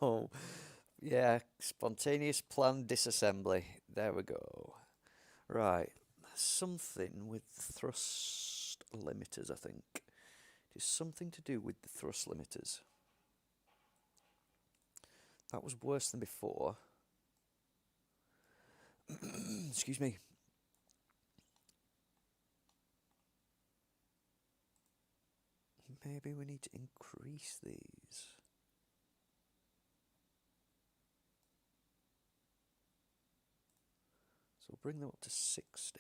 Speaker 1: Oh, yeah, spontaneous planned disassembly. There we go. Right, something with thrust limiters, I think. It is something to do with the thrust limiters. That was worse than before. Excuse me. Maybe we need to increase these. So we'll bring them up to 60.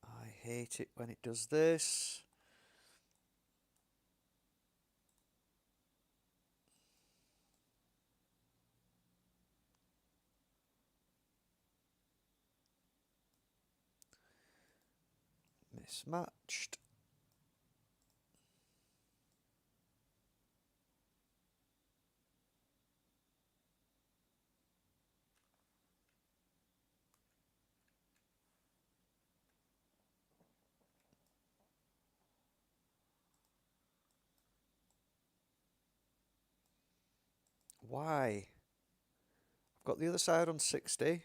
Speaker 1: I hate it when it does this. Mismatched. Why? I've got the other side on 60,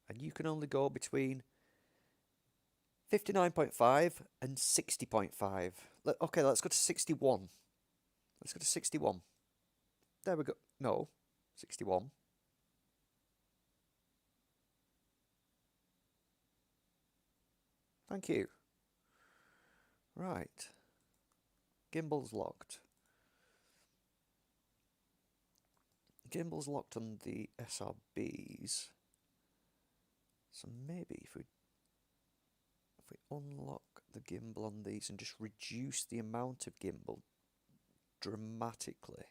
Speaker 1: and you can only go between 59.5 and 60.5. Okay, let's go to 61. Let's go to 61. There we go. No, 61. Thank you. Right. Gimbal's locked. Gimbal's locked on the SRBs. So maybe if we unlock the gimbal on these and just reduce the amount of gimbal dramatically.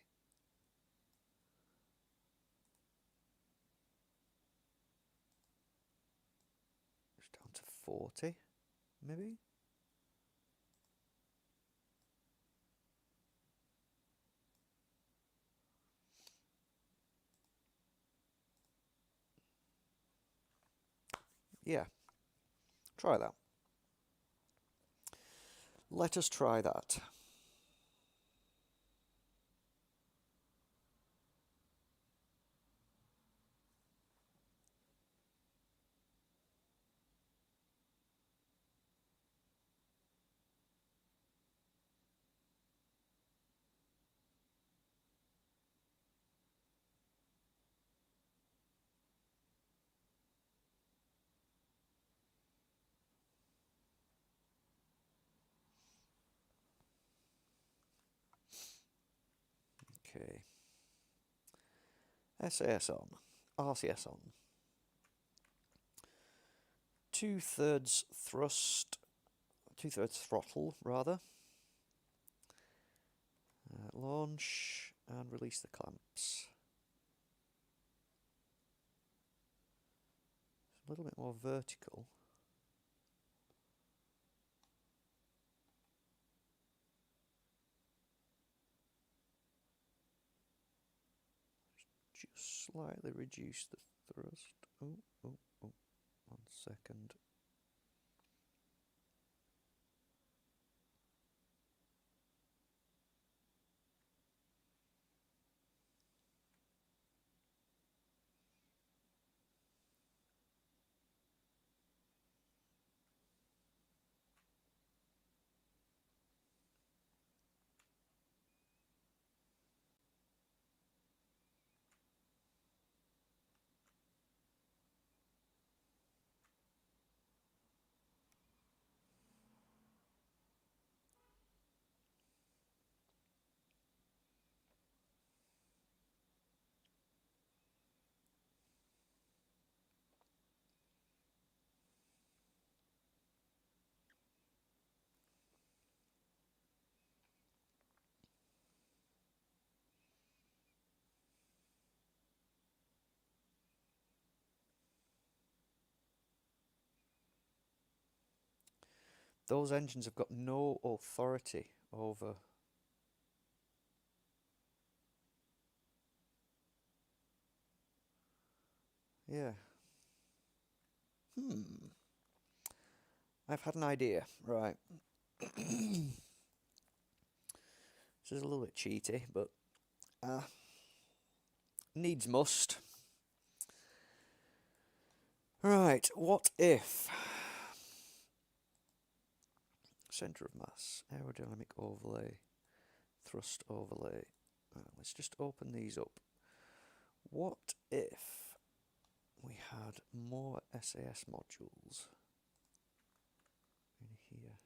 Speaker 1: Just down to 40, maybe? Yeah, try that. Let us try that. Okay. SAS on. RCS on. 2/3 thrust, 2/3 throttle rather. Launch and release the clamps. It's a little bit more vertical. Just slightly reduce the thrust. Oh, 1 second. Those engines have got no authority over... Yeah. I've had an idea. Right. This is a little bit cheaty, but... needs must. Right, what if... Centre of mass, aerodynamic overlay, thrust overlay. Let's just open these up. What if we had more SAS modules in here?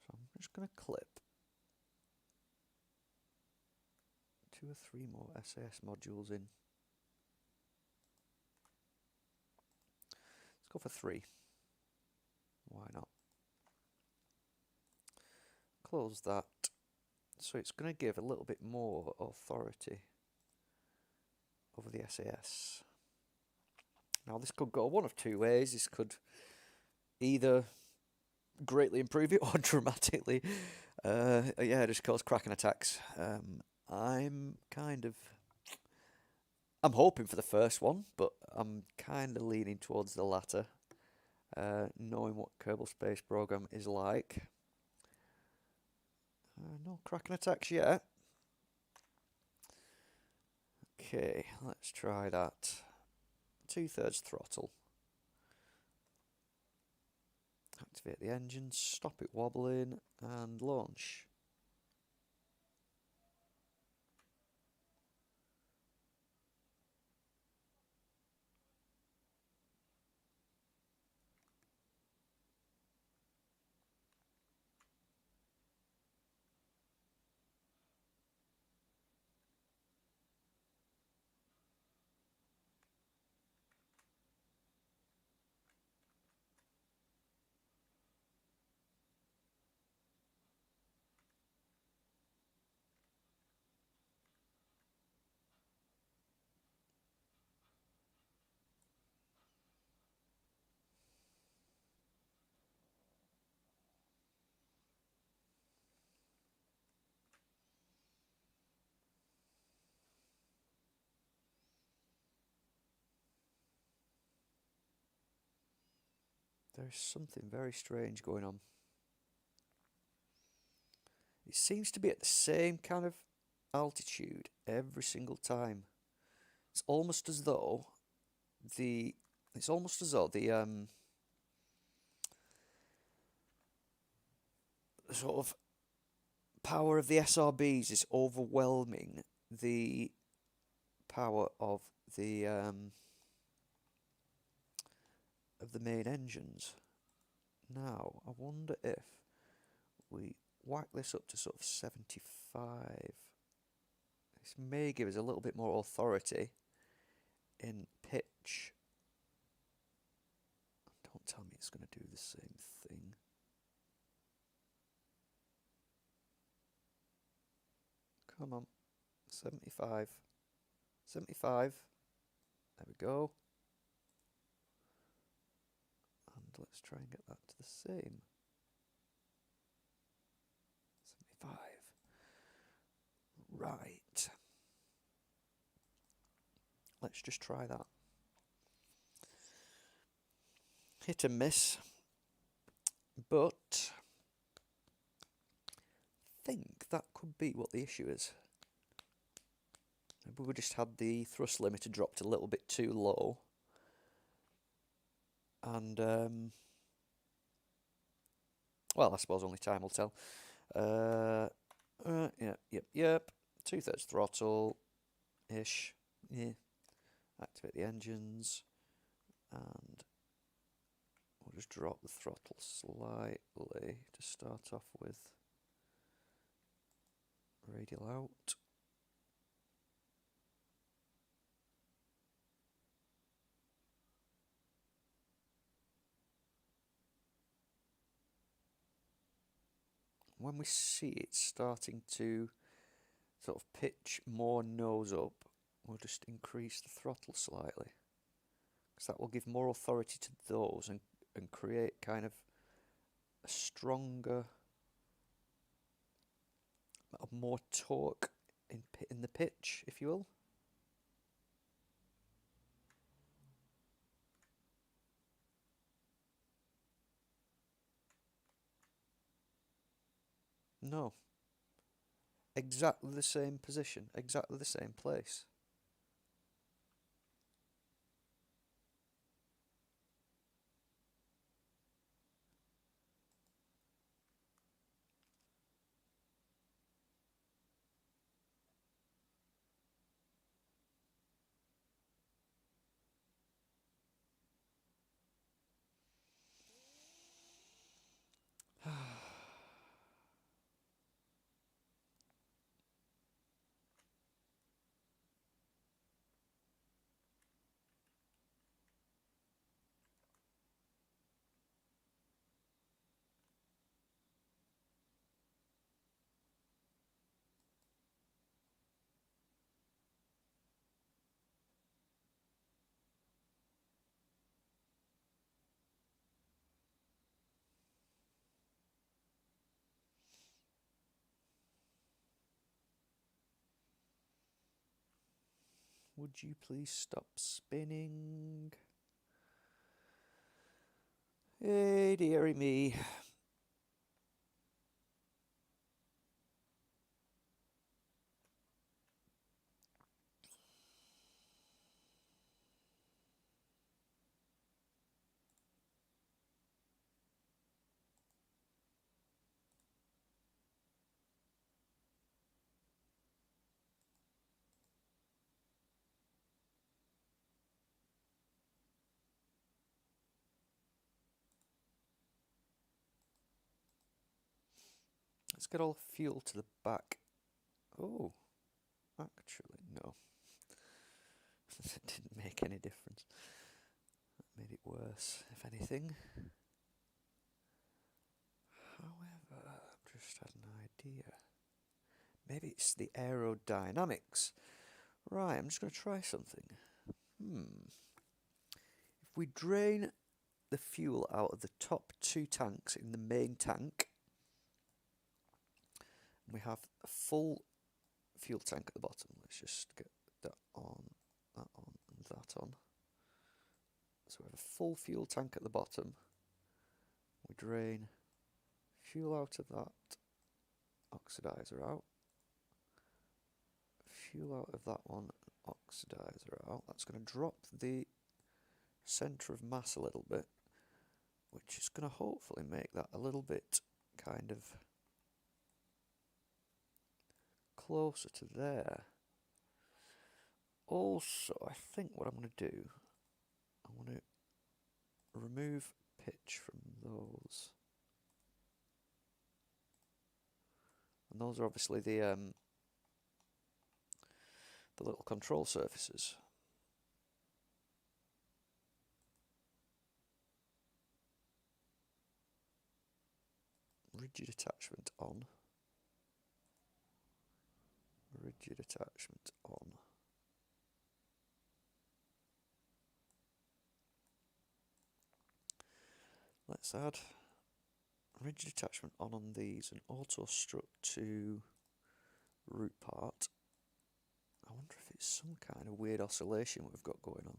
Speaker 1: So I'm just going to clip 2 or 3 more SAS modules in. Let's go for 3. Why not? Close that. So it's going to give a little bit more authority over the SAS. Now this could go one of 2 ways. This could either greatly improve it or dramatically, just cause cracking attacks. I'm hoping for the first one, but I'm kind of leaning towards the latter, knowing what Kerbal Space Program is like. No cracking attacks yet. Okay, let's try that. 2/3 throttle. Activate the engine, stop it wobbling, and launch. There's something very strange going on. It seems to be at the same kind of altitude every single time. It's almost as though the sort of power of the SRBs is overwhelming the power of the main engines. Now, I wonder if we whack this up to sort of 75. This may give us a little bit more authority in pitch. Don't tell me it's going to do the same thing. Come on. 75. 75. There we go. And let's try and get that to the same. 75. Right. Let's just try that. Hit and miss. But I think that could be what the issue is. Maybe we just had the thrust limiter dropped a little bit too low. And, well, I suppose only time will tell. Yep. 2/3 throttle-ish. Yeah. Activate the engines. And we'll just drop the throttle slightly to start off with. Radial out. When we see it starting to sort of pitch more nose up, we'll just increase the throttle slightly. Because that will give more authority to those and create kind of a stronger, more torque in the pitch, if you will. No. Exactly the same position, exactly the same place. Would you please stop spinning? Hey, dearie me. Let's get all the fuel to the back. Oh, actually, no. It didn't make any difference. That made it worse, if anything. However, I've just had an idea. Maybe it's the aerodynamics. Right, I'm just going to try something. If we drain the fuel out of the top 2 tanks in the main tank, we have a full fuel tank at the bottom. Let's just get that on, and that on. So we have a full fuel tank at the bottom. We drain fuel out of that oxidizer out. Fuel out of that one, oxidizer out. That's going to drop the centre of mass a little bit, which is going to hopefully make that a little bit kind of closer to there. Also, I think what I'm going to do, I want to remove pitch from those. And those are obviously the little control surfaces. Rigid attachment on. Rigid attachment on. Let's add rigid attachment on these and auto strut to root part. I wonder if it's some kind of weird oscillation we've got going on.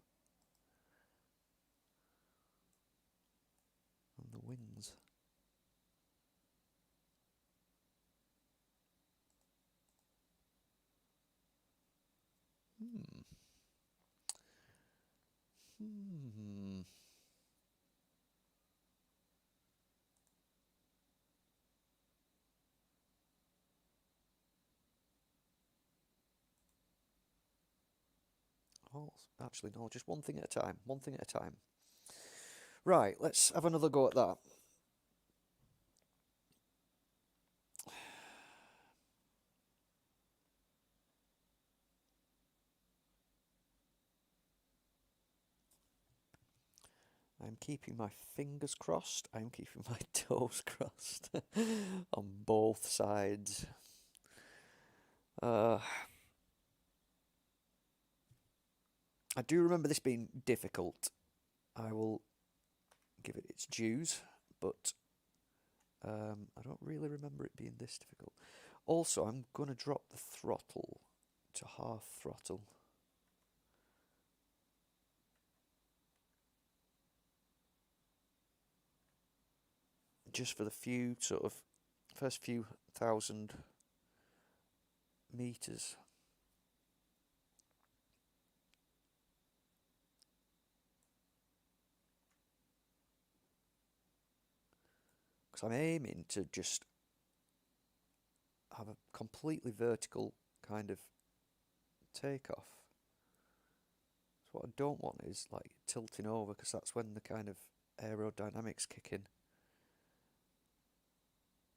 Speaker 1: And the wings. Oh, actually, no, just one thing at a time. One thing at a time. Right, let's have another go at that. I'm keeping my fingers crossed. I'm keeping my toes crossed on both sides. I do remember this being difficult. I will give it its dues, but I don't really remember it being this difficult. Also, I'm going to drop the throttle to half throttle. Just for the first few thousand meters. Because I'm aiming to just have a completely vertical kind of takeoff. So what I don't want is like tilting over, because that's when the kind of aerodynamics kick in.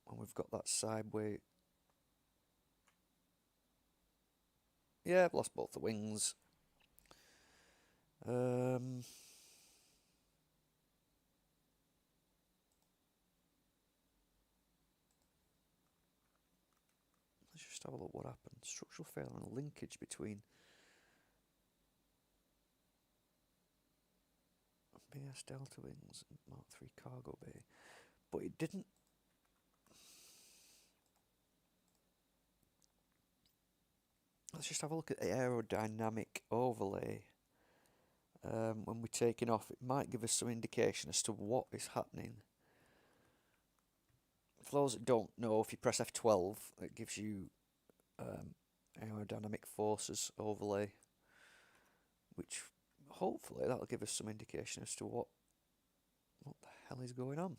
Speaker 1: And we've got that sideway. Yeah, I've lost both the wings. Let's just have a look what happened. Structural failure and linkage between BS Delta wings and Mark III cargo bay. But it didn't. Let's just have a look at the aerodynamic overlay. When we're taking off, it might give us some indication as to what is happening. For those that don't know, if you press F12, it gives you aerodynamic forces overlay, which hopefully that'll give us some indication as to what the hell is going on.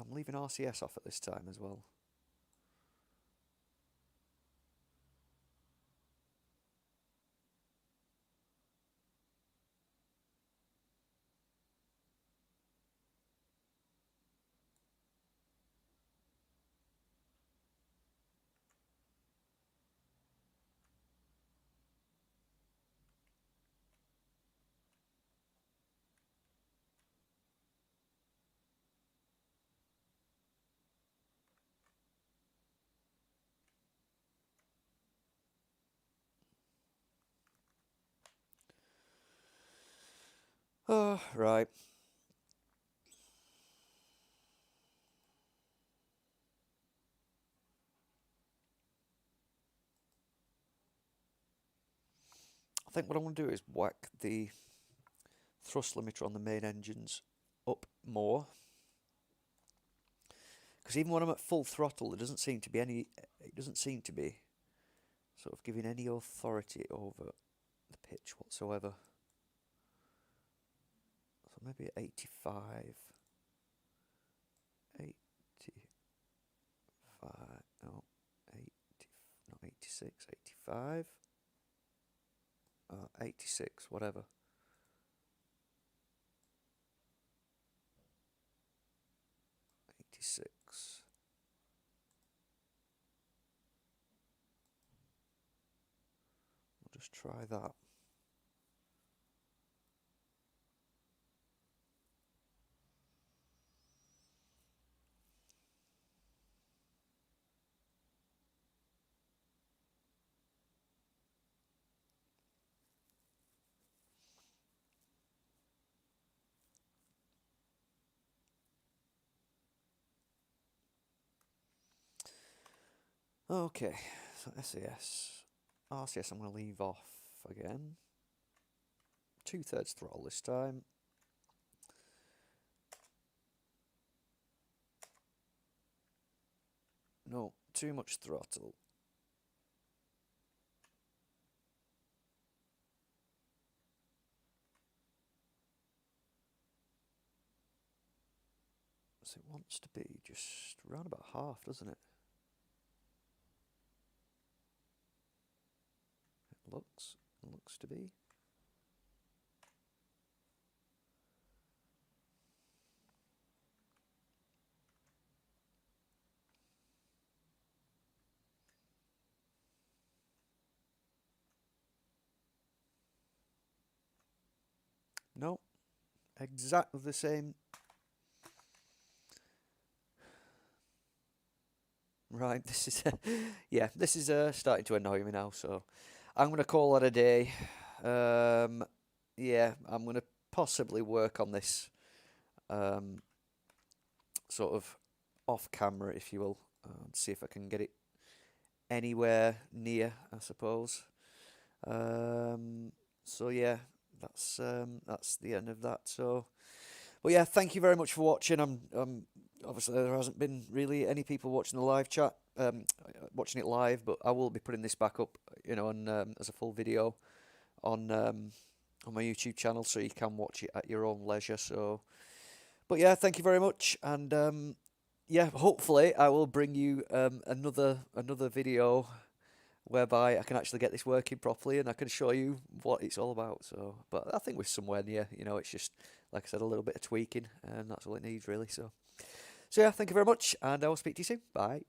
Speaker 1: I'm leaving RCS off at this time as well. Oh, right. think what I'm going to do is whack the thrust limiter on the main engines up more. Because even when I'm at full throttle, there doesn't seem to be any. It doesn't seem to be sort of giving any authority over the pitch whatsoever. So maybe at 85, 85, no, 80, not 86, 85, 86, whatever. 86. I'll just try that. Okay, so SAS. RCS I'm going to leave off again. 2/3 throttle this time. No, too much throttle. So it wants to be just around about half, doesn't it? It looks to be. No, exactly the same. Right, this is yeah, this is starting to annoy me now. So I'm gonna call it a day. Yeah, I'm gonna possibly work on this sort of off camera, if you will, and see if I can get it anywhere near, I suppose. So yeah, that's the end of that. So, but yeah, thank you very much for watching. I'm obviously there hasn't been really any people watching the live chat, watching it live, but I will be putting this back up, you know, on as a full video on my YouTube channel, so you can watch it at your own leisure. So, but yeah, thank you very much, and yeah, hopefully I will bring you another video whereby I can actually get this working properly and I can show you what it's all about. So, but I think we're somewhere near. You know, it's just like I said, a little bit of tweaking, and that's all it needs really. So yeah, thank you very much, and I will speak to you soon. Bye.